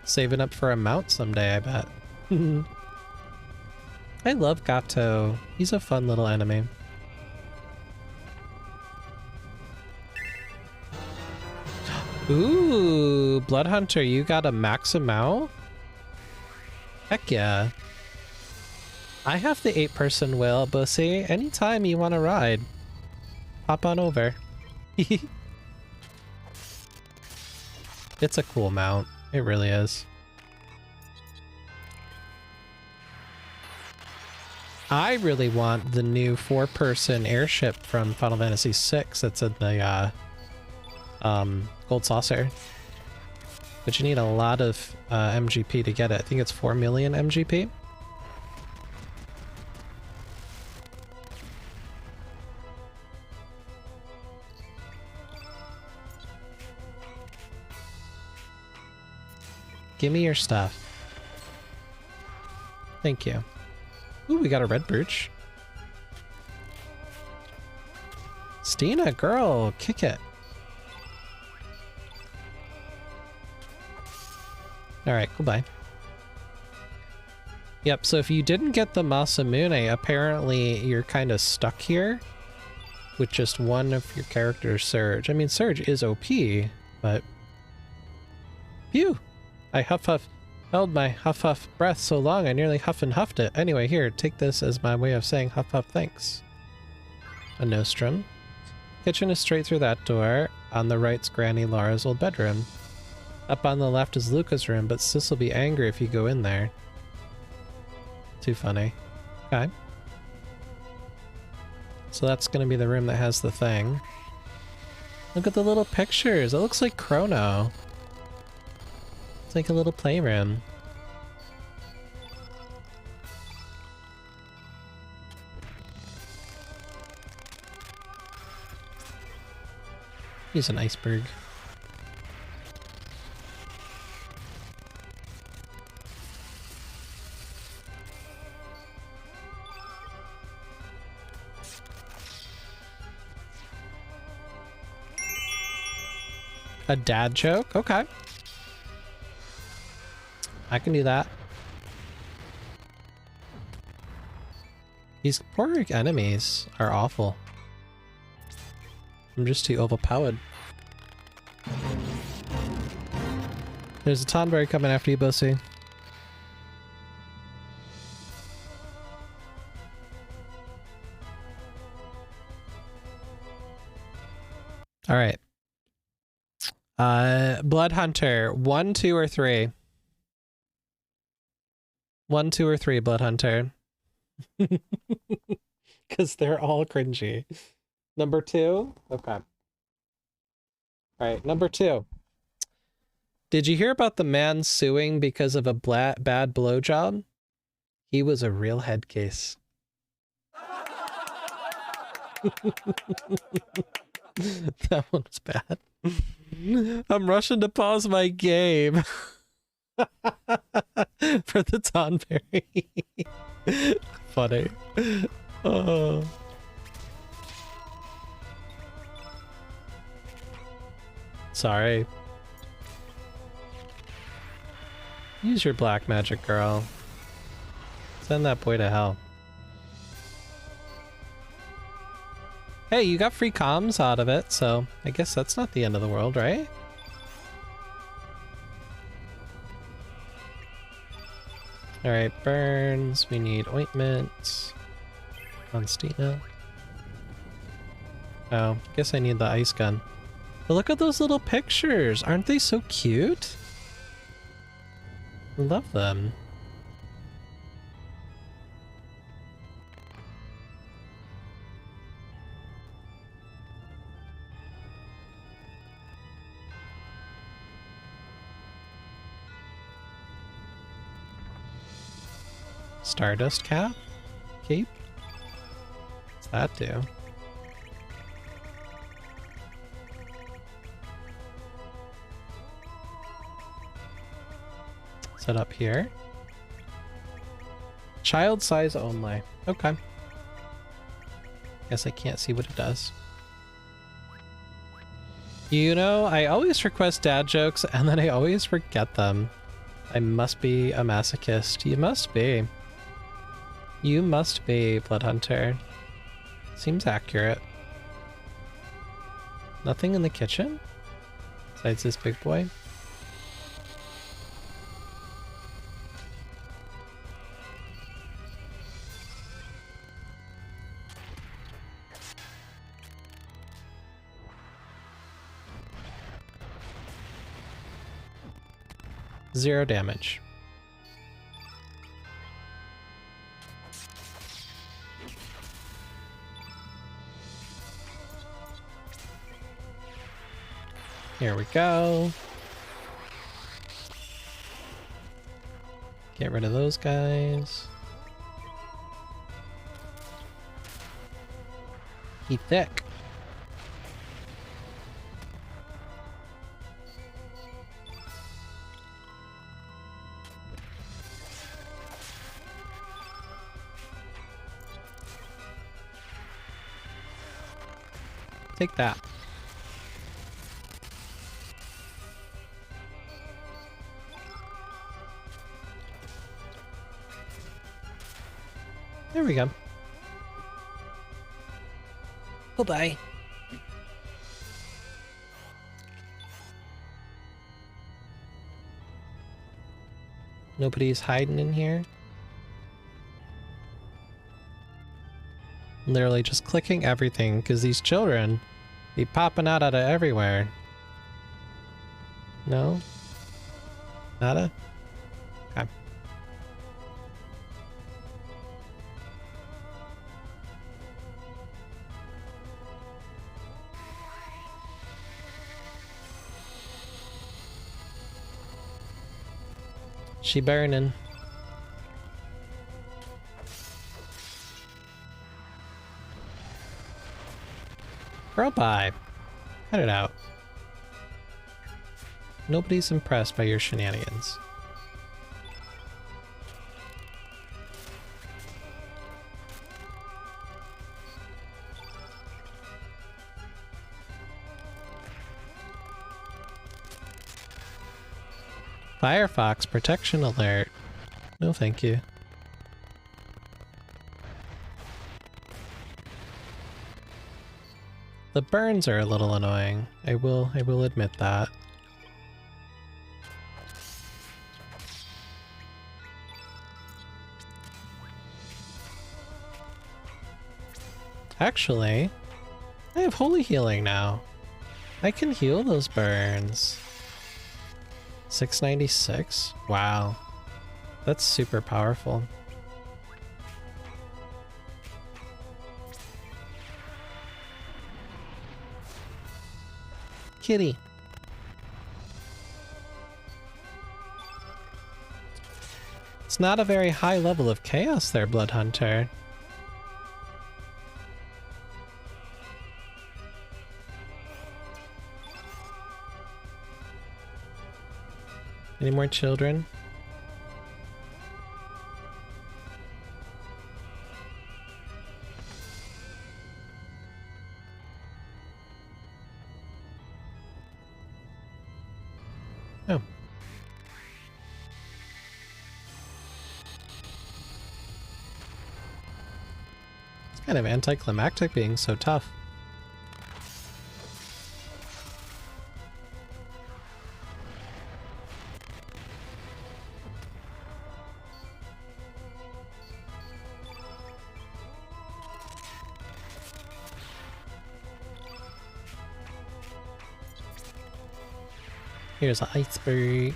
Saving up for a mount someday, I bet. I love Gato. He's a fun little enemy. Ooh, Blood Hunter, you got a Maximau? Heck yeah. I have the 8-person whale, Bussy. Anytime you want to ride, hop on over. It's a cool mount. It really is. I really want the new 4-person airship from Final Fantasy VI that's in the Gold Saucer. But you need a lot of MGP to get it. I think it's 4 million MGP. Give me your stuff. Thank you. Ooh, we got a red brooch. Stina, girl, kick it. Alright, goodbye. Yep, so if you didn't get the Masamune, apparently you're kind of stuck here with just one of your characters, Serge. I mean, Serge is OP, but... Phew! I held my huff breath so long I nearly huff and huffed it. Anyway, here, take this as my way of saying huff thanks. A nostrum. Kitchen is straight through that door. On the right's Granny Laura's old bedroom. Up on the left is Lucca's room, but Sis will be angry if you go in there. Too funny. Okay. So that's gonna be the room that has the thing. Look at the little pictures. It looks like Chrono. It's like a little playroom. He's an iceberg. A dad joke? Okay. I can do that. These poor enemies are awful. I'm just too overpowered. There's a Tonberry coming after you, Bussy. Alright. Blood Hunter, 1, 2, or 3? 1, 2, or 3, Blood Hunter. Because they're all cringy. Number 2? Okay. Alright, number 2. Did you hear about the man suing because of a bad blowjob? He was a real head case. That one was bad. I'm rushing to pause my game. For the Tonberry. Funny. Oh. Sorry. Use your black magic, girl. Send that boy to hell. Hey, you got free comms out of it, so I guess that's not the end of the world, right? Alright, burns. We need ointment. On Stina. Oh, guess I need the ice gun. But look at those little pictures! Aren't they so cute? I love them. Stardust cap? Cape? What's that do? Set up here. Child size only. Okay. Guess I can't see what it does. You know, I always request dad jokes and then I always forget them. I must be a masochist. You must be. You must be, Blood Hunter. Seems accurate. Nothing in the kitchen? Besides this big boy? Zero damage. Here we go. Get rid of those guys. He thick. Take that. There we go. Bye-bye. Nobody's hiding in here. Literally just clicking everything because these children be popping out of everywhere. No? Nada? Okay. She burning. Girl, bye. Cut it out. Nobody's impressed by your shenanigans. Firefox protection alert. No, thank you. The burns are a little annoying. I will admit that. Actually, I have holy healing now. I can heal those burns. 696? Wow. That's super powerful. Kitty. It's not a very high level of chaos there, Blood Hunter. Any more children? Oh. It's kind of anticlimactic being so tough. Here's an iceberg.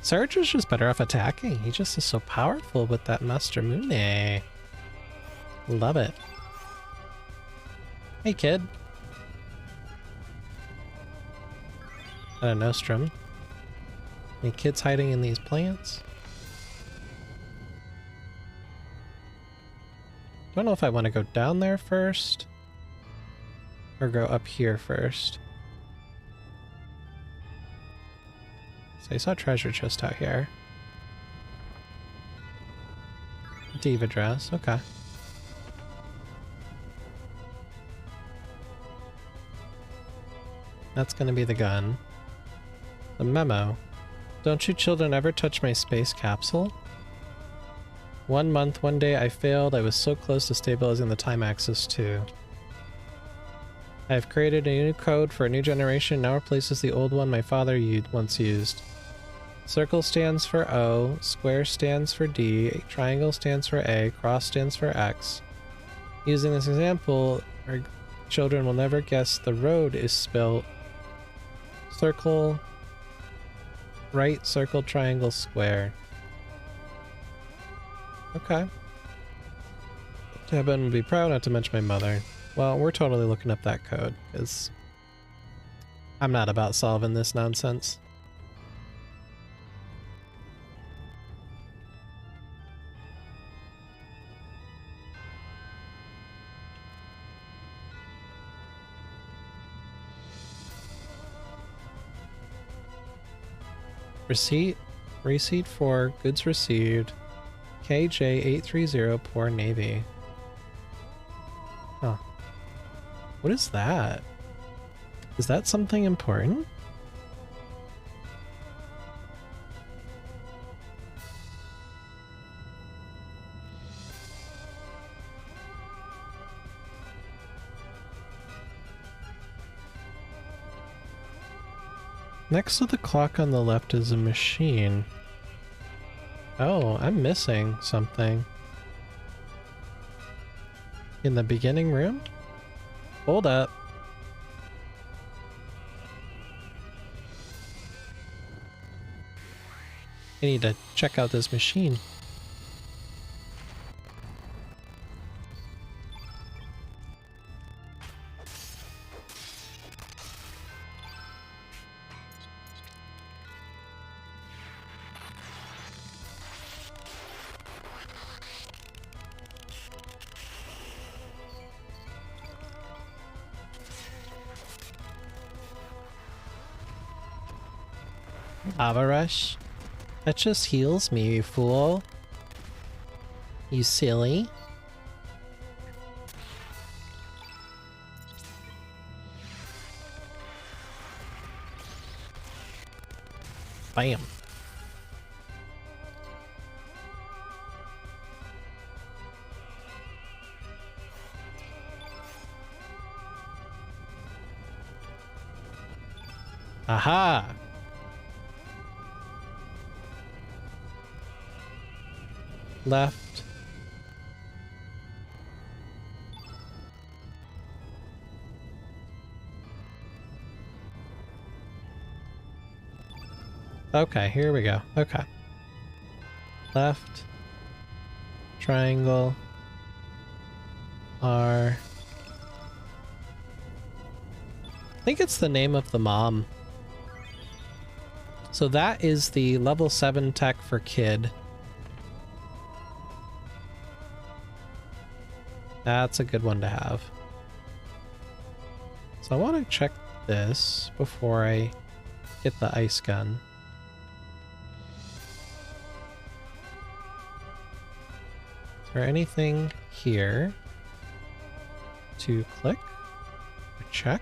Serge was just better off attacking. He just is so powerful with that Master Mune. Love it. Hey, kid. Got a nostrum. Any kids hiding in these plants? Don't know if I want to go down there first or go up here first. So I saw treasure chest out here. Diva dress, okay. That's gonna be the gun. The memo. Don't you children ever touch my space capsule? 1 month, 1 day I failed. I was so close to stabilizing the time axis too. I have created a new code for a new generation, now replaces the old one my father once used. Circle stands for O, square stands for D, triangle stands for A, cross stands for X. Using this example, our children will never guess the road is spelled circle, right, circle, triangle, square. Okay. Tebben would be proud, not to mention my mother. Well, we're totally looking up that code, because I'm not about solving this nonsense. Receipt for goods received. KJ830, Poor Navy. Huh. What is that? Is that something important? Next to the clock on the left is a machine. Oh, I'm missing something. In the beginning room? Hold up. I need to check out this machine. Lava Rush? That just heals me, you fool. You silly. Bam. Aha! left. Okay, here we go. Okay. Left. Triangle. R. I think it's the name of the mom. So that is the level 7 tech for Kid. That's a good one to have. So I want to check this before I get the ice gun. Is there anything here to click or check?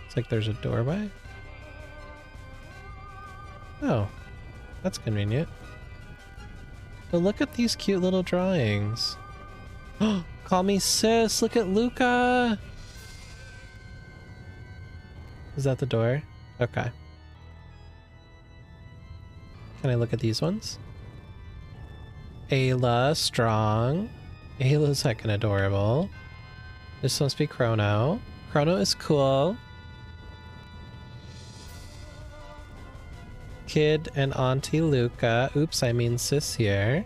It's like there's a doorway. Oh, that's convenient. But look at these cute little drawings. Call me sis, look at Lucca! Is that the door? Okay. Can I look at these ones? Ayla, strong. Ayla's heckin' adorable. This must be Chrono. Chrono is cool. Kid and Auntie Lucca. Oops, I mean sis here.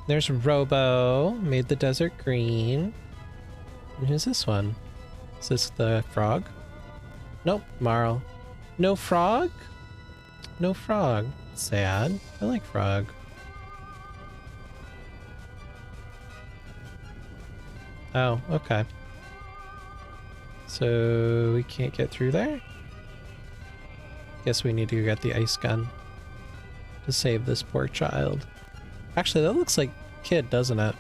There's Robo. Made the desert green. And who's this one? Is this the frog? Nope, Marl. No frog? No frog. Sad. I like frog. Oh, okay. So we can't get through there? Guess we need to get the ice gun to save this poor child. Actually, that looks like Kid, doesn't it?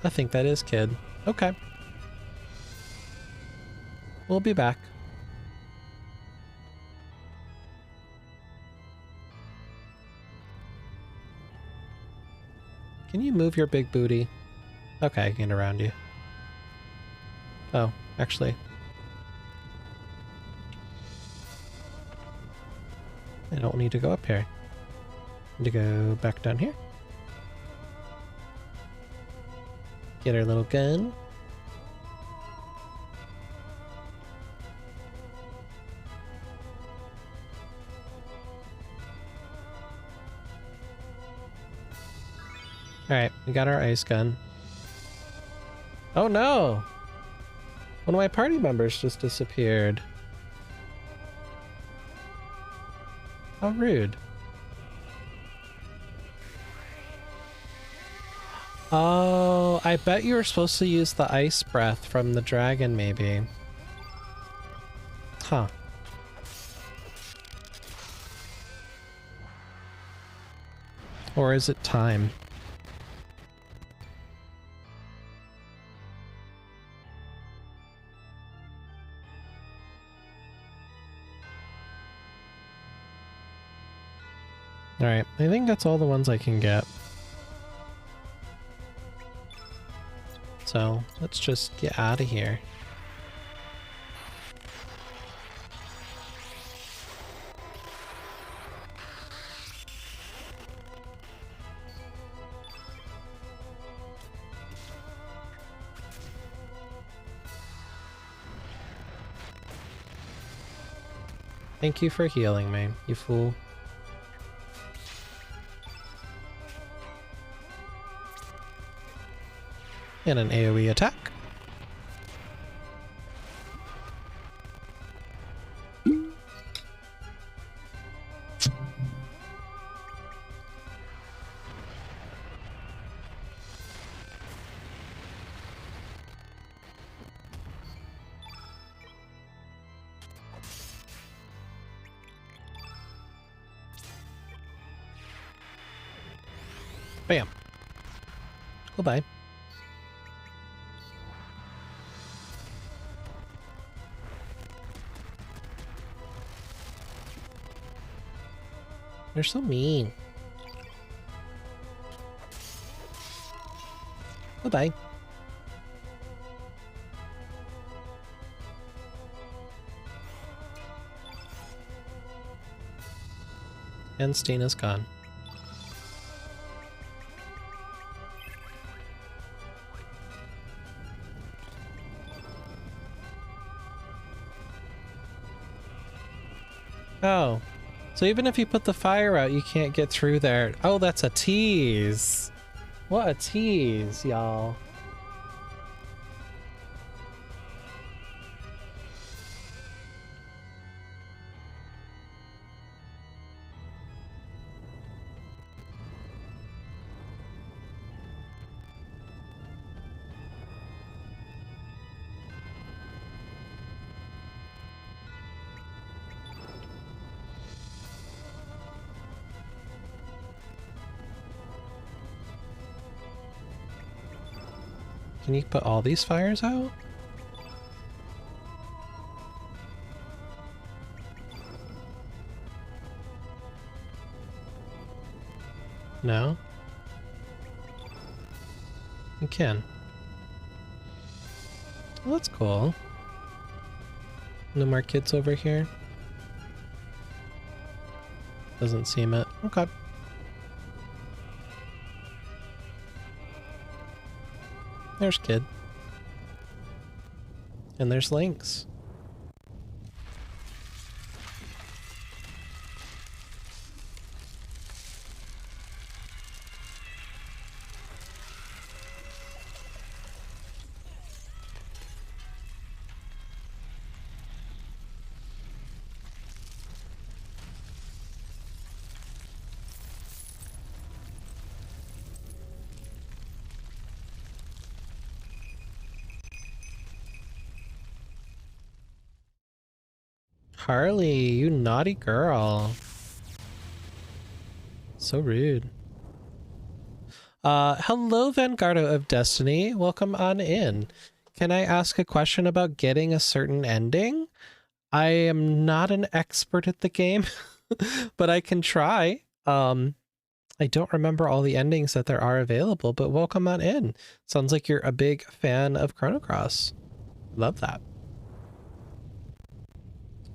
I think that is Kid. Okay. We'll be back. Can you move your big booty? Okay, I can get around you. Oh, actually. I don't need to go up here. I need to go back down here. Get our little gun. Alright, we got our ice gun. Oh no! One of my party members just disappeared. How rude. Oh, I bet you were supposed to use the ice breath from the dragon, maybe. Huh. Or is it time? Alright, I think that's all the ones I can get. So, let's just get out of here. Thank you for healing me, you fool. And an AoE attack. Bam. Goodbye. They're so mean. Goodbye. And Stina's gone. Oh, so even if you put the fire out, you can't get through there. Oh, that's a tease. What a tease, y'all. Can you put all these fires out? No? You can. Well, that's cool. No more kids over here? Doesn't seem it. Okay. There's Kid. And there's Lynx. Harley, you naughty girl. So rude. Hello, Vanguardo of Destiny. Welcome on in. Can I ask a question about getting a certain ending? I am not an expert at the game, but I can try. I don't remember all the endings that there are available, but welcome on in. Sounds like you're a big fan of Chrono Cross. Love that.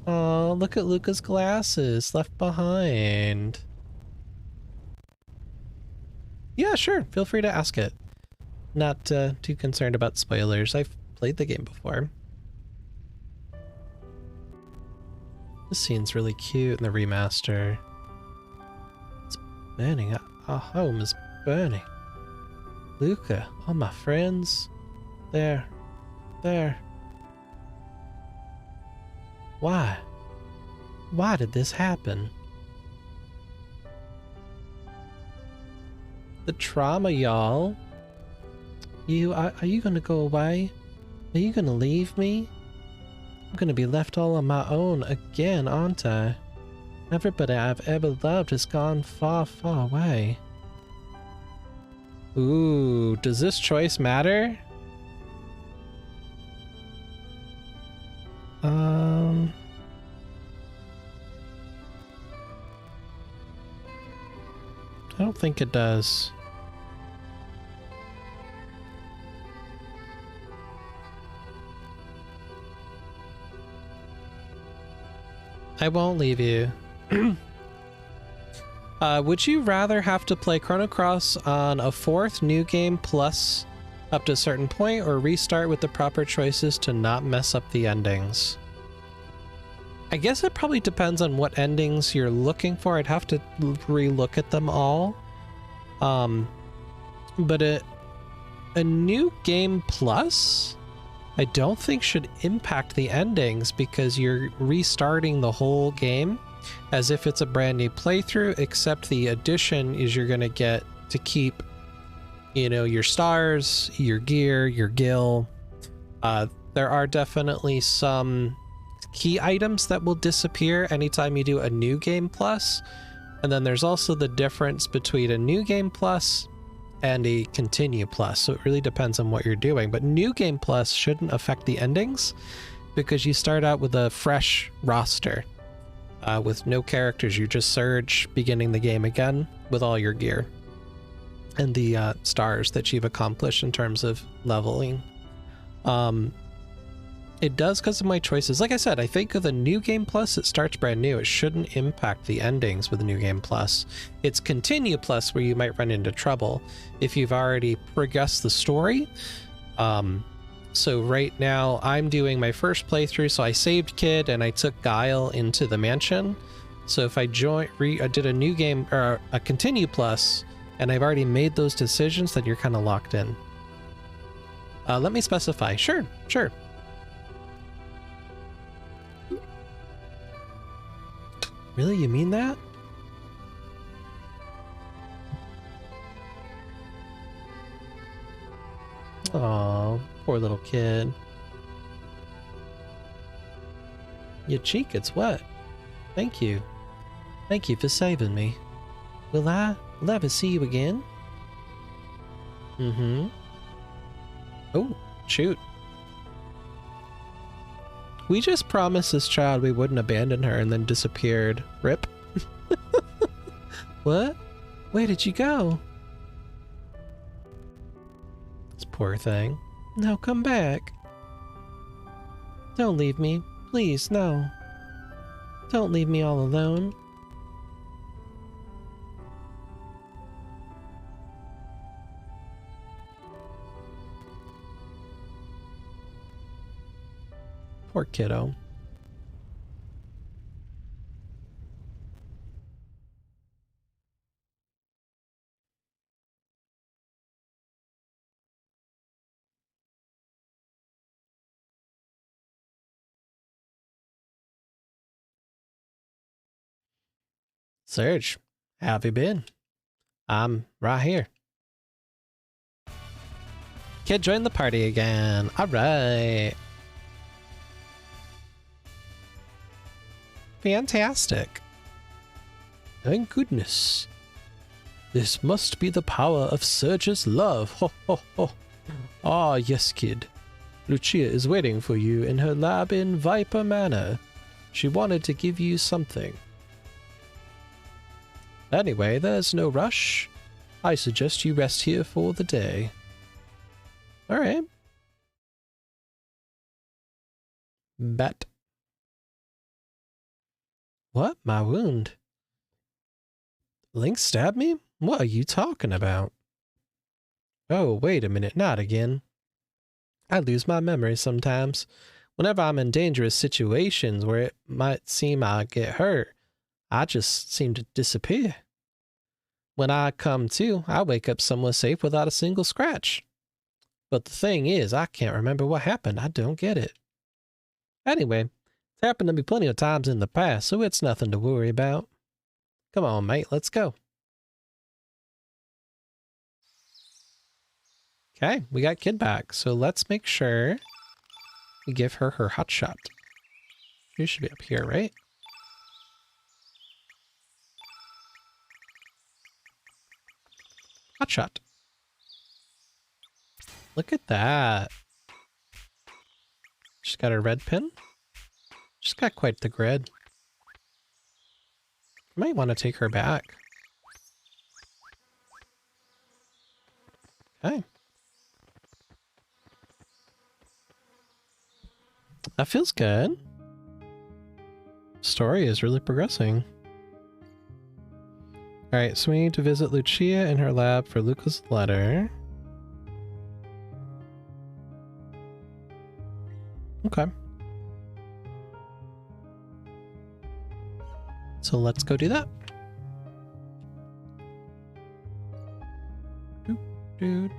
Oh, look at Lucca's glasses left behind. Yeah, sure. Feel free to ask it. Not too concerned about spoilers. I've played the game before. This scene's really cute in the remaster. It's burning. Our home is burning. Lucca, all my friends. There. Why? Why did this happen? The trauma, y'all. Are you gonna go away? Are you gonna leave me? I'm gonna be left all on my own again, aren't I? Everybody I've ever loved has gone far, far away. Ooh, does this choice matter? I don't think it does. I won't leave you. Would you rather have to play Chrono Cross on a 4th new game plus up to a certain point, or restart with the proper choices to not mess up the endings? I guess it probably depends on what endings you're looking for. I'd have to re-look at them all. But a new game plus, I don't think should impact the endings, because you're restarting the whole game as if it's a brand new playthrough, except the addition is you're going to get to keep, you know, your stars, your gear, your gil. There are definitely some key items that will disappear anytime you do a new game plus, and then there's also the difference between a new game plus and a continue plus, so it really depends on what you're doing. But new game plus shouldn't affect the endings because you start out with a fresh roster with no characters. You just Serge beginning the game again with all your gear and the stars that you've accomplished in terms of leveling. It does because of my choices. Like I said, I think with a New Game Plus, it starts brand new. It shouldn't impact the endings with a New Game Plus. It's Continue Plus where you might run into trouble if you've already progressed the story. So right now I'm doing my first playthrough, so I saved Kid and I took Guile into the mansion. So if I did a new game or a Continue Plus and I've already made those decisions, then you're kind of locked in. Let me specify. Sure. Really? You mean that? Aw, poor little kid. Your cheek, it's wet. Thank you. Thank you for saving me. Will I ever see you again? Mm-hmm. Oh, shoot. We just promised this child we wouldn't abandon her and then disappeared. Rip. What? Where did you go? This poor thing. Now come back. Don't leave me. Please, no. Don't leave me all alone. Poor kiddo. Serge, how have you been? I'm right here. Kid joined the party again. All right. Fantastic. Thank goodness. This must be the power of Serge's love. Ho ho ho. Ah, yes, kid. Luccia is waiting for you in her lab in Viper Manor. She wanted to give you something. Anyway, there's no rush. I suggest you rest here for the day. Alright. Bet. What? My wound? Lynx stabbed me? What are you talking about? Oh, wait a minute, not again. I lose my memory sometimes. Whenever I'm in dangerous situations where it might seem I get hurt, I just seem to disappear. When I come to, I wake up somewhere safe without a single scratch. But the thing is, I can't remember what happened. I don't get it. Anyway, it's happened to me plenty of times in the past, so it's nothing to worry about. Come on, mate, let's go. Okay, we got Kid back, so let's make sure we give her her hot shot. She should be up here, right? Hot shot. Look at that. She's got her red pin. She's got quite the grid. I might want to take her back. Okay. That feels good. Story is really progressing. Alright, so we need to visit Luccia in her lab for Lucca's letter. Okay. So let's go do that. There's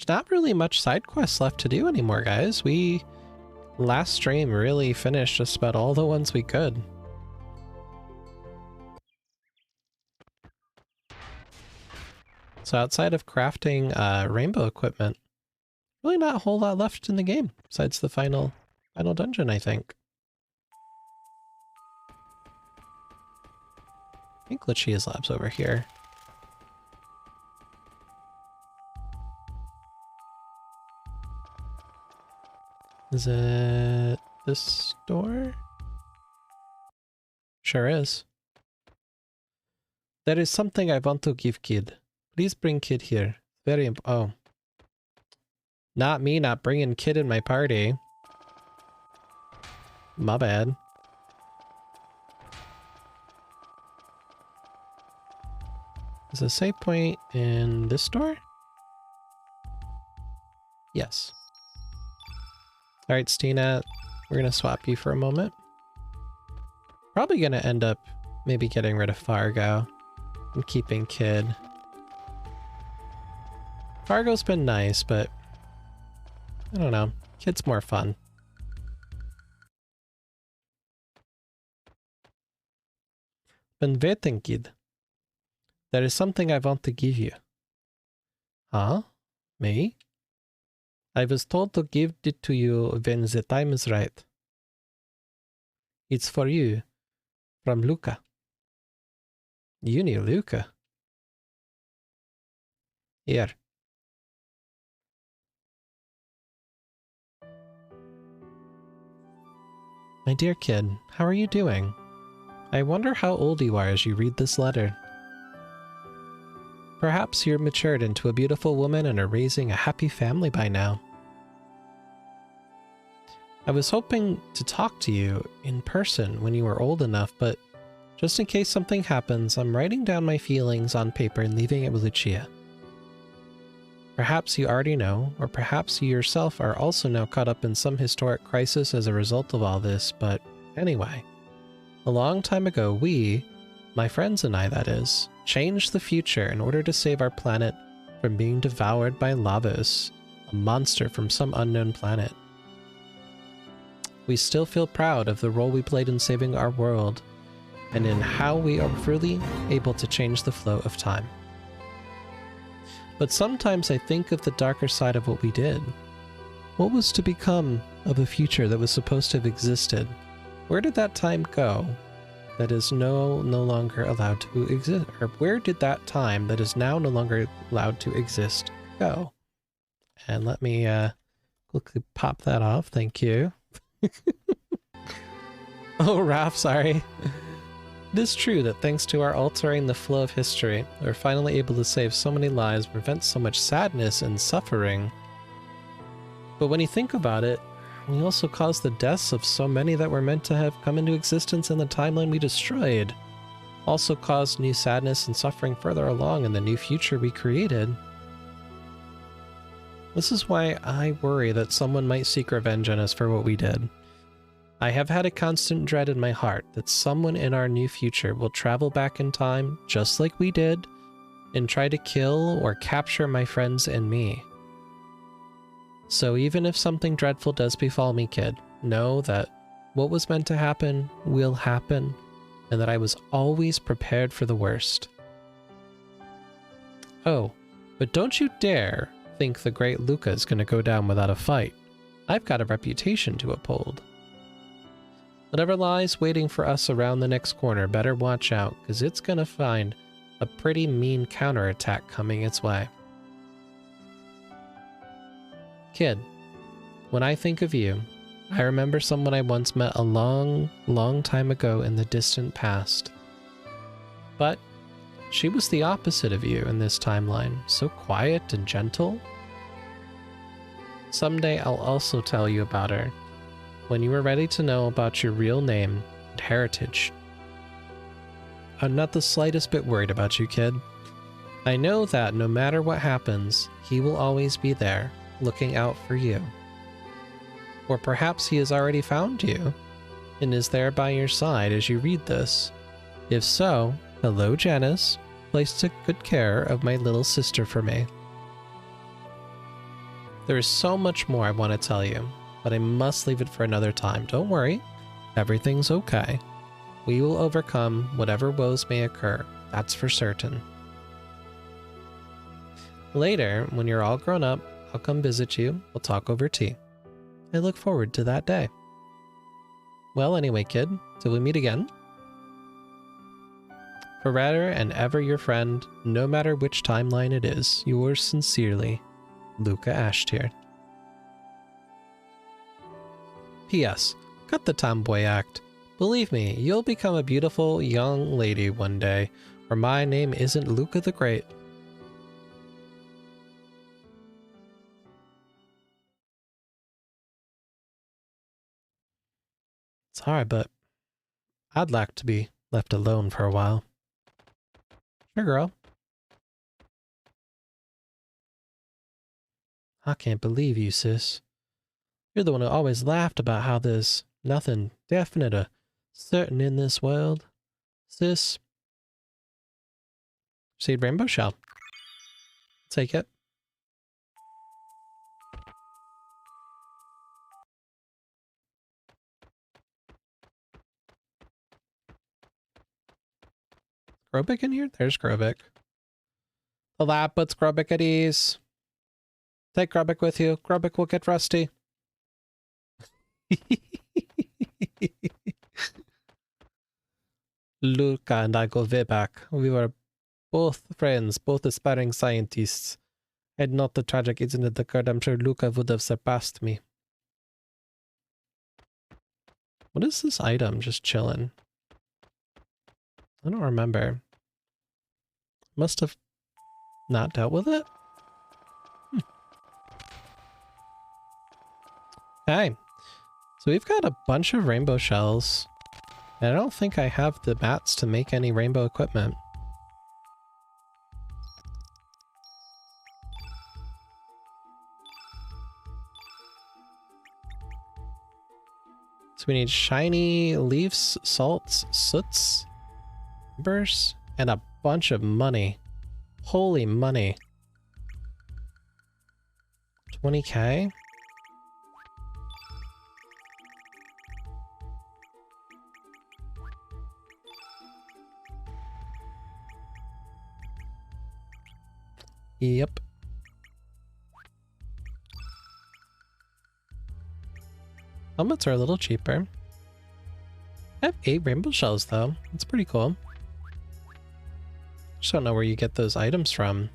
not really much side quests left to do anymore, guys. We last stream really finished just about all the ones we could. So outside of crafting rainbow equipment, really not a whole lot left in the game besides the final dungeon, I think. I think Luccia's lab's over here. Is it this door? Sure is. There is something I want to give Kid. Please bring Kid here. Very oh. Not me not bringing kid in my party. My bad. Is a save point in this door? Yes. Alright, Stina, we're gonna swap you for a moment. Probably gonna end up maybe getting rid of Fargo and keeping Kid. Fargo's been nice, but I don't know. Kid's more fun. Ben waiting, Kid. There is something I want to give you. Huh? Me? I was told to give it to you when the time is right. It's for you. From Lucca. You knew Lucca. Here. My dear kid, how are you doing? I wonder how old you are as you read this letter. Perhaps you're matured into a beautiful woman and are raising a happy family by now. I was hoping to talk to you in person when you were old enough, but just in case something happens, I'm writing down my feelings on paper and leaving it with Luccia. Perhaps you already know, or perhaps you yourself are also now caught up in some historic crisis as a result of all this, but anyway. A long time ago, we, my friends and I that is, changed the future in order to save our planet from being devoured by Lavos, a monster from some unknown planet. We still feel proud of the role we played in saving our world, and in how we are really able to change the flow of time. But sometimes I think of the darker side of what we did. What was to become of a future that was supposed to have existed? Where did that time go that is no longer allowed to exist? Or where did that time that is now no longer allowed to exist go? And let me quickly pop that off. Thank you. Oh, Raph, sorry. It is true that thanks to our altering the flow of history, we're finally able to save so many lives, prevent so much sadness and suffering. But when you think about it, we also caused the deaths of so many that were meant to have come into existence in the timeline we destroyed. Also caused new sadness and suffering further along in the new future we created. This is why I worry that someone might seek revenge on us for what we did. I have had a constant dread in my heart that someone in our new future will travel back in time, just like we did, and try to kill or capture my friends and me. So even if something dreadful does befall me, kid, know that what was meant to happen will happen, and that I was always prepared for the worst. Oh, but don't you dare think the great Lucca is going to go down without a fight. I've got a reputation to uphold. Whatever lies waiting for us around the next corner, better watch out, because it's going to find a pretty mean counterattack coming its way. Kid, when I think of you, I remember someone I once met a long, long time ago in the distant past. But she was the opposite of you in this timeline, so quiet and gentle. Someday I'll also tell you about her, when you are ready to know about your real name and heritage. I'm not the slightest bit worried about you, kid. I know that no matter what happens, he will always be there, looking out for you. Or perhaps he has already found you, and is there by your side as you read this. If so, hello Janice, please take good care of my little sister for me. There is so much more I want to tell you, but I must leave it for another time. Don't worry, everything's okay. We will overcome whatever woes may occur, that's for certain. Later, when you're all grown up, I'll come visit you, we'll talk over tea. I look forward to that day. Well, anyway, kid, till we meet again. Forever and ever your friend, no matter which timeline it is, yours sincerely, Lucca Ashtier. P.S. Cut the tomboy act. Believe me, you'll become a beautiful young lady one day, or my name isn't Lucca the Great. Sorry, but I'd like to be left alone for a while. Sure, girl. I can't believe you, sis. You're the one who always laughed about how there's nothing definite or certain in this world. Sis. Seed rainbow shell. Take it. Grobyc in here? There's Grobyc. The lab puts Grobyc at ease. Take Grobyc with you. Grobyc will get rusty. Lucca and I go way back. We were both friends, both aspiring scientists. Had not the tragic incident occurred, I'm sure Lucca would have surpassed me. What is this item just chilling? I don't remember. Must have not dealt with it? Hey, so we've got a bunch of rainbow shells, and I don't think I have the mats to make any rainbow equipment. So we need shiny leaves, salts, soots, embers, and a bunch of money. Holy money. 20k? Yep. Helmets are a little cheaper. I have 8 rainbow shells though. It's pretty cool. Just don't know where you get those items from.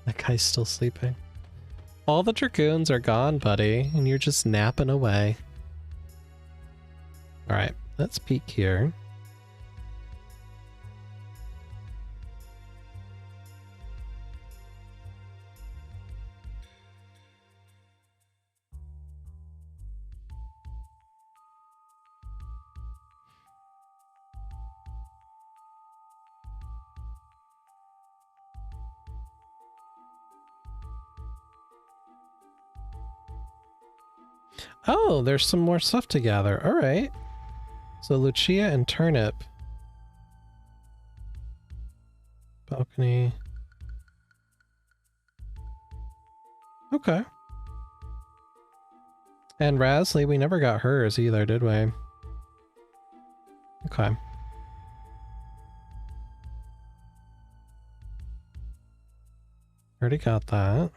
That guy's still sleeping. All the dragoons are gone, buddy, and you're just napping away. Alright, let's peek here. Oh, there's some more stuff to gather. All right. So Luccia and Turnip. Balcony. Okay. And Razzly, we never got hers either, did we? Okay. Already got that.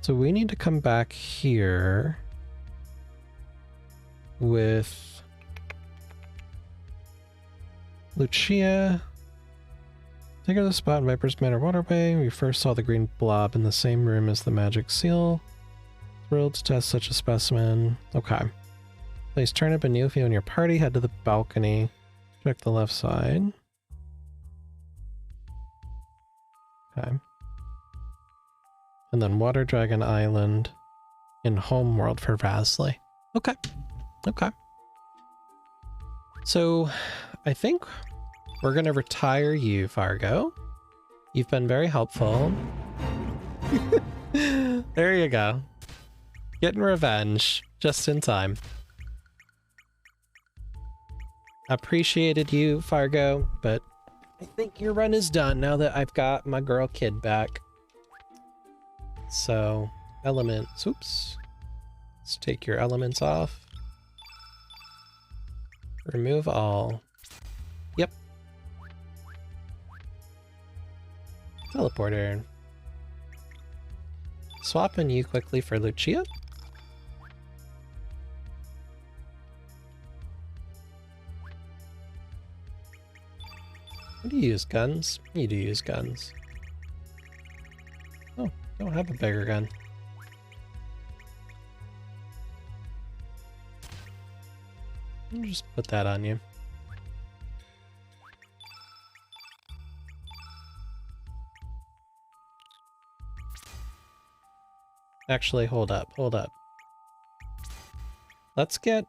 So we need to come back here with Luccia. Take her to the spot in Viper's Manor waterway. We first saw the green blob in the same room as the magic seal. Thrilled to test such a specimen. Okay. Place Turnip and Neofio in your party. Head to the balcony. Check the left side. Okay. And then Water Dragon Island in Homeworld for Razzly. Okay. Okay. So I think we're going to retire you, Fargo. You've been very helpful. There you go. Getting revenge just in time. Appreciated you, Fargo, but I think your run is done now that I've got my girl kid back. So, elements, oops. Let's take your elements off. Remove all. Yep. Teleporter. Swapping you quickly for Luccia. Do you use guns? You do use guns. Oh, don't have a bigger gun. I'll just put that on you. Actually, hold up, hold up. Let's get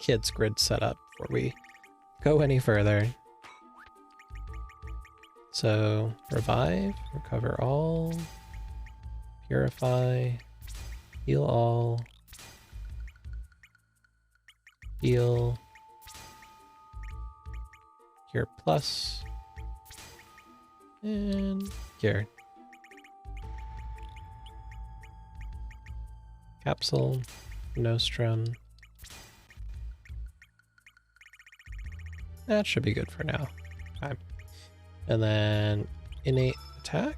kids grid set up before we go any further. So, revive, recover all, purify, heal all, heal, cure plus, and cure. Capsule, Nostrum. That should be good for now. Okay. And then innate attack.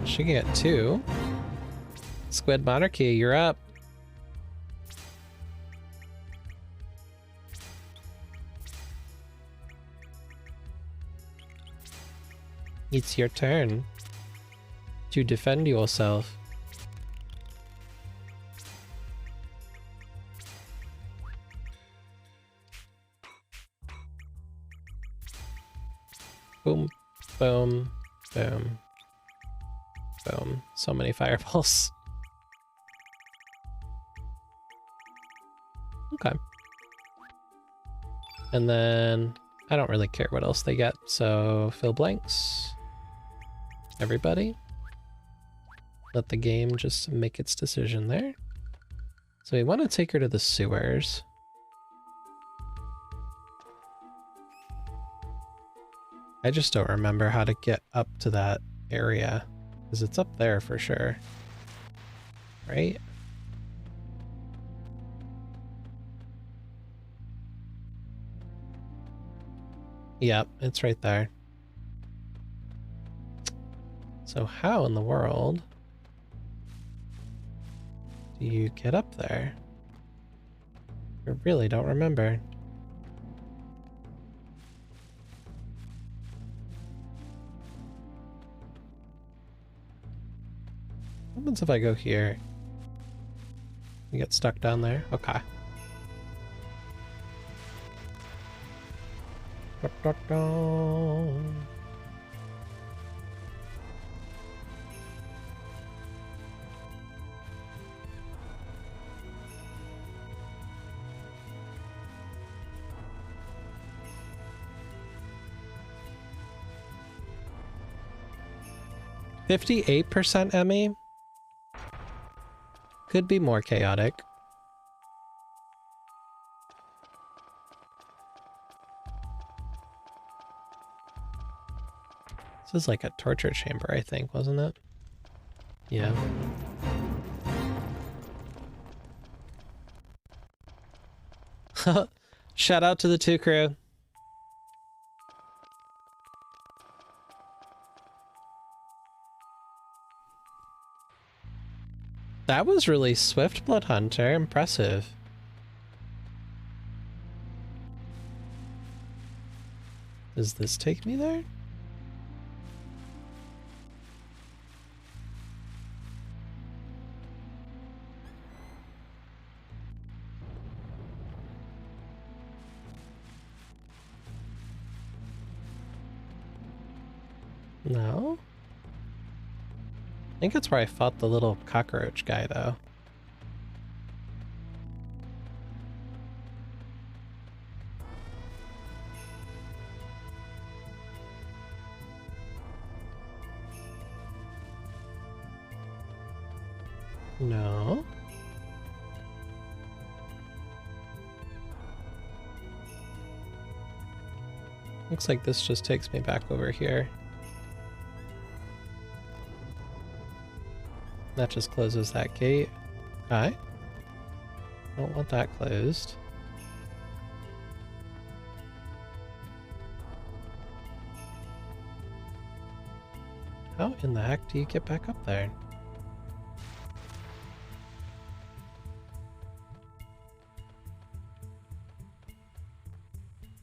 She can get 2. Squid Monarchy, you're up. It's your turn to defend yourself. Boom, boom, boom, boom. So many fireballs. Okay. And then I don't really care what else they get, so fill blanks. Everybody. Let the game just make its decision there. So we want to take her to the sewers. I just don't remember how to get up to that area, because it's up there for sure. Right? Yep, it's right there. So how in the world do you get up there? I really don't remember. What happens if I go here? You get stuck down there? Okay. Da, da, da. %, Emmy? Could be more chaotic. This is like a torture chamber, I think, wasn't it? Yeah. Shout out to the 2 crew. That was really swift, Blood Hunter. Impressive. Does this take me there? No? I think that's where I fought the little cockroach guy, though. No. Looks like this just takes me back over here. That just closes that gate. Okay. Don't want that closed. How in the heck do you get back up there?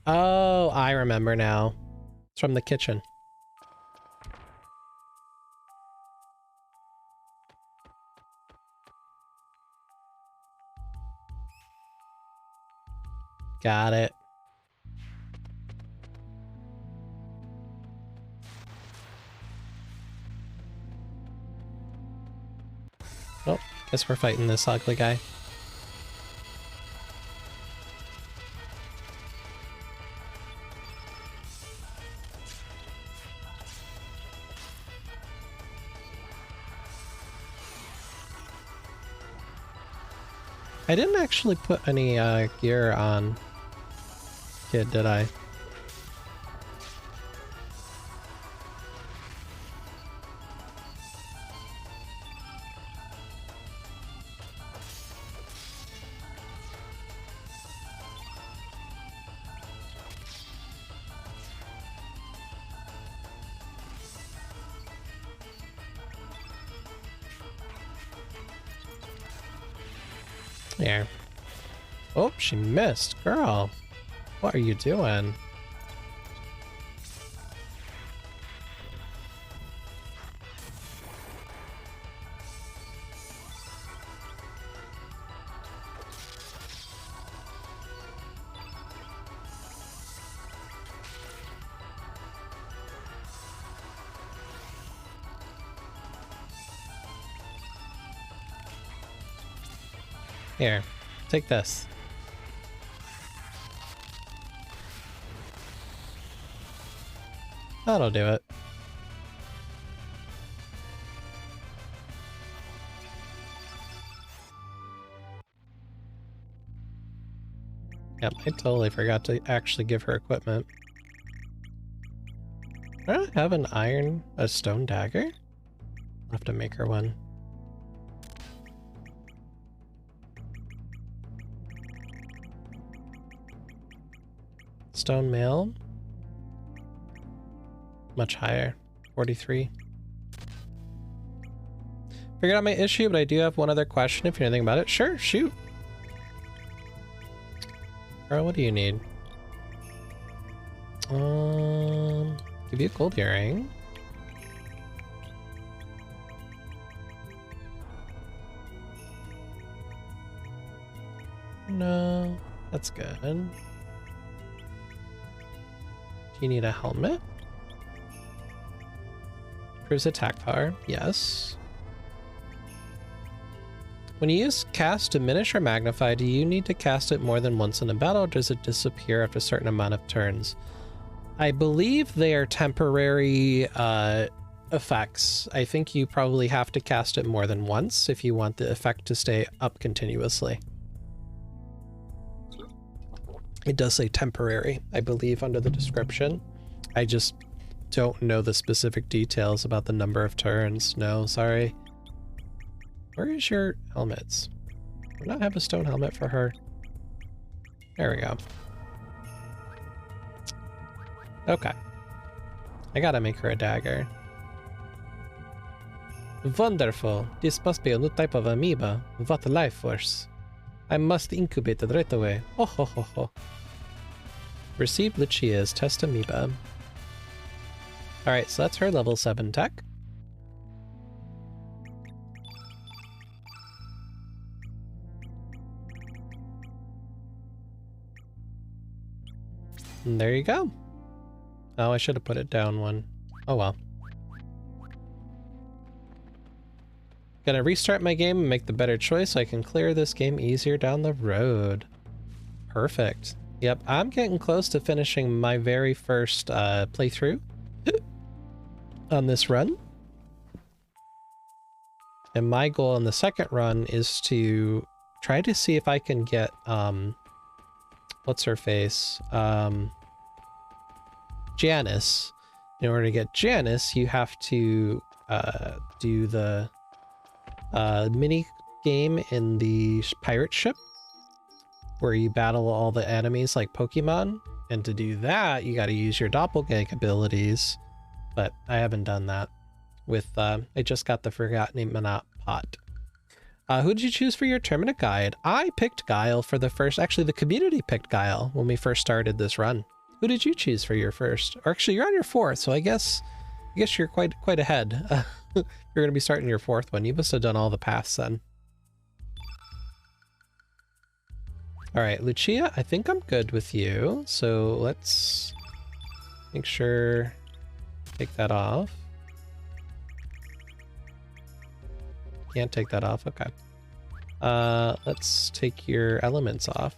Oh, I remember now. It's from the kitchen. Got it. Oh, guess we're fighting this ugly guy. I didn't actually put any gear on Kid, did I? There. Oh, she missed. Girl, what are you doing? Here, take this. That'll do it. Yep, I totally forgot to actually give her equipment. Do I have a stone dagger? I'll have to make her one. Stone mail. Much higher. 43. Figured out my issue, but I do have one other question if you know anything about it. Sure, shoot. Girl, what do you need? Give you a gold earring. No, that's good. Do you need a helmet? Improves attack power, yes. When you use cast, diminish, or magnify, do you need to cast it more than once in a battle, or does it disappear after a certain amount of turns? I believe they are temporary effects. I think you probably have to cast it more than once if you want the effect to stay up continuously. It does say temporary, I believe, under the description. I just don't know the specific details about the number of turns. No, sorry. Where is your helmets? Do not have a stone helmet for her. There we go. Okay. I gotta make her a dagger. Wonderful. This must be a new type of amoeba. What life force. I must incubate it right away. Oh ho ho ho. Receive Luccia's TestAmoeba. Alright, so that's her level 7 tech. And there you go. Oh, I should have put it down one. Oh well. Gonna restart my game and make the better choice so I can clear this game easier down the road. Perfect. Yep, I'm getting close to finishing my very first playthrough on this run. And my goal in the second run is to try to see if I can get, what's her face? Janice. In order to get Janice, you have to do the mini game in the pirate ship where you battle all the enemies like Pokemon. And to do that, you got to use your doppelgang abilities. But I haven't done that with, I just got the Forgotten Manot pot. Who did you choose for your tournament guide? I picked Guile for the first, actually the community picked Guile when we first started this run. Who did you choose for your first? Or actually you're on your fourth, so I guess you're quite ahead. You're gonna be starting your fourth one. You must have done all the paths then. All right, Luccia, I think I'm good with you. So let's make sure, take that off. can't take that off. Okay. Let's take your elements off.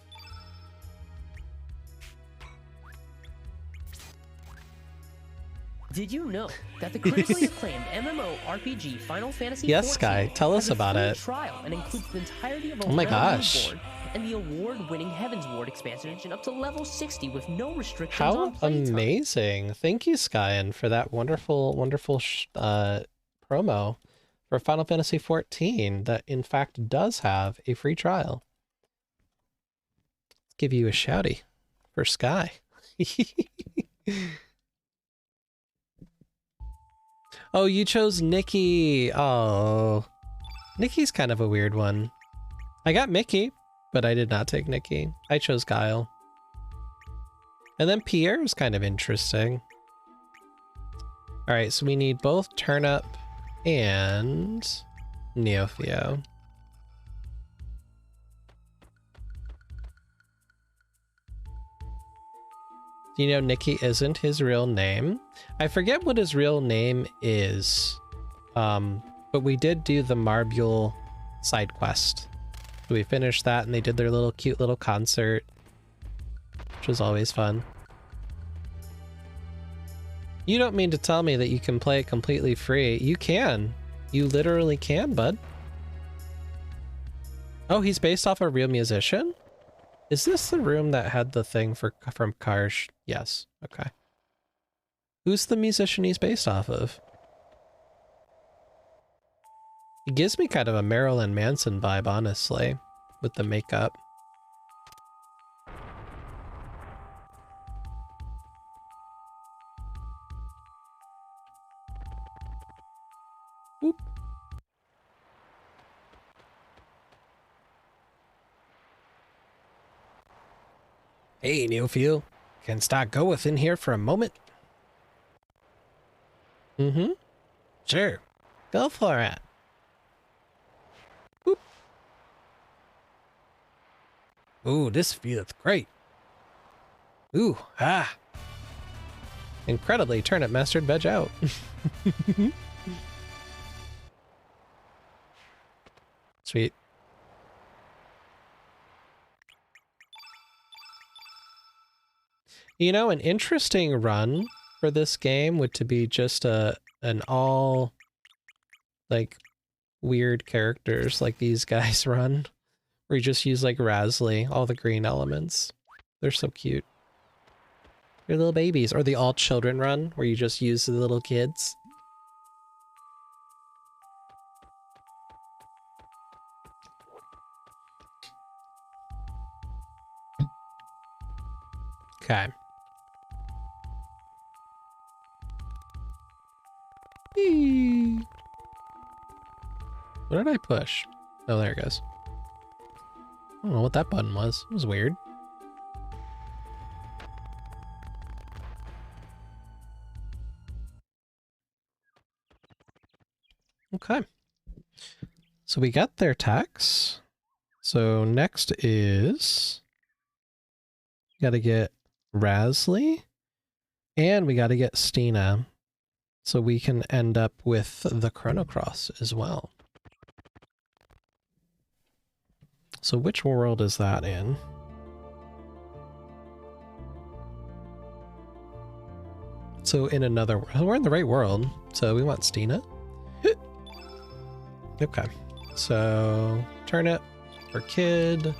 Did you know that the critically acclaimed MMORPG Final Fantasy Yes, XIV Sky, tell us has a about free it. trial and includes the entirety of a Oh my Realm gosh. Reborn and the award-winning Heaven's Ward expansion up to level 60 with no restrictions How on playtime. amazing. Thank you, Skyen, for that wonderful, wonderful promo for Final Fantasy XIV that, in fact, does have a free trial. Let's give you a shouty for Sky. Oh, you chose Nikki. Oh, Nikki's kind of a weird one. I got Mickey, but I did not take Nikki. I chose Guile. And then Pierre is kind of interesting. All right, so we need both Turnip and Neopheo. Do you know Nikki isn't his real name? I forget what his real name is, but we did do the Marbule side quest. So we finished that and they did their little cute little concert, which was always fun. You don't mean to tell me that you can play it completely free. You can. You literally can, bud. Oh, he's based off a real musician? Is this the room that had the thing from Karsh? Yes. Okay. Who's the musician he's based off of? He gives me kind of a Marilyn Manson vibe, honestly, with the makeup. Whoop. Hey, Neophile. Can start go within here for a moment? Mm-hmm. Sure. Go for it. Whoop. Ooh, this feels great. Ooh, ah. Incredibly, Turnip mastered VegOut. Sweet. You know, an interesting run for this game would to be just an all like weird characters like these guys run, where you just use like Razzly, all the green elements. They're so cute. They're little babies, or the all children run, where you just use the little kids. Okay. Eee. What did I push? Oh, there it goes. I don't know what that button was. It was weird. Okay. So we got their tax. So next is... got to get Razzly. And we got to get Stina. So we can end up with the Chrono Cross as well. So which world is that in? So in another world. We're in the right world. So we want Stina. Okay. So Turnip for Kid.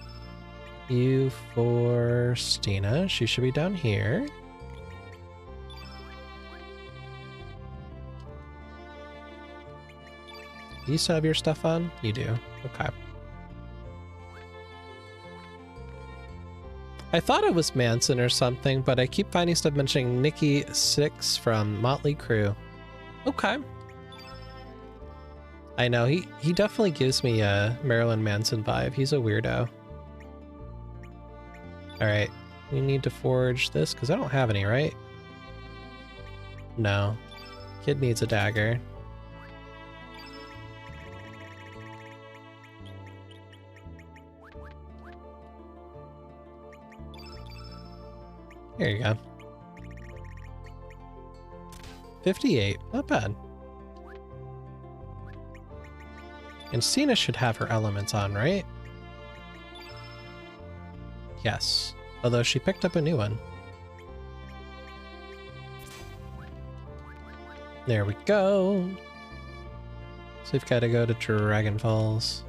You for Stina. She should be down here. Do you still have your stuff on? You do. Okay. I thought it was Manson or something, but I keep finding stuff mentioning Nikki Six from Motley Crue. Okay. I know, he definitely gives me a Marilyn Manson vibe. He's a weirdo. Alright, we need to forge this, because I don't have any, right? No. Kid needs a dagger. There you go. 58, not bad. And Cena should have her elements on, right? Yes. Although she picked up a new one. There we go. So we've got to go to Dragon Falls.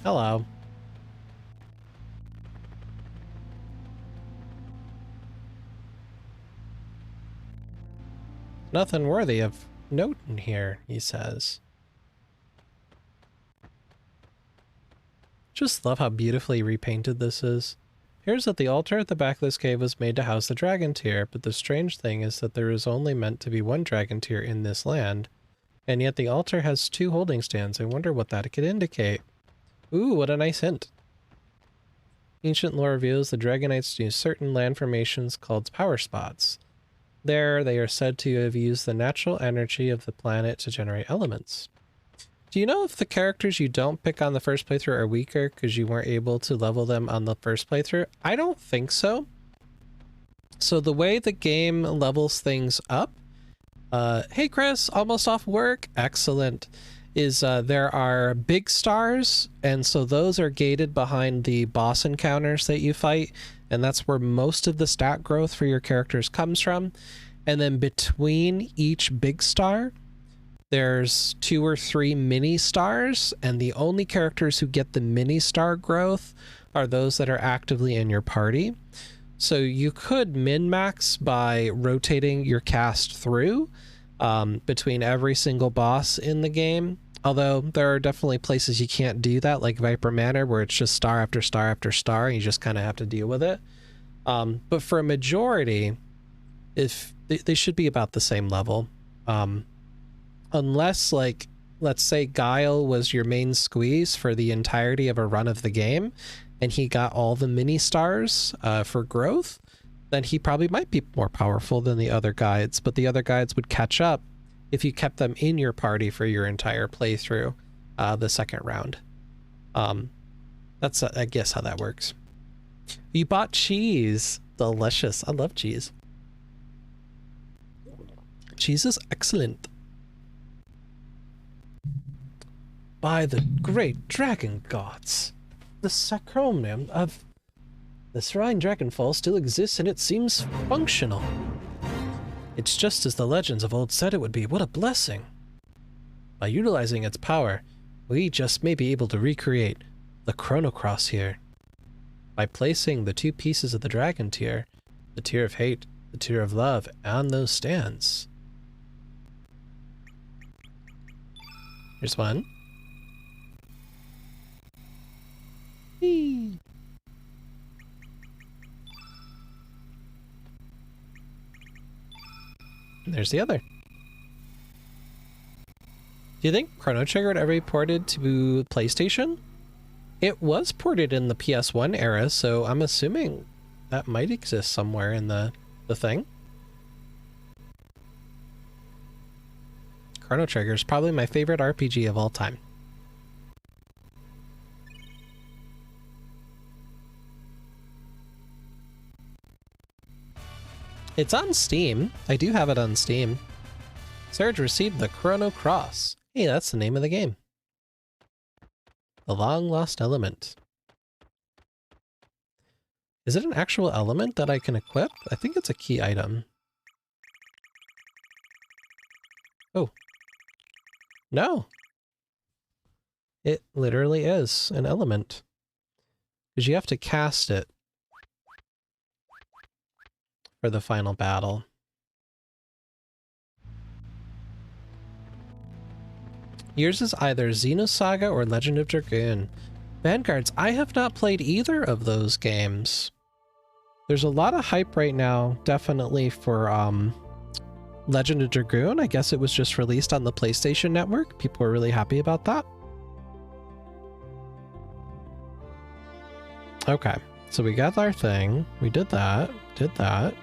Hello. Nothing worthy of note in here, he says. Just love how beautifully repainted this is. Here's that the altar at the back of this cave was made to house the dragon tier, but the strange thing is that there is only meant to be one dragon tier in this land, and yet the altar has 2 holding stands. I wonder what that could indicate. Ooh, what a nice hint. Ancient lore reveals the Dragonites use certain land formations called power spots. There, they are said to have used the natural energy of the planet to generate elements. Do you know if the characters you don't pick on the first playthrough are weaker because you weren't able to level them on the first playthrough? I don't think so. So the way the game levels things up, hey Chris, almost off work, excellent, is there are big stars, and so those are gated behind the boss encounters that you fight, and that's where most of the stat growth for your characters comes from. And then between each big star, there's 2 or 3 mini stars, and the only characters who get the mini star growth are those that are actively in your party. So you could min-max by rotating your cast through between every single boss in the game. Although there are definitely places you can't do that, like Viper Manor, where it's just star after star after star, and you just kind of have to deal with it. But for a majority, if they should be about the same level. Unless, like, let's say Guile was your main squeeze for the entirety of a run of the game, and he got all the mini stars for growth, then he probably might be more powerful than the other guides, but the other guides would catch up if you kept them in your party for your entire playthrough the second round. That's, I guess, how that works. You bought cheese. Delicious. I love cheese. Cheese is excellent. By the great dragon gods, the sacrament of the Shrine Dragonfall still exists, and it seems functional. It's just as the legends of old said it would be. What a blessing! By utilizing its power, we just may be able to recreate the Chrono Cross here. By placing the 2 pieces of the dragon tier, the tier of hate, the tier of love, on those stands. Here's one. Whee! And there's the other. Do you think Chrono Trigger would ever be ported to PlayStation? It was ported in the PS1 era, so I'm assuming that might exist somewhere in the thing. Chrono Trigger is probably my favorite RPG of all time. It's on Steam. I do have it on Steam. Serge received the Chrono Cross. Hey, that's the name of the game. The Long Lost Element. Is it an actual element that I can equip? I think it's a key item. Oh. No. It literally is an element. Because you have to cast it for the final battle. Yours is either Xenosaga or Legend of Dragoon. Vanguards, I have not played either of those games. There's a lot of hype right now, definitely for Legend of Dragoon. I guess it was just released on the PlayStation Network. People were really happy about that. Okay, so we got our thing. We did that. Did that.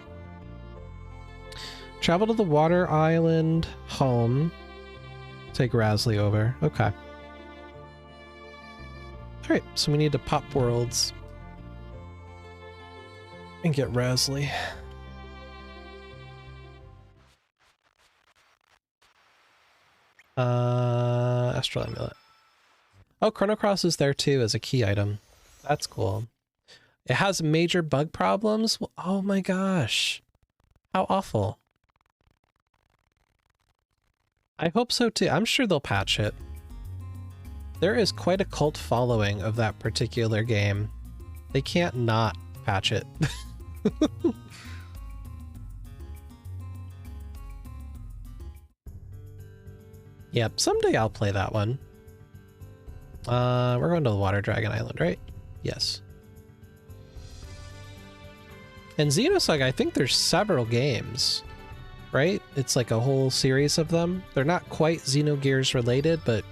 Travel to the water island home. Take Razzly over. Okay. right. So we need to pop worlds and get Razzly. Astral Amulet. Oh, Chrono Cross is there too as a key item. That's cool. It has major bug problems? Oh my gosh. How awful. I hope so too. I'm sure they'll patch it. There is quite a cult following of that particular game. They can't not patch it. Yep, someday I'll play that one. We're going to the Water Dragon Island, right? Yes. And Xenosaga, I think there's several games, right? It's like a whole series of them. They're not quite Xenogears related, but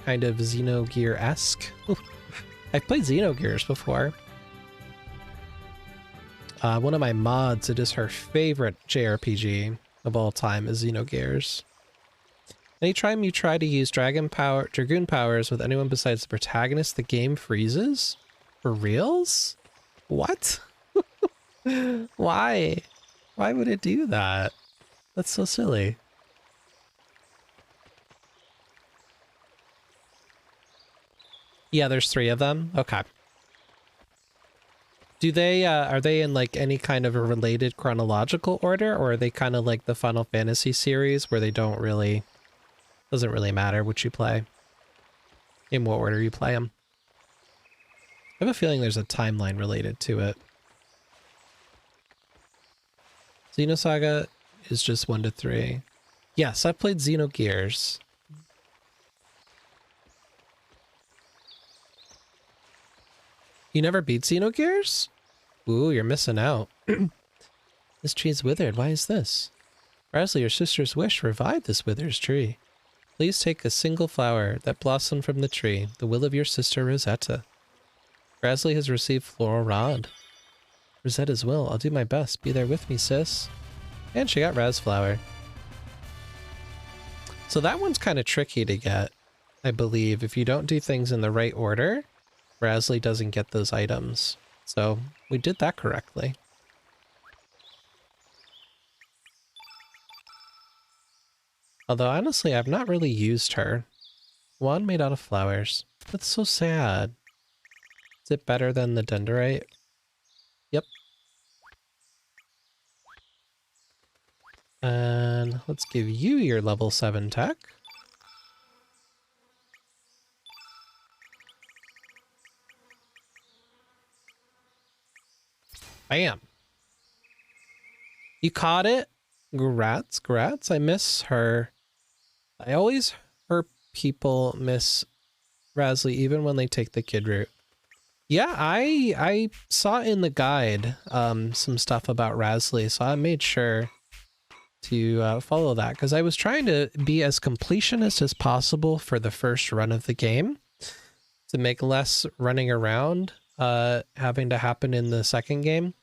kind of Xenogear-esque. I've played Xenogears before. One of my mods, it is her favorite JRPG of all time, is Xenogears. Anytime you try to use Dragoon powers with anyone besides the protagonist, the game freezes? For reals? What? Why? Why would it do that? That's so silly. Yeah, there's 3 of them? Okay. Do they, are they in like any kind of a related chronological order, or are they kind of like the Final Fantasy series where they don't really... Doesn't really matter which you play. In what order you play them. I have a feeling there's a timeline related to it. Xenosaga is just 1 to 3. Yes, I've played Xenogears. You never beat Xenogears? Ooh, you're missing out. This tree's withered. Why is this? Razzly, your sister's wish, revive this withered tree. Please take a single flower that blossomed from the tree, the will of your sister Rosetta. Razzly has received floral rod. Rosetta's will. I'll do my best. Be there with me, sis. And she got RazFlower. So that one's kind of tricky to get, I believe. If you don't do things in the right order, Razzly doesn't get those items. So we did that correctly. Although honestly, I've not really used her. One made out of flowers. That's so sad. Is it better than the dendrite? Yep. And let's give you your level 7 tech. Bam. You caught it? Grats, grats. I miss her. I always hear people miss Razzly even when they take the kid route. Yeah, I saw in the guide some stuff about Razzly, so I made sure to follow that because I was trying to be as completionist as possible for the first run of the game to make less running around having to happen in the second game.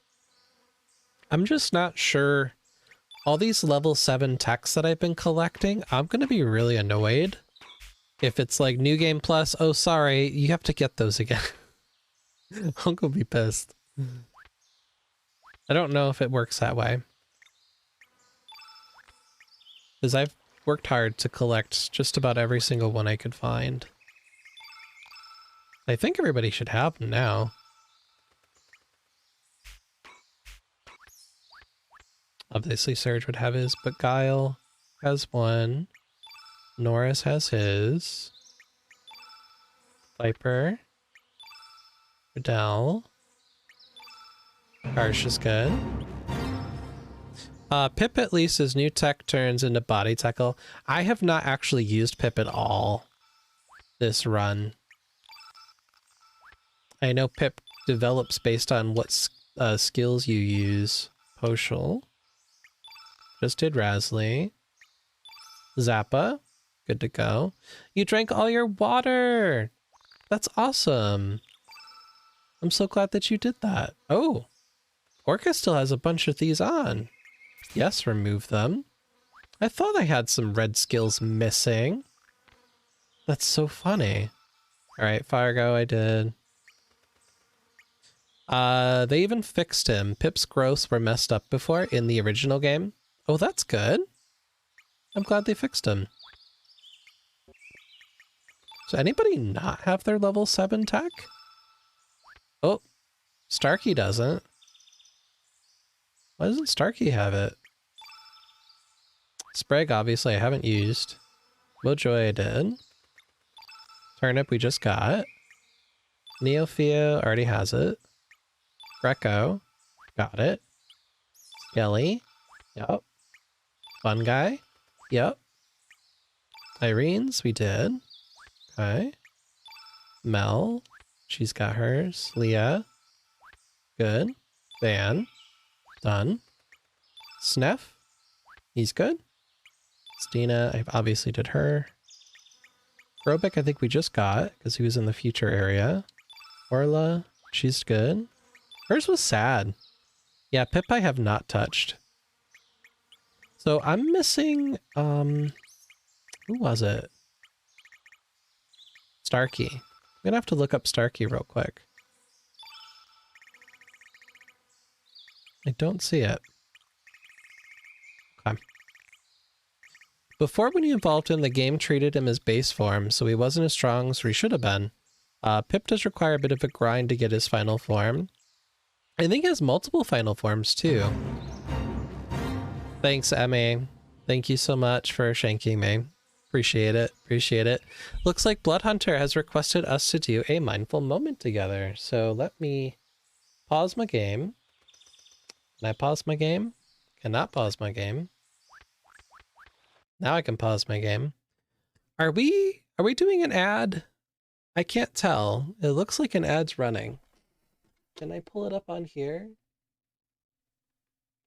I'm just not sure. All these level 7 techs that I've been collecting, I'm going to be really annoyed if it's like New Game Plus, oh sorry, you have to get those again. I'm going to be pissed. I don't know if it works that way. Because I've worked hard to collect just about every single one I could find. I think everybody should have them now. Obviously Serge would have his, but Guile has one. Norris has his. Viper. Riddell. Harsh is good. Pip at least his new tech turns into body tackle. I have not actually used Pip at all this run. I know Pip develops based on what skills you use. Poshul. Just did Razzly. Zappa. Good to go. You drank all your water! That's awesome. I'm so glad that you did that. Oh! Orca still has a bunch of these on. Yes, remove them. I thought I had some red skills missing. That's so funny. Alright, Fargo, I did. They even fixed him. Pip's growths were messed up before in the original game. Oh, that's good. I'm glad they fixed him. Does anybody not have their level 7 tech? Oh, Starkey doesn't. Why doesn't Starkey have it? Sprague, obviously, I haven't used. Mojoy, I did. Turnip, we just got. Neofeo already has it. Greco, got it. Skelly, yep. Fun Guy, yep. Irene's, we did. Okay. Mel, she's got hers. Leah, good. Van, done. Sneff, he's good. Stina, I obviously did her. Grobyc, I think we just got, because he was in the future area. Orla, she's good. Hers was sad. Yeah, Pip I have not touched. So I'm missing, who was it? Starkey. I'm gonna have to look up Starkey real quick. I don't see it. Okay. Before when he evolved him, the game treated him as base form, so he wasn't as strong as he should have been. Pip does require a bit of a grind to get his final form. I think he has multiple final forms too. Thanks, Emma. Thank you so much for shanking me. Appreciate it. Appreciate it. Looks like Bloodhunter has requested us to do a mindful moment together. So let me pause my game. Can I pause my game? Cannot pause my game. Now I can pause my game. Are we doing an ad? I can't tell. It looks like an ad's running. Can I pull it up on here?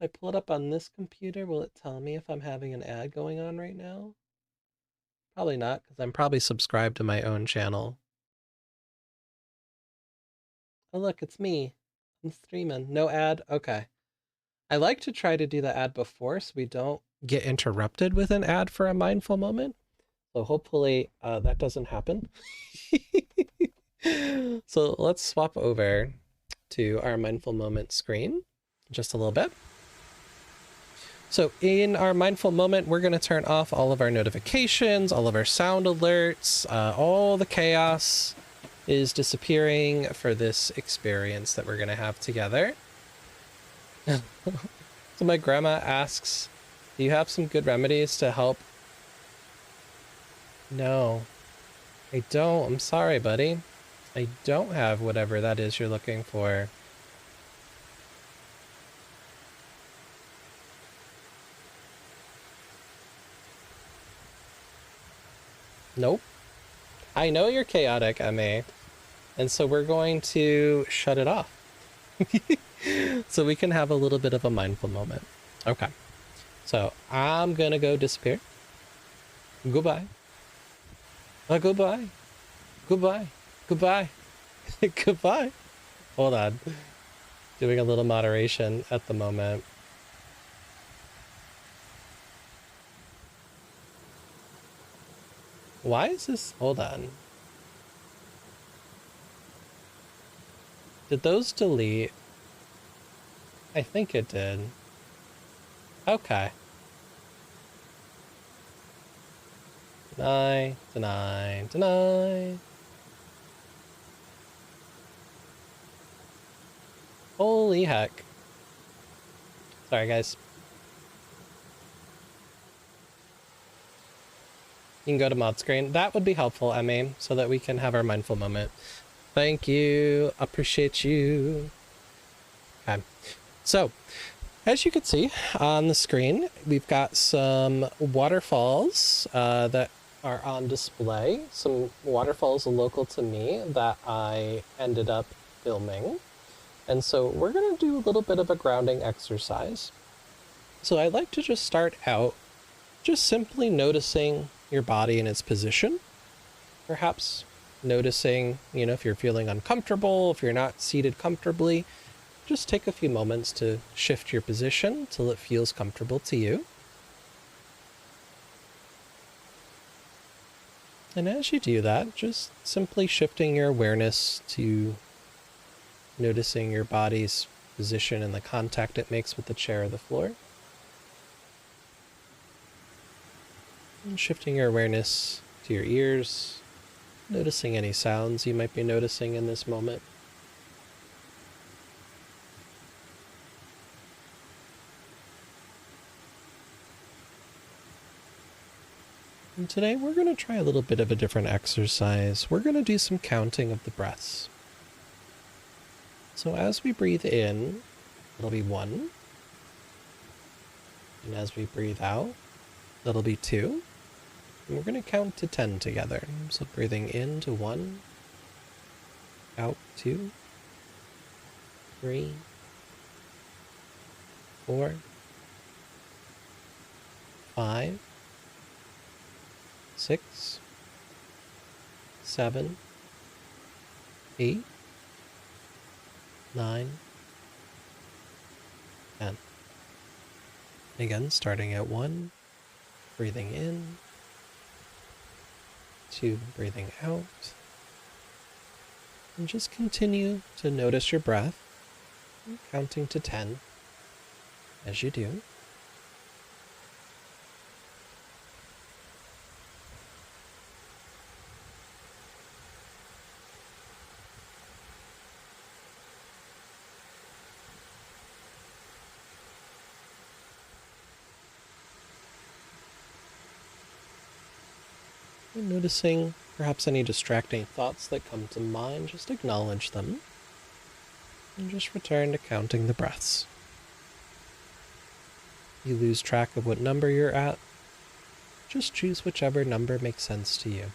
If I pull it up on this computer, will it tell me if I'm having an ad going on right now? Probably not, because I'm probably subscribed to my own channel. Oh look, it's me. I'm streaming. No ad? Okay. I like to try to do the ad before so we don't get interrupted with an ad for a mindful moment. So hopefully that doesn't happen. So let's swap over to our mindful moment screen just a little bit. So in our mindful moment, we're going to turn off all of our notifications, all of our sound alerts, all the chaos is disappearing for this experience that we're going to have together. So my grandma asks, do you have some good remedies to help? No, I don't. I'm sorry, buddy. I don't have whatever that is you're looking for. Nope. I know you're chaotic, MA. And so we're going to shut it off. So we can have a little bit of a mindful moment. Okay. So I'm gonna go disappear. Goodbye. Goodbye. Goodbye. Goodbye. Goodbye. Hold on. Doing a little moderation at the moment. Why is this? Hold on. Did those delete? I think it did. Okay. Deny, deny, deny. Holy heck. Sorry, guys. You can go to mod screen. That would be helpful, Emma, so that we can have our mindful moment. Thank you. Appreciate you. Okay. So, as you can see on the screen, we've got some waterfalls that are on display. Some waterfalls local to me that I ended up filming. And so we're going to do a little bit of a grounding exercise. So I'd like to just start out just simply noticing your body in its position. Perhaps noticing, you know, if you're feeling uncomfortable, if you're not seated comfortably, just take a few moments to shift your position till it feels comfortable to you. And as you do that, just simply shifting your awareness to noticing your body's position and the contact it makes with the chair or the floor. And shifting your awareness to your ears, noticing any sounds you might be noticing in this moment. And today we're going to try a little bit of a different exercise. We're going to do some counting of the breaths. So as we breathe in, it'll be 1. And as we breathe out, that'll be 2. And we're going to count to 10 together. So breathing in to 1, out 2, 3, 4, 5, 6, 7, 8, 9, 10. Again, starting at 1, breathing in, 2, breathing out, and just continue to notice your breath, counting to 10 as you do. And noticing perhaps any distracting thoughts that come to mind, just acknowledge them. And just return to counting the breaths. You lose track of what number you're at, just choose whichever number makes sense to you.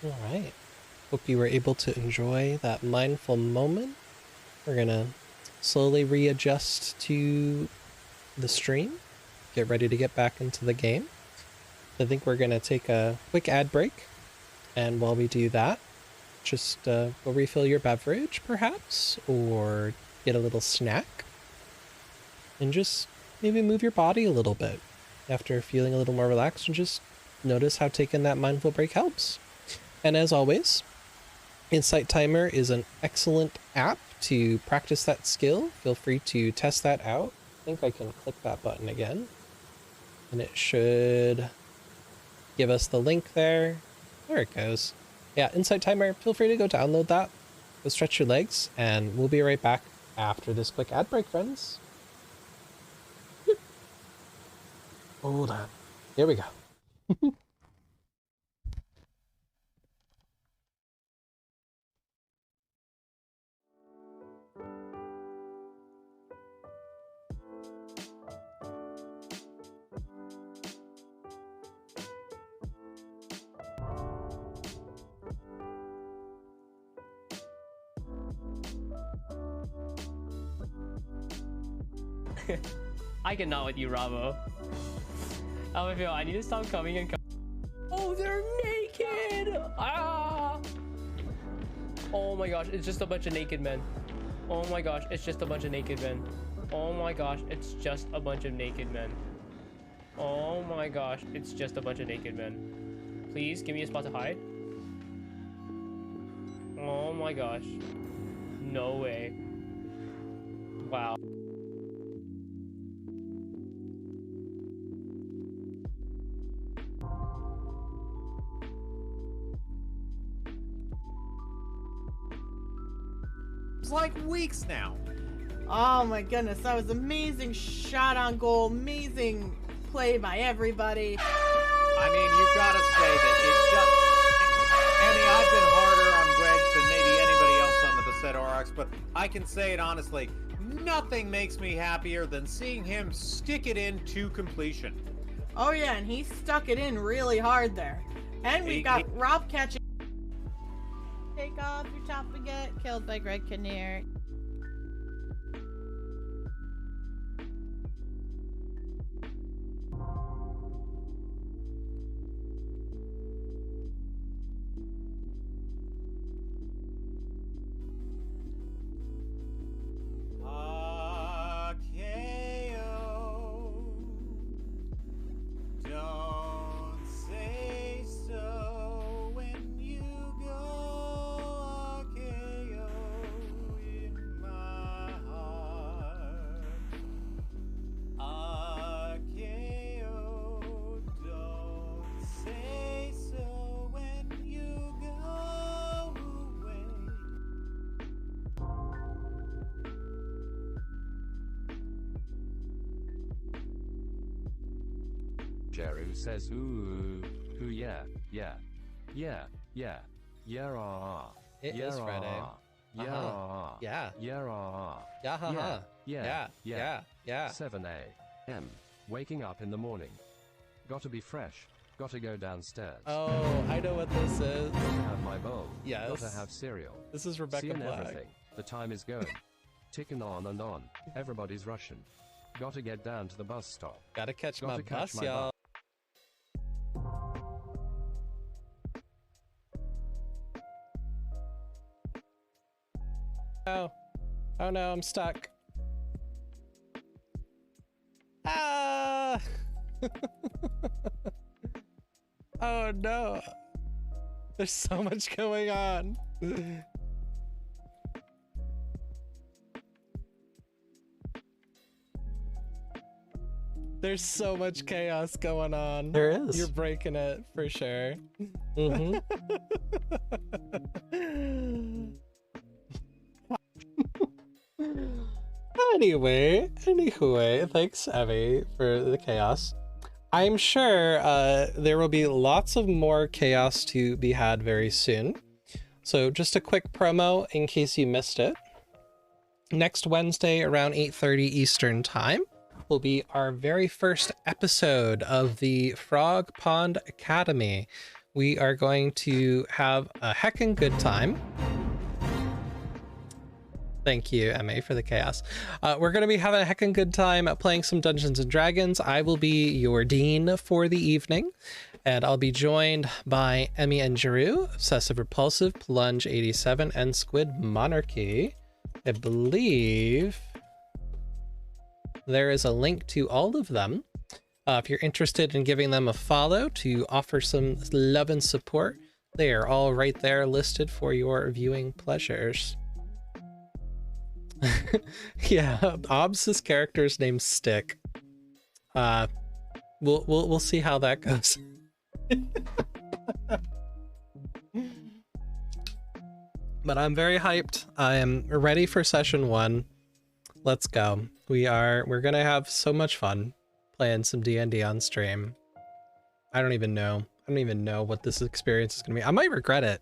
Alright, hope you were able to enjoy that mindful moment. We're gonna slowly readjust to the stream, get ready to get back into the game. I think we're gonna take a quick ad break, and while we do that, just go refill your beverage perhaps, or get a little snack, and just maybe move your body a little bit after feeling a little more relaxed, and just notice how taking that mindful break helps. And as always, Insight Timer is an excellent app to practice that skill. Feel free to test that out. I think I can click that button again. And it should give us the link there. There it goes. Yeah, Insight Timer, feel free to go download that. Go stretch your legs, and we'll be right back after this quick ad break, friends. Hold on. Here we go. I cannot with you, Ravo. I feel I need to stop coming and Oh, they're naked! Ah! Oh my gosh, it's just a bunch of naked men. Oh my gosh, it's just a bunch of naked men. Oh my gosh, it's just a bunch of naked men. Oh my gosh, it's just a bunch of naked men. Please, give me a spot to hide. Oh my gosh. No way. Wow. Like weeks now. Oh my goodness, that was amazing shot on goal, amazing play by everybody. I mean, you've got to say that it's just... Annie, I've been harder on Greg than maybe anybody else on the Beset RX, but I can say it honestly, nothing makes me happier than seeing him stick it in to completion. Oh yeah, and he stuck it in really hard there. And we got Rob catching. Take off your top and get killed by Greg Kinnear. Don't say so when you go, Akeo, in my heart. Akeo, don't say so when you go away. Jeru says ooh, yeah, yeah, yeah, yeah, yeah, It yeah, is Friday. yeah, Yeah. yeah, Yeah, haha. yeah, Yeah. 7 a.m. Waking up in the morning. Gotta be fresh. Gotta go downstairs. Oh, I know what this is. Gotta have my bowl. Yes. Gotta have cereal. This is Rebecca Seeing Black. everything. The time is going. Ticking on and on. Everybody's rushing. Gotta get down to the bus stop. Gotta catch Gotta my catch bus, my y'all. Oh. Oh no, I'm stuck. Ah! Oh no. There's so much going on. There's so much chaos going on. There is. You're breaking it for sure. Mm-hmm. Anyway, thanks Evie for the chaos. I'm sure there will be lots of more chaos to be had very soon. So just a quick promo in case you missed it. Next Wednesday around 8:30 Eastern Time will be our very first episode of the Frog Pond Academy. We are going to have a heckin' good time. Thank you, Emma, for the chaos. We're going to be having a heckin' good time playing some Dungeons & Dragons. I will be your dean for the evening, and I'll be joined by Emmy and Jeru, Obsessive Repulsive, Plunge 87, and Squid Monarchy. I believe there is a link to all of them. If you're interested in giving them a follow to offer some love and support, they are all right there listed for your viewing pleasures. Yeah, Obs' character's name's Stick. We'll see how that goes. But I'm very hyped. I am ready for session 1. Let's go. We're gonna have so much fun playing some D&D on stream. I don't even know what this experience is gonna be. I might regret it.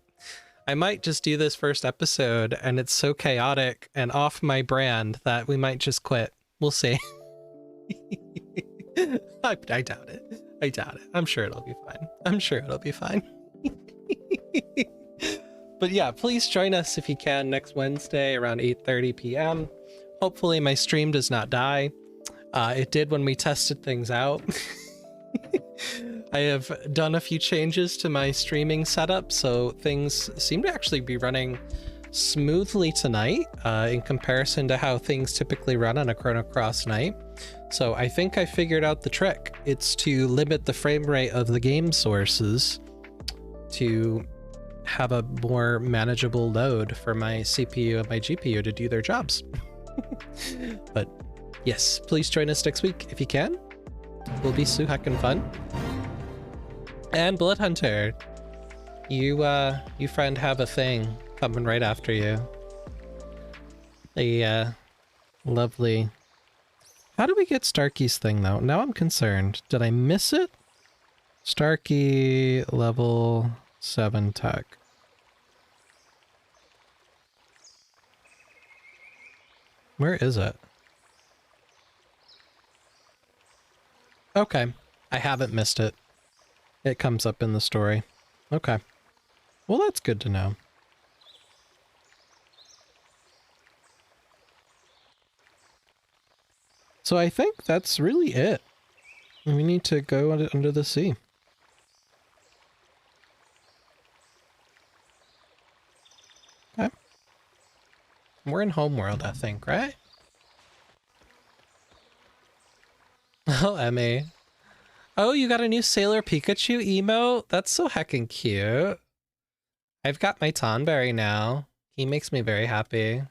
I might just do this first episode and it's so chaotic and off my brand that we might just quit. We'll see. I doubt it. I doubt it. I'm sure it'll be fine. But yeah, please join us if you can next Wednesday around 8:30 p.m. Hopefully my stream does not die. It did when we tested things out. I have done a few changes to my streaming setup, so things seem to actually be running smoothly tonight in comparison to how things typically run on a Chrono Cross night. So I think I figured out the trick. It's to limit the frame rate of the game sources to have a more manageable load for my CPU and my GPU to do their jobs. But yes, please join us next week if you can. Will be so heckin' fun. And Blood Hunter, you friend have a thing coming right after you. A lovely. How do we get Starkey's thing though? Now I'm concerned. Did I miss it? Starkey level 7 tech. Where is it? Okay. I haven't missed it. It comes up in the story. Okay. Well, that's good to know. So I think that's really it. We need to go under the sea. Okay. We're in Homeworld, I think, right? Oh, Emmy. Oh, you got a new Sailor Pikachu emote? That's so heckin' cute. I've got my Tonberry now. He makes me very happy.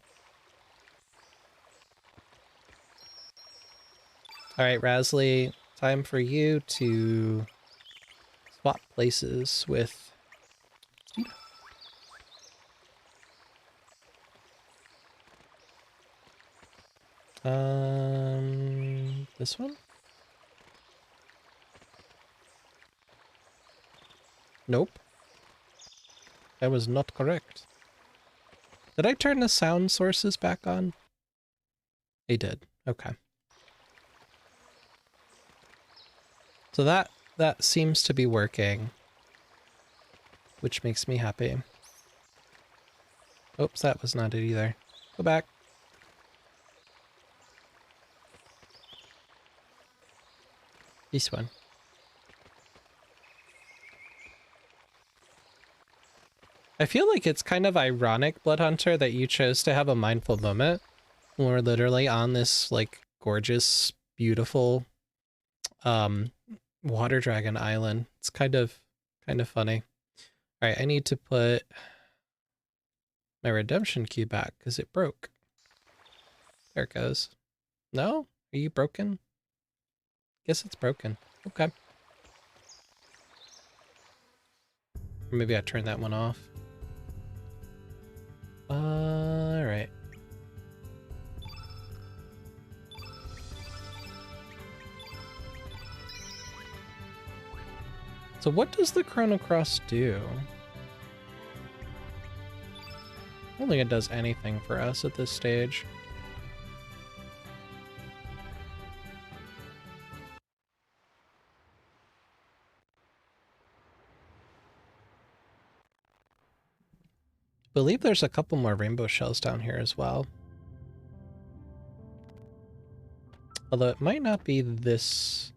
Alright, Razzly, time for you to swap places with... This one? Nope. That was not correct. Did I turn the sound sources back on? I did. Okay. So that seems to be working, which makes me happy. Oops, that was not it either. Go back. This one. I feel like it's kind of ironic, Bloodhunter, that you chose to have a mindful moment when we're literally on this, like, gorgeous, beautiful, water dragon island. It's kind of funny. All right, I need to put my redemption key back because it broke. There it goes. No? Are you broken? Guess it's broken. Okay. Or maybe I turned that one off. All right. So what does the Chrono Cross do? I don't think it does anything for us at this stage. I believe there's a couple more rainbow shells down here as well. Although it might not be this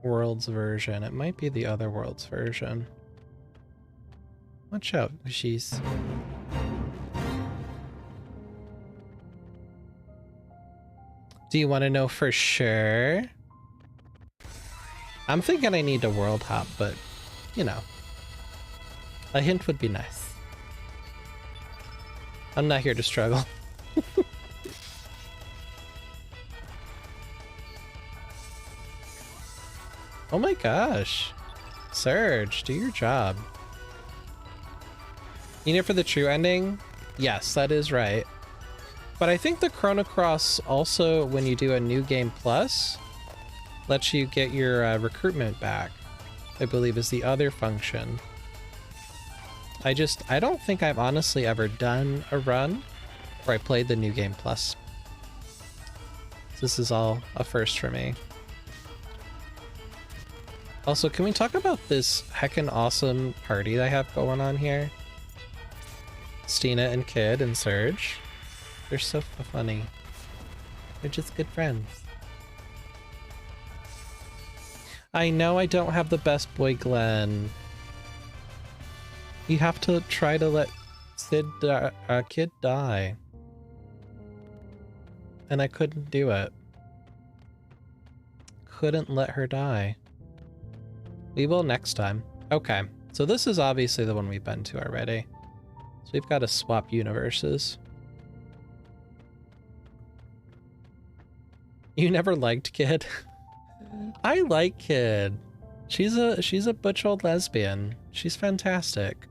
world's version. It might be the other world's version. Watch out, she's... Do you want to know for sure? I'm thinking I need to world hop, but, you know. A hint would be nice. I'm not here to struggle. Oh my gosh. Serge, do your job. You know for the true ending? Yes, that is right. But I think the Chrono Cross also, when you do a new game plus, lets you get your recruitment back, I believe is the other function. I don't think I've honestly ever done a run where I played the new game plus. So this is all a first for me. Also, can we talk about this heckin' awesome party I have going on here? Stina and Kid and Serge. They're so funny. They're just good friends. I know I don't have the best boy Glenn. You have to try to let Kid die. And I couldn't do it. Couldn't let her die. We will next time. Okay, so this is obviously the one we've been to already. So we've got to swap universes. You never liked Kid? I like Kid. She's a butch old lesbian. She's fantastic.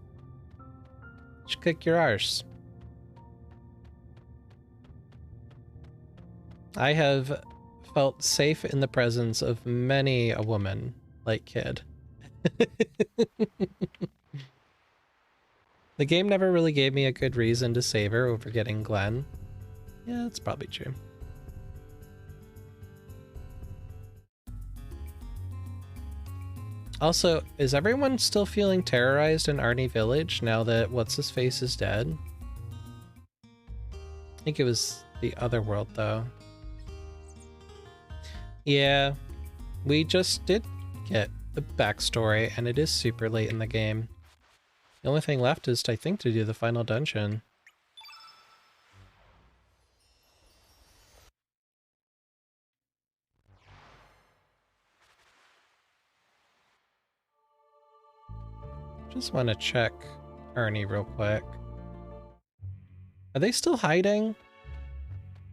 She'll kick your arse. I have felt safe in the presence of many a woman like Kid. The game never really gave me a good reason to save her over getting Glenn. Yeah, that's probably true. Also, is everyone still feeling terrorized in Arnie Village now that What's-His-Face is dead? I think it was the other world, though. Yeah, we just did get the backstory, and it is super late in the game. The only thing left is, I think, to do the final dungeon. Just want to check Ernie real quick. Are they still hiding?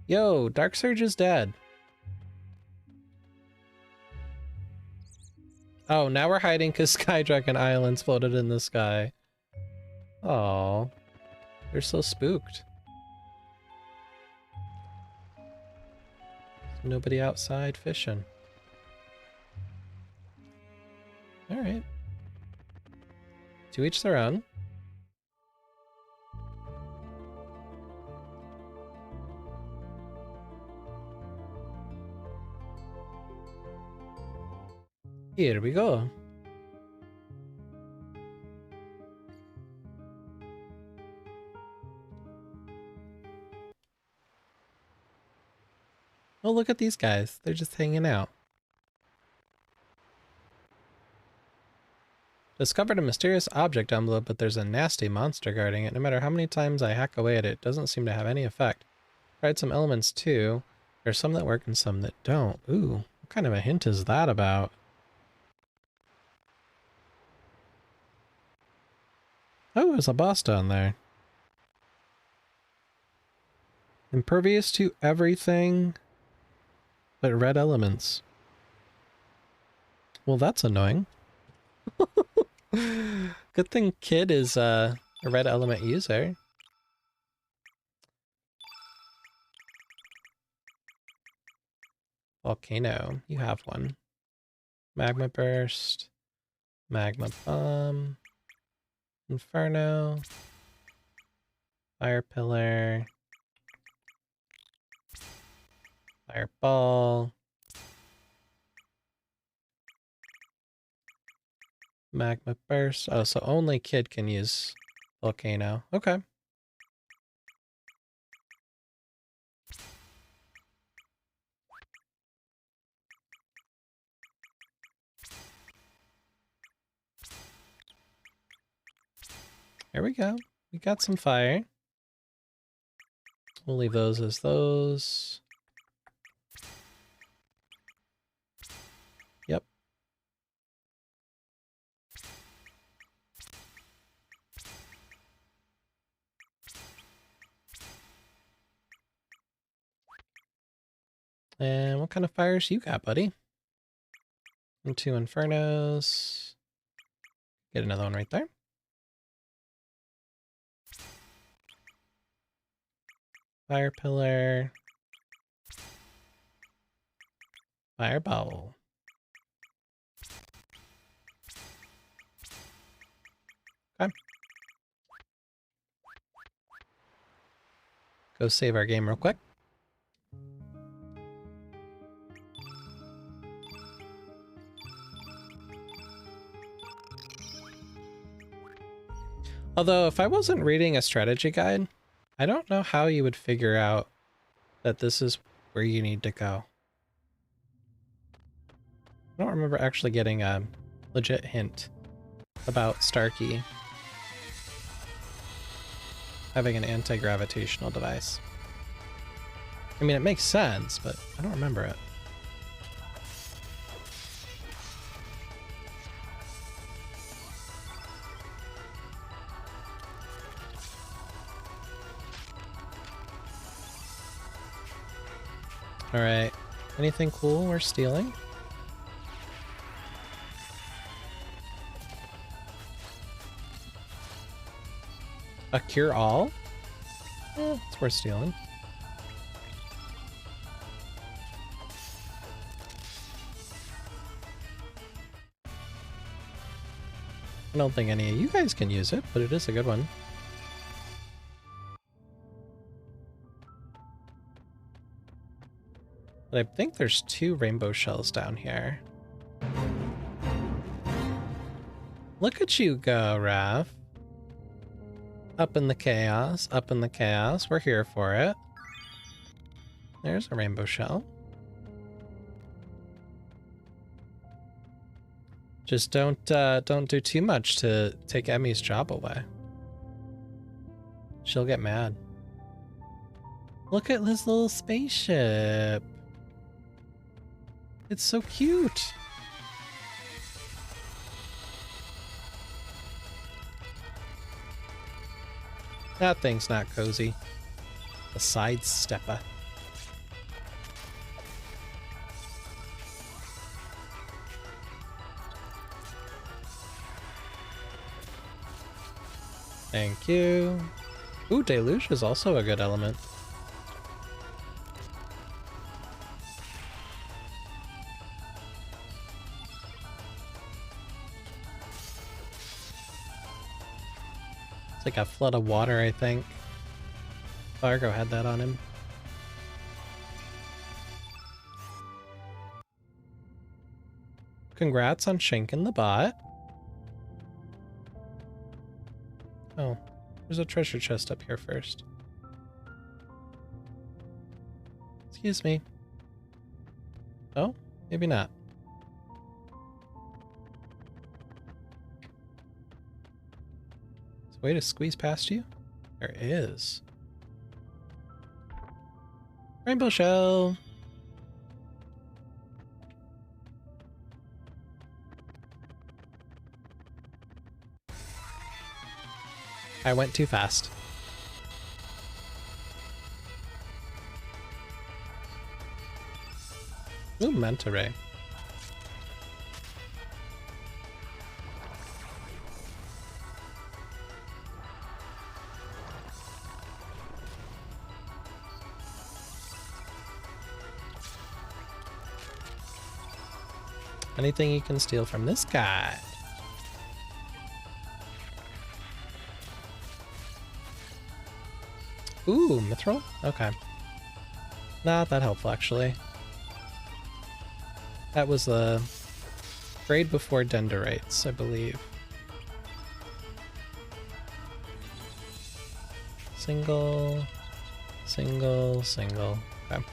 Yo, Dark Surge is dead. Oh, now we're hiding because Sky Dragon Islands floated in the sky. Oh, they're so spooked. Nobody outside fishing. All right. To each their own. Here we go. Oh, look at these guys. They're just hanging out. Discovered a mysterious object down below, but there's a nasty monster guarding it. No matter how many times I hack away at it, it doesn't seem to have any effect. Tried some elements too. There's some that work and some that don't. Ooh, what kind of a hint is that about? Oh, there's a boss down there. Impervious to everything but red elements. Well, that's annoying. Good thing Kid is a red element user. Volcano, you have one. Magma Burst, Magma Bomb, Inferno, Fire Pillar, Fireball, Magma Burst. Oh, so only Kid can use Volcano. Okay. There we go. We got some fire. We'll leave those as those. Yep. And what kind of fires you got, buddy? And 2 Infernos. Get another one right there. Fire Pillar. Fireball. Okay. Go save our game real quick. Although, if I wasn't reading a strategy guide, I don't know how you would figure out that this is where you need to go. I don't remember actually getting a legit hint about Starkey having an anti-gravitational device. I mean, it makes sense, but I don't remember it. Alright, anything cool we're stealing? A cure-all? It's worth stealing. I don't think any of you guys can use it, but it is a good one. But I think there's 2 rainbow shells down here. Look at you go, Raph. Up in the chaos, up in the chaos. We're here for it. There's a rainbow shell. Just don't do too much to take Emmy's job away. She'll get mad. Look at this little spaceship. It's so cute. That thing's not cozy. A sidestepper. Thank you. Ooh, Deluge is also a good element. It's like a flood of water, I think. Fargo had that on him. Congrats on shanking the bot. Oh, there's a treasure chest up here first. Excuse me. Oh, maybe not. Is there a way to squeeze past you? There is. Rainbow shell. I went too fast. Ooh, manta ray. Anything you can steal from this guy. Ooh, mithril? Okay. Not that helpful, actually. That was the grade before dendrites, I believe. Single, single, single. Okay.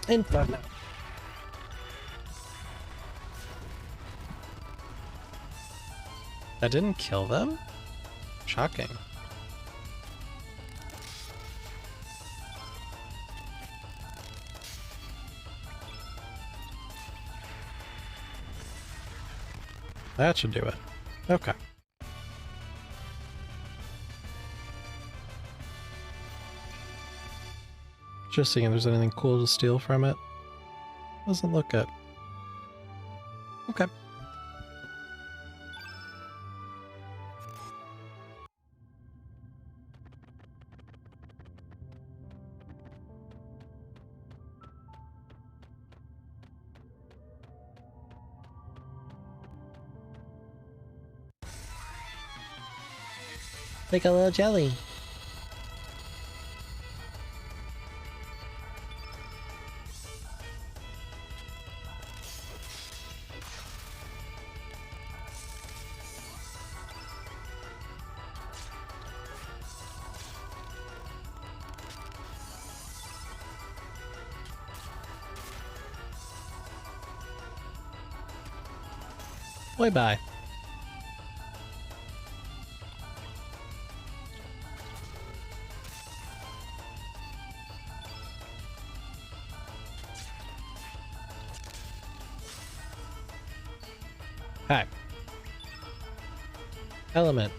Inferno. That didn't kill them? Shocking. That should do it. Okay. Just seeing if there's anything cool to steal from it. Doesn't look it. Okay. Like a little jelly. Bye. Hi. Element.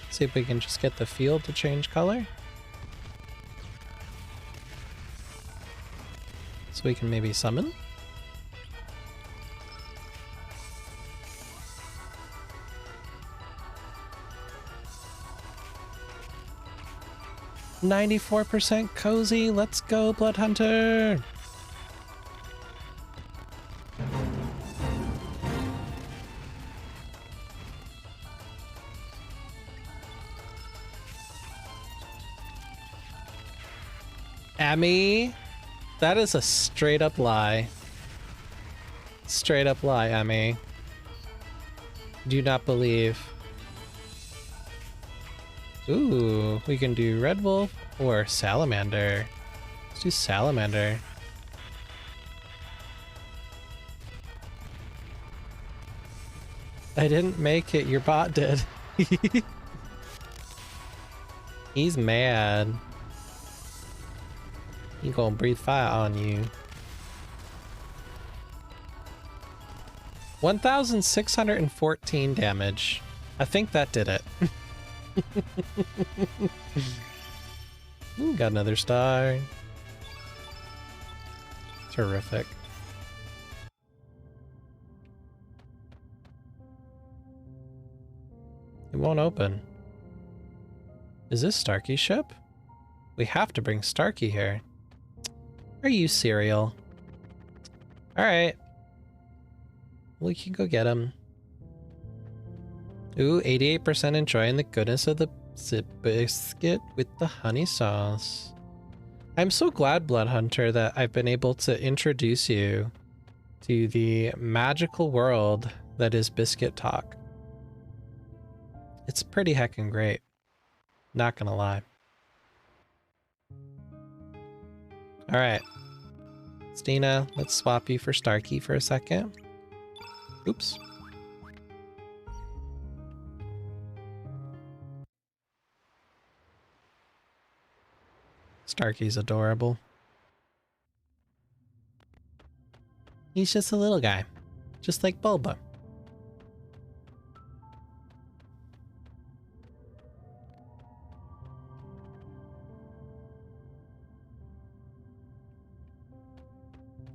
See if we can just get the field to change color. So we can maybe summon. %, cozy. Let's go, Blood Hunter. Emmy, that is a straight up lie. Straight up lie, Emmy. Do not believe. Ooh, we can do Red Wolf or Salamander. Let's do Salamander. I didn't make it, your bot did. He's mad. He gonna breathe fire on you. 1,614 damage. I think that did it. Ooh, got another star. Terrific. It won't open. Is this Starkey's ship? We have to bring Starkey here. Are you cereal? Alright. We can go get him. Ooh, 88% enjoying the goodness of the biscuit with the honey sauce. I'm so glad, Blood Hunter, that I've been able to introduce you to the magical world that is Biscuit Talk. It's pretty heckin' great. Not gonna lie. Alright. Stina, let's swap you for Starkey for a second. Oops. Starkey's adorable. He's just a little guy. Just like Bulba.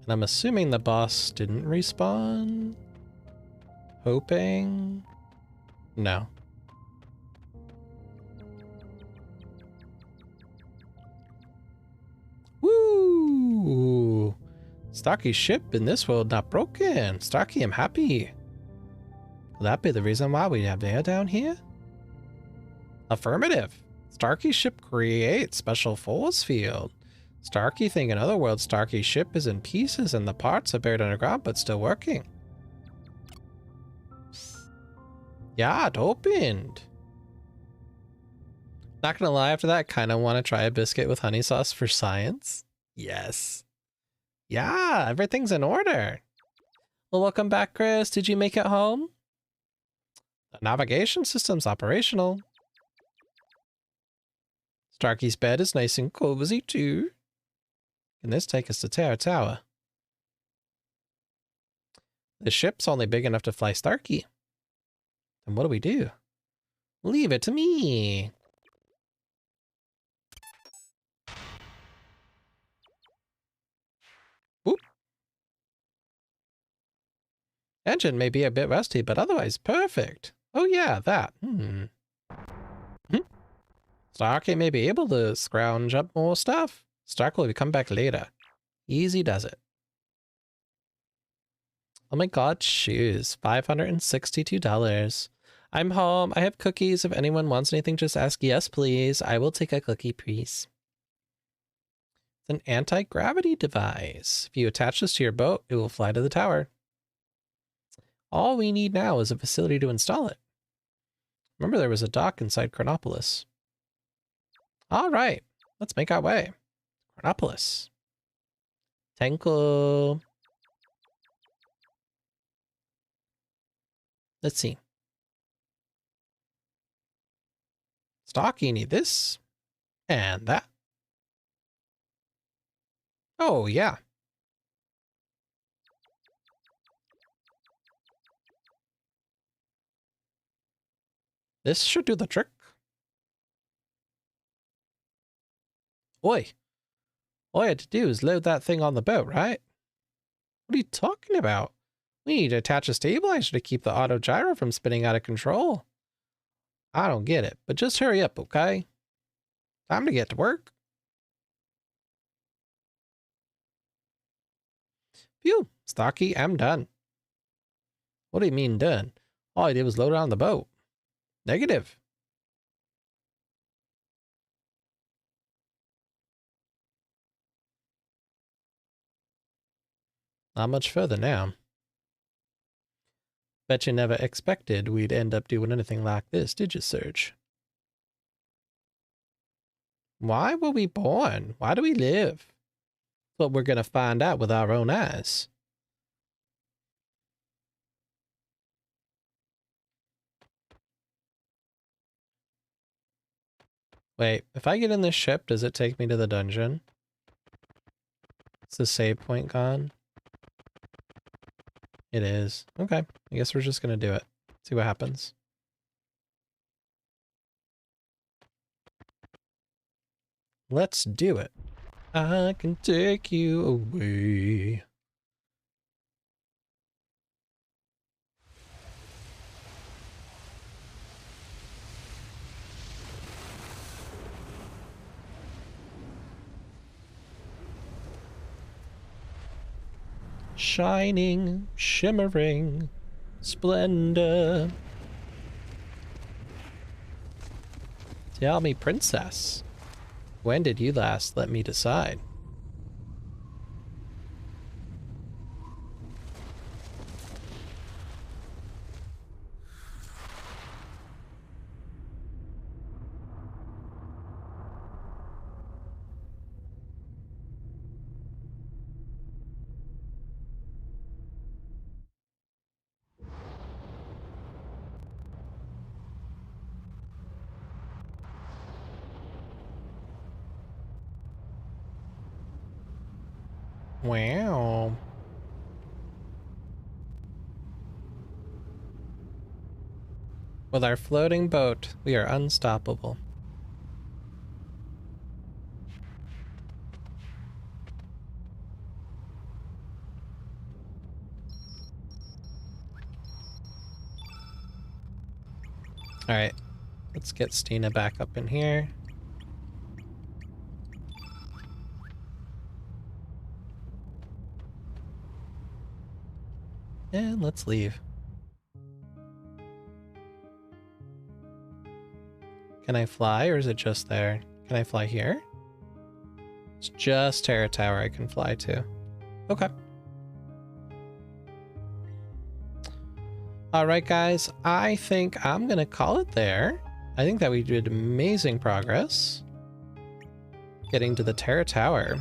And I'm assuming the boss didn't respawn? Hoping? No. Woo! Starkey's ship in this world not broken. Starkey, I'm happy. Will that be the reason why we have air down here? Affirmative. Starkey's ship creates special force field. Starkey think in other words, Starkey's ship is in pieces and the parts are buried underground but still working. Yeah, it opened. Not gonna lie, after that, I kind of want to try a biscuit with honey sauce for science. Yes. Yeah, everything's in order. Well, welcome back, Chris. Did you make it home? The navigation system's operational. Starkey's bed is nice and cozy, too. Can this take us to Terra Tower? The ship's only big enough to fly Starkey. Then what do we do? Leave it to me. Whoop. Engine may be a bit rusty, but otherwise perfect. Oh yeah, that. Starkey may be able to scrounge up more stuff. Starkey will come back later. Easy does it. Oh my god, shoes. $562. I'm home. I have cookies. If anyone wants anything, just ask. Yes, please. I will take a cookie, please. It's an anti-gravity device. If you attach this to your boat, it will fly to the tower. All we need now is a facility to install it. Remember, there was a dock inside Chronopolis. All right, let's make our way. Chronopolis. Tenko. Let's see. Starkey need this and that. Oh, yeah. This should do the trick. Oi. All I had to do is load that thing on the boat, right? What are you talking about? We need to attach a stabilizer to keep the auto gyro from spinning out of control. I don't get it, but just hurry up, okay? Time to get to work. Phew, Starkey, I'm done. What do you mean done? All I did was load it on the boat. Negative. Not much further now. Bet you never expected we'd end up doing anything like this, did you, Serge? Why were we born? Why do we live? That's what we're gonna find out with our own eyes. Wait, if I get in this ship, does it take me to the dungeon? Is the save point gone? It is. Okay, I guess we're just gonna do it. See what happens. Let's do it. I can take you away. Shining, shimmering, splendor. Tell me, princess, when did you last let me decide? Wow. With our floating boat, we are unstoppable. All right, let's get Stina back up in here. And let's leave. Can I fly, or is it just there? Can I fly here? It's just Terra Tower I can fly to. Okay. Alright guys, I think I'm gonna call it there. I think that we did amazing progress getting to the Terra Tower.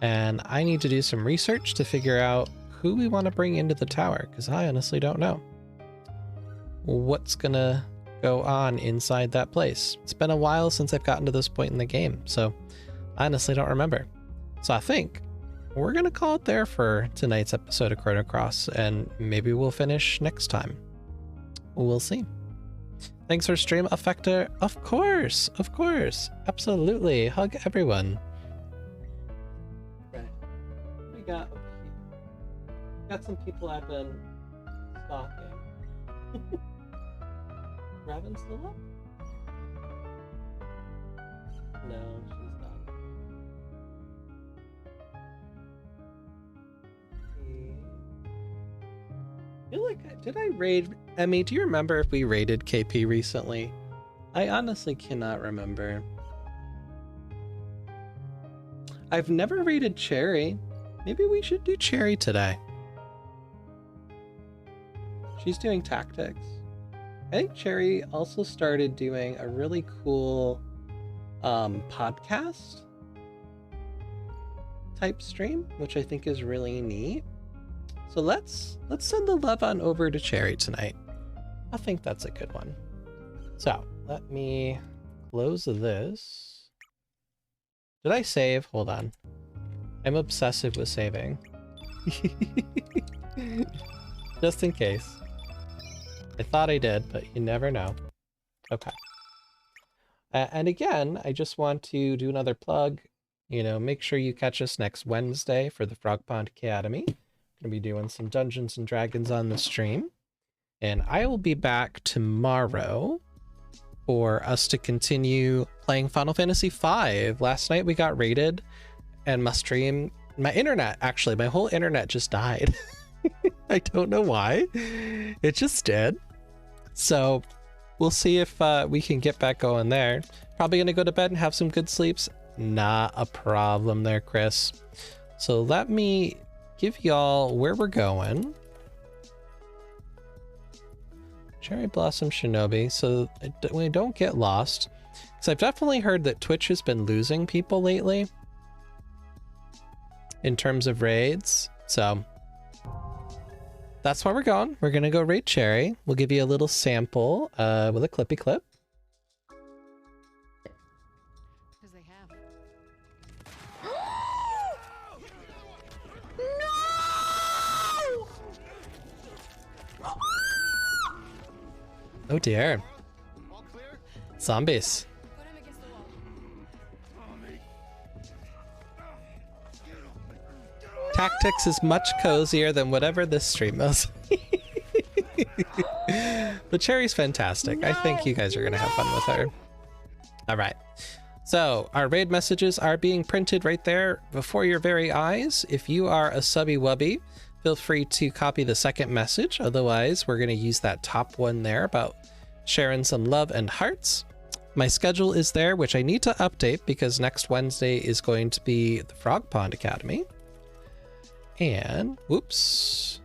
And I need to do some research to figure out who we want to bring into the tower, because I honestly don't know what's gonna go on inside that place. It's been a while since I've gotten to this point in the game, so I honestly don't remember. So I think we're gonna call it there for tonight's episode of Chrono Cross, and maybe we'll finish next time. We'll see. Thanks for stream, Affector. Of course, absolutely. Hug everyone. Right. We got some people I've been stalking. Raven's still up? No, she's not. I feel like, did I raid Emmy? Do you remember if we raided KP recently? I honestly cannot remember. I've never raided Cherry. Maybe we should do Cherry today. She's doing tactics. I think Cherry also started doing a really cool podcast type stream, which I think is really neat. So let's send the love on over to Cherry tonight. I think that's a good one. So let me close this. Did I save? Hold on. I'm obsessive with saving. Just in case. I thought I did, but you never know. Okay. And again, I just want to do another plug. You know, make sure you catch us next Wednesday for the Frog Pond Academy. Gonna be doing some Dungeons and Dragons on the stream. And I will be back tomorrow for us to continue playing Final Fantasy V. Last night we got raided, and my stream, my whole internet just died. I don't know why. It just did. So we'll see if we can get back going there. Probably gonna go to bed and have some good sleeps. Not a problem there, Chris. So let me give y'all where we're going. Cherry Blossom Shinobi, so we don't get lost. Because I've definitely heard that Twitch has been losing people lately in terms of raids. So that's why we're going. We're going to go raid Cherry. We'll give you a little sample with a clippy clip. Oh dear. Zombies. Tactics is much cozier than whatever this stream is. But Cherry's fantastic. I think you guys are going to have fun with her. All right. So our raid messages are being printed right there before your very eyes. If you are a subby wubby, feel free to copy the second message. Otherwise, we're going to use that top one there about sharing some love and hearts. My schedule is there, which I need to update because next Wednesday is going to be the Frog Pond Academy. And, whoops,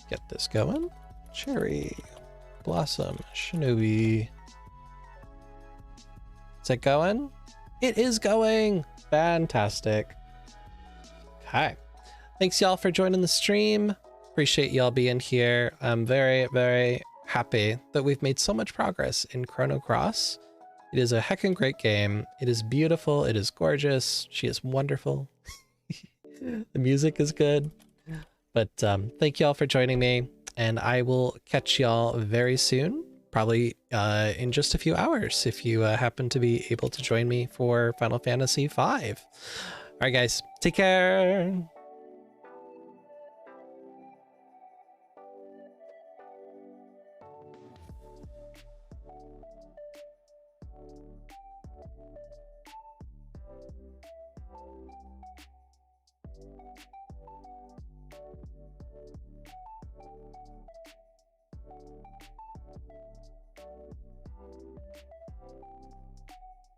get this going. Cherry Blossom Shinobi. Is it going? It is going! Fantastic. Okay. Thanks y'all for joining the stream. Appreciate y'all being here. I'm very, very happy that we've made so much progress in Chrono Cross. It is a heckin' great game. It is beautiful. It is gorgeous. She is wonderful. The music is good. But thank y'all for joining me, and I will catch y'all very soon, probably in just a few hours if you happen to be able to join me for Final Fantasy V. All right, guys, take care.